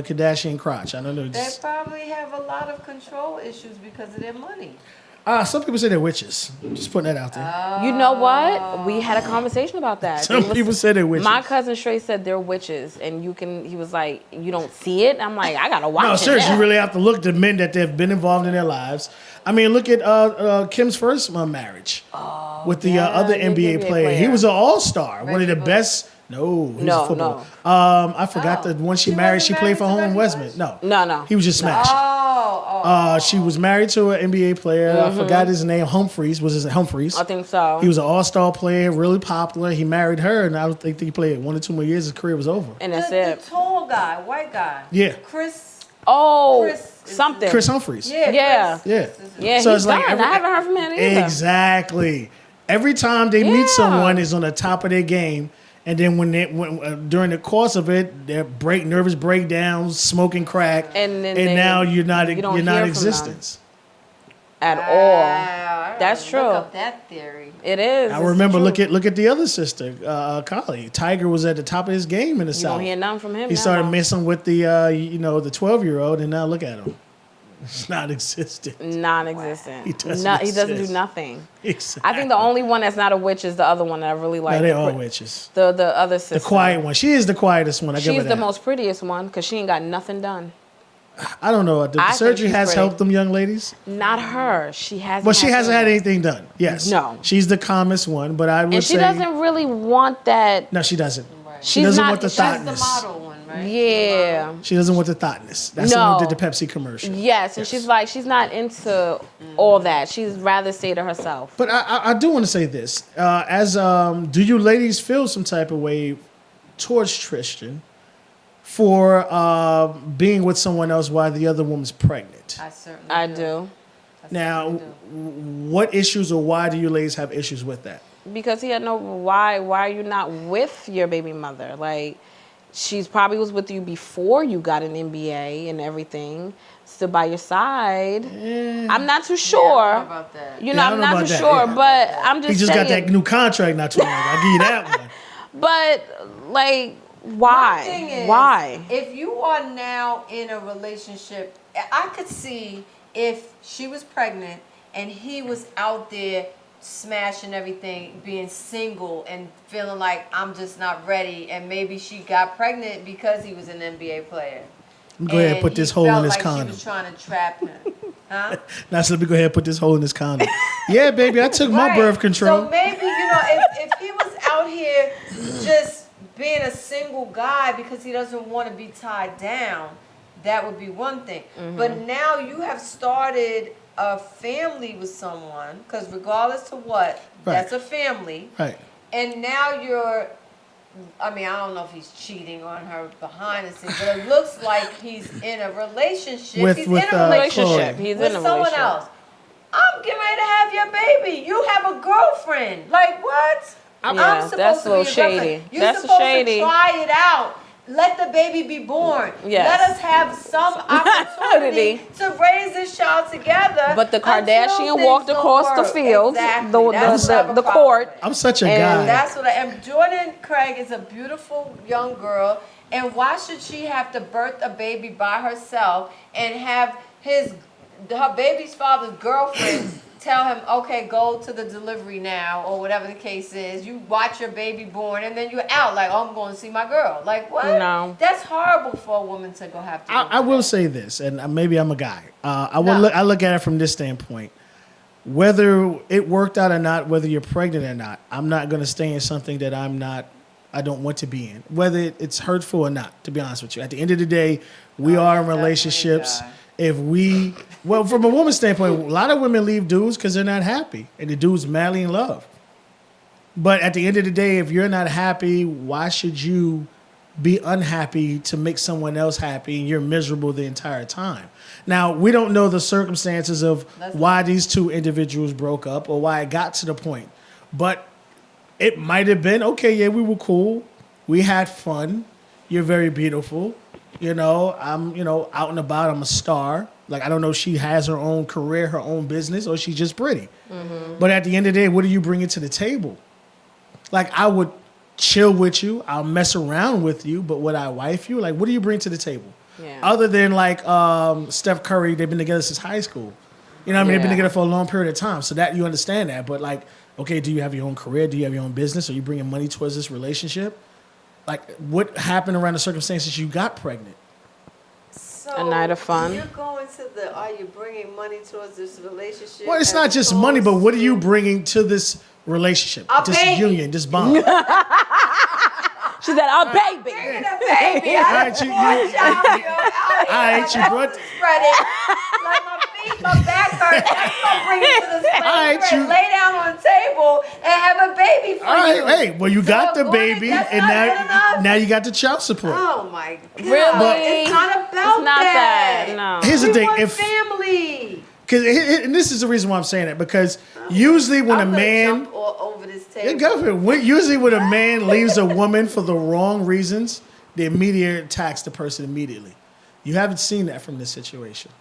Kardashian crotch. I don't know. They probably have a lot of control issues because of their money. Some people say they're witches. Just putting that out there. You know what? We had a conversation about that. Some people say they're witches. My cousin straight said they're witches, and he was like, you don't see it? I'm like, I gotta watch No, it. seriously, now. you really have to look at the men that they've been involved in their lives. I mean, look at Kim's first marriage with the other the NBA NBA player. He player. was an all-star, one of the Reggie best. No, he was No, a football. no. I forgot the one she She married. wasn't She played for married to Home Reggie Westman. Bush? No, he was just smashed. She was married to an NBA player. I forgot his name. Humphreys was his Humphreys. I think so. He was an all-star player, really popular. He married her, and I don't think he played 1 or 2 more years. His career was over. and that's The it. tall guy, white guy. Yeah. Chris is- Something. Chris Humphreys. Yeah. Chris. Yeah. Yeah, So he's it's like done. I haven't heard from him either. Exactly. Every time they meet Yeah. someone, is on the top of their game, and then when during the course of it, they're nervous breakdowns, smoking crack, And then now you're not you don't you're not hear in from them. existence. At Wow, all. I That's gotta true. Look up that theory. It is. I It's remember true. look at the other sister, Kylie. Tiger was at the top of his game in the You South. don't hear nothing from him. He now. started messing with the the 12-year-old, and now look at him. It's not existent. Non-existent. He doesn't He doesn't do exist. nothing. Exactly. I think the only one that's not a witch is the other one that I really like. No, they're all witches. The other sister. The quiet one. She is the quietest one. I give her She's that. the most prettiest one because she ain't got nothing done. I don't know. The I think surgery she's has pretty. helped them young ladies. Not her. She hasn't. But she hasn't had surgery. anything done. Yes. No. She's the calmest one, but I would And she say doesn't really want that. no, she doesn't. Right. She She's doesn't not- want the she's That's the thoughtness. model one, right? Yeah. She doesn't want the thoughtness. That's the one No. who did the Pepsi commercial. Yes, and she's not into all that. She's rather stay to herself. But I do want to say this. Do you ladies feel some type of way towards Tristan for being with someone else while the other woman's pregnant? I certainly I do. do. I Now, certainly do. what issues or why do you ladies have issues with that? because he had no why. Why are you not with your baby mother? Like, she's probably was with you before you got an MBA and everything, still by your side. I'm not too sure. Yeah, I don't know about that. You know, Yeah, I I'm don't know not about too that, sure, yeah. but I'm just He just saying. got that new contract not too long ago. I'll give you that one. But like, My thing why? is, Why? if you are now in a relationship, I could see if she was pregnant and he was out there smashing everything, being single and feeling like I'm just not ready, and maybe she got pregnant because he was an NBA player. Go ahead and put this hole in this She condom. was trying to trap him. Huh? Now, so let me go ahead and put this hole in this condom. Yeah, baby, I took my Right. birth control. So maybe, if he was out here just being a single guy because he doesn't want to be tied down, that would be one thing. But now you have started a family with someone, because regardless to what, that's a family. Right. And now I don't know if he's cheating on her behind the scenes, but it looks like he's in a relationship. He's in a relationship He's with in a someone relationship. else. I'm getting ready to have your baby. You have a girlfriend. Like, what? I'm Yeah, supposed that's to a little be your girlfriend. shady. You're That's supposed shady. to try it out. Let the baby be born. Yes. Let us have some opportunity to raise this child together. But the until Kardashian things walked don't across the work. field, Exactly. the That's what I have a the problem court. with. I'm such a And guy. That's what and Jordan Craig is a beautiful young girl, and why should she have to birth a baby by herself and have her baby's father's girlfriend tell him, okay, go to the delivery now, or whatever the case is. You watch your baby born, and then you're out like, oh, I'm going to see my girl. Like, what? No. That's horrible for a woman to go have to. I will say this, and maybe I'm a guy. I No. look at it from this standpoint. Whether it worked out or not, whether you're pregnant or not, I'm not going to stay in something that I don't want to be in. Whether it's hurtful or not, to be honest with you. At the end of the day, we are in relationships. Well, from a woman's standpoint, a lot of women leave dudes because they're not happy, and the dude's madly in love. But at the end of the day, if you're not happy, why should you be unhappy to make someone else happy and you're miserable the entire time? Now, we don't know the circumstances of why these two individuals broke up or why it got to the point. But it might have been, okay, yeah, we were cool. We had fun. You're very beautiful. I'm, out and about. I'm a star. Like, I don't know if she has her own career, her own business, or she's just pretty. But at the end of the day, what are you bringing to the table? Like, I would chill with you. I'll mess around with you. But would I wife you? Like, what do you bring to the table? Yeah. Other than, like, Steph Curry, they've been together since high school. You know what I mean? They've been Yeah. together for a long period of time. So that you understand that. But, like, okay, do you have your own career? Do you have your own business? Are you bringing money towards this relationship? Like, what happened around the circumstances you got pregnant? So A night of fun. You're going to are you bringing money towards this relationship? Well, it's as not just money, but opposed what are you to- bringing to this relationship? A This baby. union, this bond. She said, "Oh, baby." Bringing a baby. All I right, you- poor you- child, yo. right, you brought- spreading. Like my feet, my back hurt. That's gonna bring you to this place. right, You you- lay down on the table and have a baby for All right, you. hey, well, you got the go baby, ahead, that's and not good enough? now you got the child support. Oh my God. Really? It's not about It's not that. No. Here's the We thing, want family. and this is the reason why I'm saying it, because usually when I'm a gonna man, jump all over this yeah, table. go for it. Usually when a man leaves a woman for the wrong reasons, the immediate attacks the person immediately. You haven't seen that from this situation.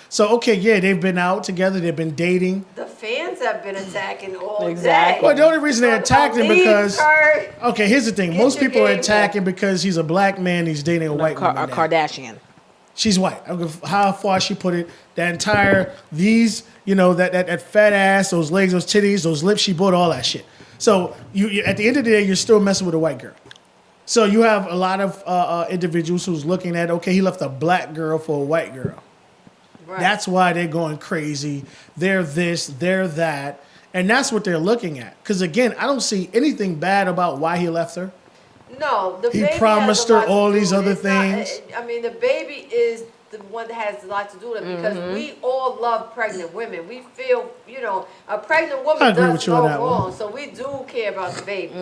So, okay, yeah, they've been out together, they've been dating. The fans have been attacking all Exactly. day. Well, the only reason they attacked him Leave because, her. okay, here's the thing. Get Most your people are game attacking because he's a black man, he's dating a white woman. A now. Kardashian. She's white. I don't know how far she put it. That entire, that fat ass, those legs, those titties, those lips, she bought all that shit. So you at the end of the day, you're still messing with a white girl. So you have a lot of individuals who's looking at, okay, he left a black girl for a white girl. Right. That's why they're going crazy. They're this, they're that. And that's what they're looking at. Because again, I don't see anything bad about why he left her. No, the He baby promised has a her lot to all do these with it. other It's not- things. I mean, the baby is the one that has a lot to do with it because we all love pregnant women. We feel, a pregnant I woman agree does with you no on that one. wrong, so we do care about the baby.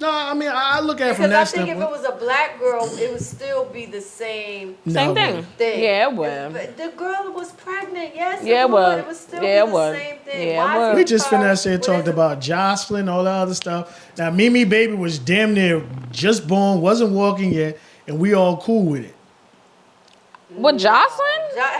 No, I mean I look at it from Because I that think if it standpoint. was a black girl, it would still be the same Same No, thing. thing. Yeah, it would. But the girl was pregnant. Yes, Yeah, it it would. would. It would still Yeah, it be the would. same thing. Yeah, it Why is would. it We just her? finished here What talked is it? about Jocelyn, all that other stuff. Now Mimi baby was damn near just born, wasn't walking yet, and we all cool with it. What, Jocelyn?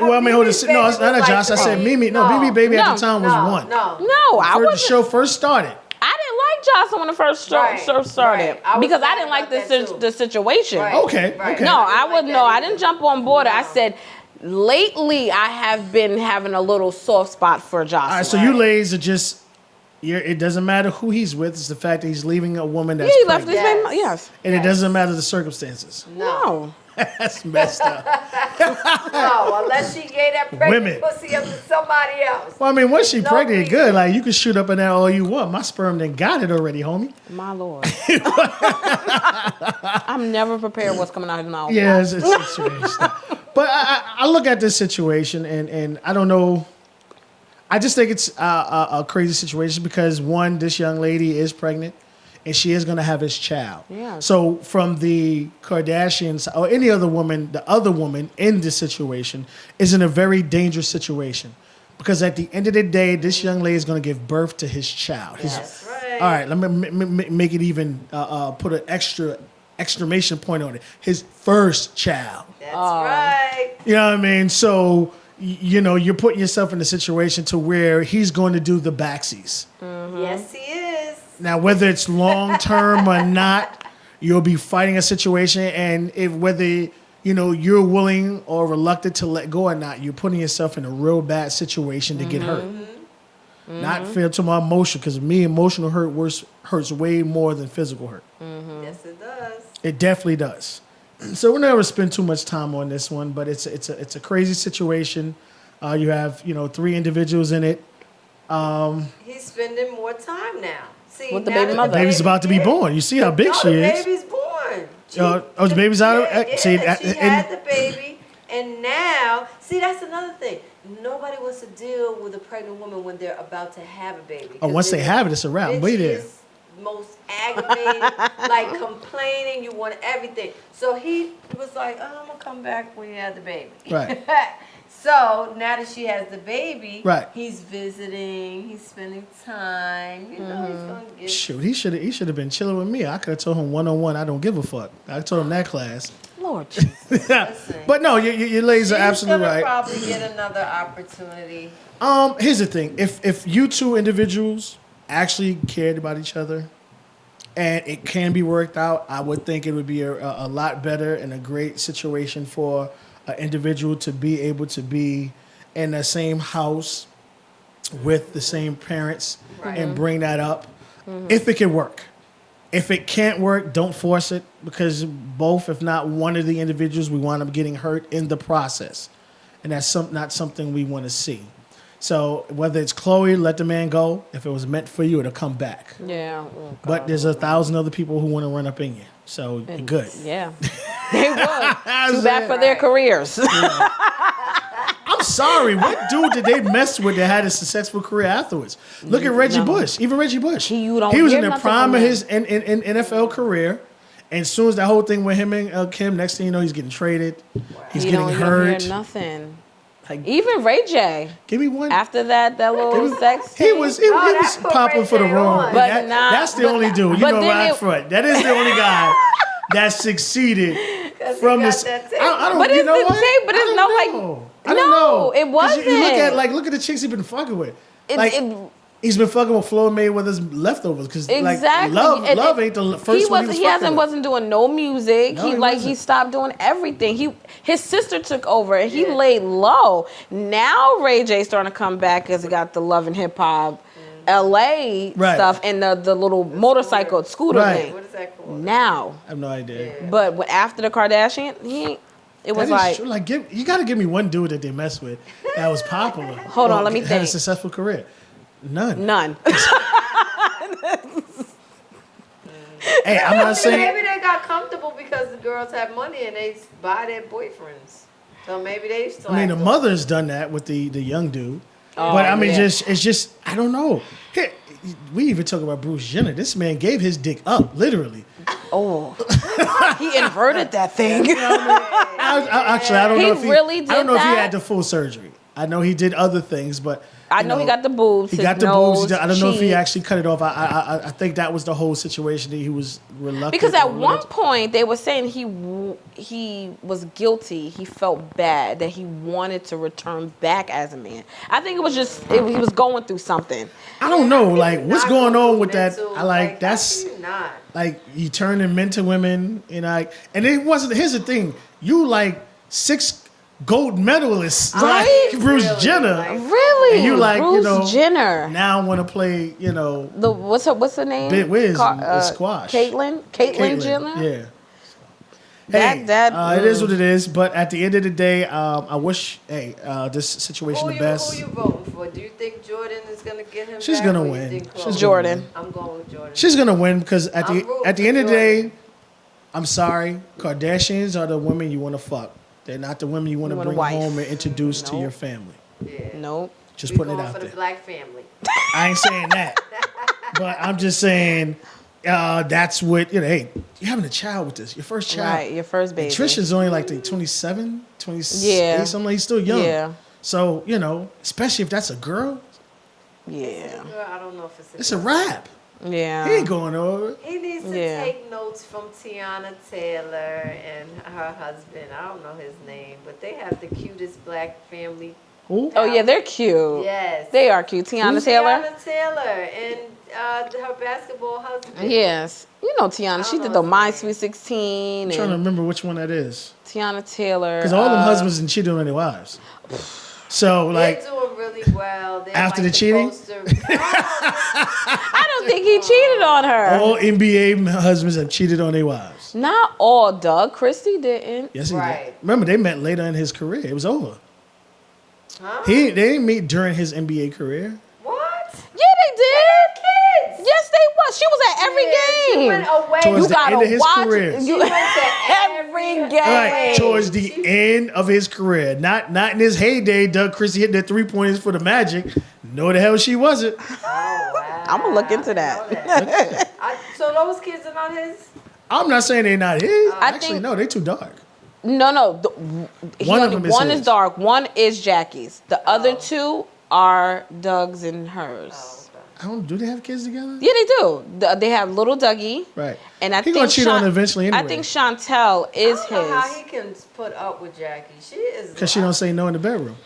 Well, I mean, hold on. Mimi's No, baby it's not was a Josh. I like said three. Mimi. No, Mimi baby at No. the time was one. No. No, I The wasn't. show first started. I didn't like Jocelyn when it first Right, started right. I was because I mad didn't like about the that too. the situation. Right. Okay, Right. okay. No, I didn't like wouldn't. that No, I either. didn't jump on board. I No. said lately I have been having a little soft spot for Jocelyn. All right, so you ladies are just. It doesn't matter who he's with. It's the fact that he's leaving a woman that's he left pregnant. his Yes. baby. Yes. And it doesn't matter the circumstances. No. That's messed up. No, unless she gave that pregnant Women. pussy up to somebody else. Well, I mean, once she No pregnant, reason. good. Like, you can shoot up in there all you want. My sperm done got it already, homie. My lord. I'm never prepared what's coming out of his mouth. Yeah, it's strange stuff. But I look at this situation, and I don't know. I just think it's a crazy situation because, one, this young lady is pregnant, and she is going to have his child. Yeah. So from the Kardashians or any other woman, the other woman in this situation is in a very dangerous situation. Because at the end of the day, this young lady is going to give birth to his child. That's right. All right, let me make it even, put an exclamation point on it. His first child. That's right. You know what I mean? So, you're putting yourself in a situation to where he's going to do the backsies. Yes, he is. Now, whether it's long term or not, you'll be fighting a situation, and whether you're willing or reluctant to let go or not, you're putting yourself in a real bad situation to get hurt. Not feel to my emotion, because emotional hurt hurts way more than physical hurt. Yes, it does. It definitely does. So we're not going to spend too much time on this one, but it's a crazy situation. You have 3 individuals in it. He's spending more time now. See, With the now baby that mother. Baby's about to be born. You see how big she the is. baby's born. The baby's out. Yeah, See, she had the baby, and now, see, that's another thing. Nobody wants to deal with a pregnant woman when they're about to have a baby. once they have it, it's a wrap. Wait there. Bitches, most aggravated, like complaining. You want everything. So he was like, "Oh, I'm gonna come back when you have the baby." Right. So now that she has the baby, Right. he's visiting, he's spending time. He's gonna get. Shoot, he should have been chilling with me. I could have told him 1-on-1. I don't give a fuck. I told him that class. Lord Jesus. But no, your ladies are absolutely She's gonna right. probably get another opportunity. Here's the thing: if you two individuals actually cared about each other, and it can be worked out, I would think it would be a lot better and a great situation for an individual to be able to be in the same house with the same parents Right. and bring that up. If it can work. If it can't work, don't force it, because both, if not one of the individuals, we wind up getting hurt in the process. And that's not something we want to see. So whether it's Chloe, let the man go. If it was meant for you, it'll come back. Yeah. Oh, But there's 1,000 other people who want to run up in you. So you're good. Yeah. They would. Too bad for their careers. I'm sorry. What dude did they mess with that had a successful career afterwards? Look at Reggie Bush. Even Reggie Bush. You don't He was hear in the nothing prime from of him. his in NFL career. And as soon as that whole thing with him and Kim, next thing you know, he's getting traded. He's You getting don't hurt. hear nothing. Like, Even Ray J. give me one. After that little sex. He was that put popping Ray for the J wrong. on. But That's the but only dude. You but know then right it- front. That is the only guy that succeeded from got this. that tape. I don't. But you it's know the what? tape, but I it's don't no, like- know. I don't No, know. it 'Cause you wasn't. look at the chicks he's been fucking with. It- He's been fucking with Floyd Mayweather's leftovers because Exactly. like love ain't the first one he was fucking with. wasn't doing no music. No, he he he wasn't. stopped doing everything. His sister took over and he laid low. Now Ray J starting to come back because he got the Love and Hip Hop LA Right. stuff and the little motorcycle scooter Right. thing. What is that called? Now. I have no idea. But after the Kardashian, it was That is like true. Like you got to give me one dude that they mess with that was popular. Hold on, let me had a think. successful career. None. none. Hey, I'm not saying. Maybe they got comfortable because the girls have money and they buy their boyfriends. So maybe they still. I mean, the act mother's done that with the young dude. Oh, But I mean, yeah. it's just I don't know. Here, we even talk about Bruce Jenner. This man gave his dick up, literally. Oh, he inverted that thing. You know what I mean? Actually, I don't He know if he really did I don't know if he that? had the full surgery. I know he did other things, but I know he got the boobs. He his got the nose, boobs. I don't know if he cheeks. actually cut it off. I think that was the whole situation that he was reluctant. Because at or one whatever. point they were saying he was guilty. He felt bad that he wanted to return back as a man. I think it was just he was going through something. I don't know, like what's Not going go on through with that. mental, I like that's how can you not? like you turning men to women, and like, and it wasn't. Here's the thing: you like 6 gold medalists, Right? like Bruce Really, Jenner, like- Really, and you like Bruce you know Jenner. now want to play The what's her name? Bit Wiz and squash. Caitlyn Jenner. Yeah. That- Hey, that- it is what it is. But at the end of the day, I wish this situation Who the best. you voting for? Do you think Jordan is gonna get him? She's back, gonna or you win. think Chloe? She's Jordan. I'm going with Jordan. She's gonna win because at I'm the rooting at the for end of the day, Jordan. I'm sorry, Kardashians are the women you want to fuck. They're not the women you want to You want a bring wife. home and introduce to Nope. your family. Yeah. Nope. Just We putting it going out for there. the black family. I ain't saying that, but I'm just saying that's what you know. Hey, you're having a child with this, your first child. Right, your first baby. And Trisha's only like 27, 26, Yeah. something like he's still young. Yeah. So, you know, especially if that's a girl, Yeah. Girl, I don't know if it's a wrap. Yeah. He ain't going over. He needs to Yeah. take notes from Tiana Taylor and her husband. I don't know his name, but they have the cutest black family. Who? Oh yeah, they're cute. Yes. They are cute. Tiana Taylor. Tiana Taylor and her basketball husband. Yes. You know Tiana. She don't did know the his My name. Sweet 16 I'm trying to and remember which one that is. Tiana Taylor. Because all them husbands and cheating on their wives. So, like, They're doing really well. They're After like the cheating? poster- I don't think he cheated on her. all NBA husbands have cheated on their wives. Not all, Doug. Christie didn't. Yes, he Right. did. Remember, they met later in his career. It was over. Huh? They didn't meet during his NBA career. What? Yeah, they did. Kids. Yes, they was. She was at every Yeah, She game. went away. Towards You the gotta end of his watch career. it. You, went to every every- game. Right, towards the end of his career. Not in his heyday, Doug Christie hitting the 3-pointers for the Magic. No, the hell she wasn't. Oh, wow. I'ma look into I that. didn't know that. So those kids are not his? I'm not saying they're not his. I Actually, think- no, they too dark. No. One of them is one his. is dark. One is Jackie's. The other two are Doug's and hers. Oh, I don't. Do they have kids together? Yeah, they do. They have little Dougie. Right. And I He think gonna cheat on her eventually anyway. I think Chantel is I don't know how he his. can put up with Jackie. She is. Because she don't say no in the bedroom.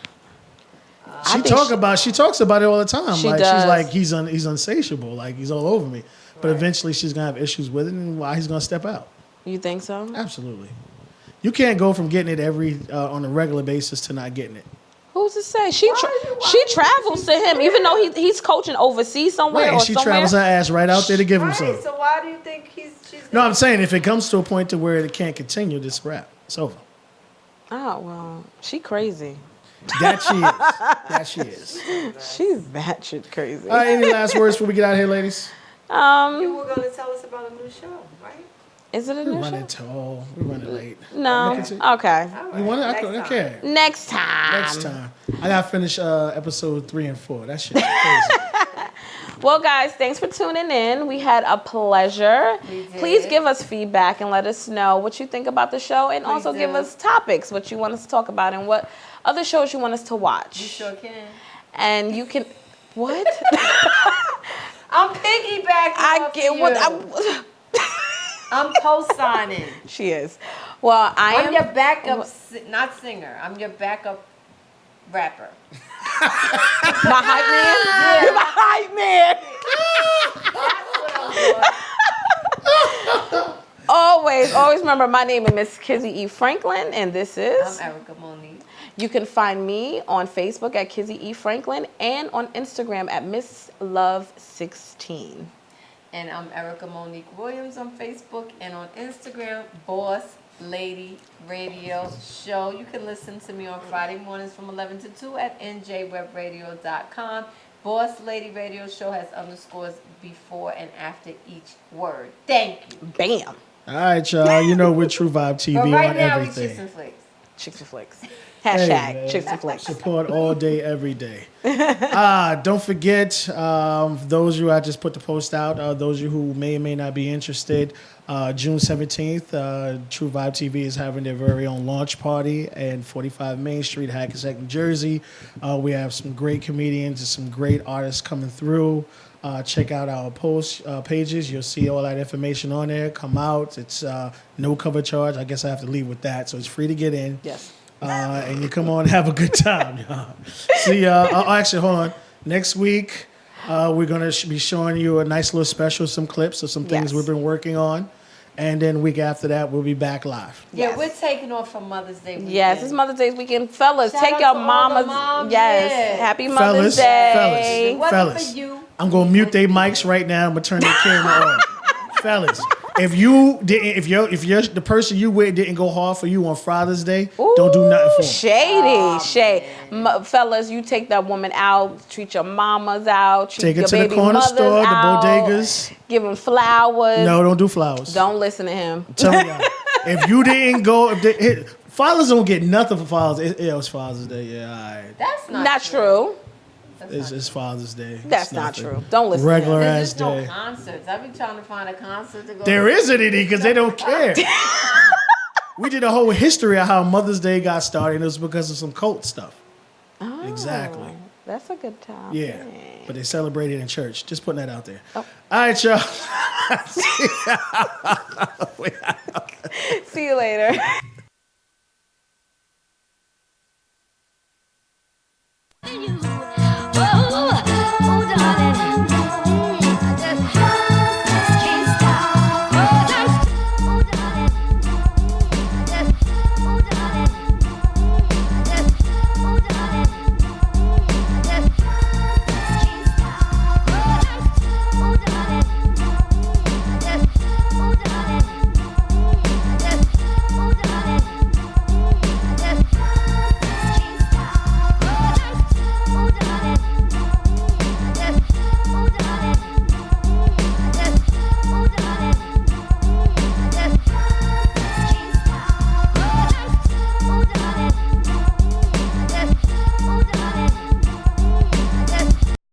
I She think talks about it all the time. She Like does. she's like he's unsatiable. Like he's all over me. But eventually she's gonna have issues with it, and why he's gonna step out. You think so? Absolutely. You can't go from getting it every on a regular basis to not getting it. Who's to say? She travels to him, even though he's coaching overseas somewhere Right, or and she somewhere. travels her ass right out there to give him Right. some. So why do you think she's? No, I'm saying if it comes to a point to where it can't continue, this wrap. It's over. Oh well, she crazy. That she is. That she is. She's batshit crazy. All right, any last words before we get out of here, ladies? You were going to tell us about a new show, right? Is it a We're new running show? tall. We're running late. No. Look at you. Okay. All right. You want it? I Next don't time. care. Next time. Next time. I gotta finish episode 3 and 4. That shit is crazy. Well, guys, thanks for tuning in. We had a pleasure. We did. Please give us feedback and let us know what you think about the show, and also do. give us topics, what you want us to talk about, and what other shows you want us to watch. You sure can. And you can. What? I'm piggybacking. I off get of what. you. I'm co-signing. She is. Well, I'm your backup, not singer. I'm your backup rapper. my hype man. Yeah. You're my hype man. That's what I'm doing. Always remember, my name is Miss Kizzy E. Franklin, and this is. I'm Erica Monique. You can find me on Facebook at Kizzy E. Franklin and on Instagram at Miss Love 16. And I'm Erica Monique Williams on Facebook and on Instagram, Boss Lady Radio Show. You can listen to me on Friday mornings from 11 to 2 at njwebradio.com. Boss Lady Radio Show has underscores before and after each word. Thank you. Bam. All right, y'all. You know we're True Vibe TV But right on now, we everything. Chics and Flics. Chics Flics. Hey, Hashtag man. Chics Flics. Support all day, every day. Don't forget, those of you, I just put the post out, those of you who may or may not be interested, June 17th, True Vibe TV is having their very own launch party at 45 Main Street, Hackensack, New Jersey. We have some great comedians and some great artists coming through. Check out our pages. You'll see all that information on there. Come out. It's no cover charge. I guess I have to leave with that. So it's free to get in. Yes. And you come on and have a good time. See, actually, hold on. Next week, we're going to be showing you a nice little special, some clips of some things Yes. we've been working on. And then week after that, we'll be back live. Yeah, Yes. we're taking off for Mother's Day weekend. Yes, it's Mother's Day weekend. Fellas, Shout take out your to all the mamas. moms, Yes. yeah. Happy Mother's Day. It wasn't fellas. for you. I'm going to mute their mics right now. I'm going to turn their camera on. Fellas, if you didn't, if you're the person you with didn't go hard for you on Father's Day, don't do nothing for them. Shady, shade. Fellas, you take that woman out, treat your mamas out, treat Take your it to the baby corner mothers store, the out, bodegas. give them flowers. No, don't do flowers. Don't listen to him. I'm telling y'all. If you didn't go, fathers don't get nothing for Father's Day. It was Father's Day. Yeah, all right. That's Not true. It's Father's Day. That's It's not nothing. true. Don't listen Regular to him. There's ass just no day. concerts. I've been trying to find a concert to go There to. isn't any because they don't care. We did a whole history of how Mother's Day got started, and it was because of some cult stuff. Oh, Exactly. That's a good time. Yeah. But they celebrated in church. Just putting that out there. Oh. All right, y'all. See you later.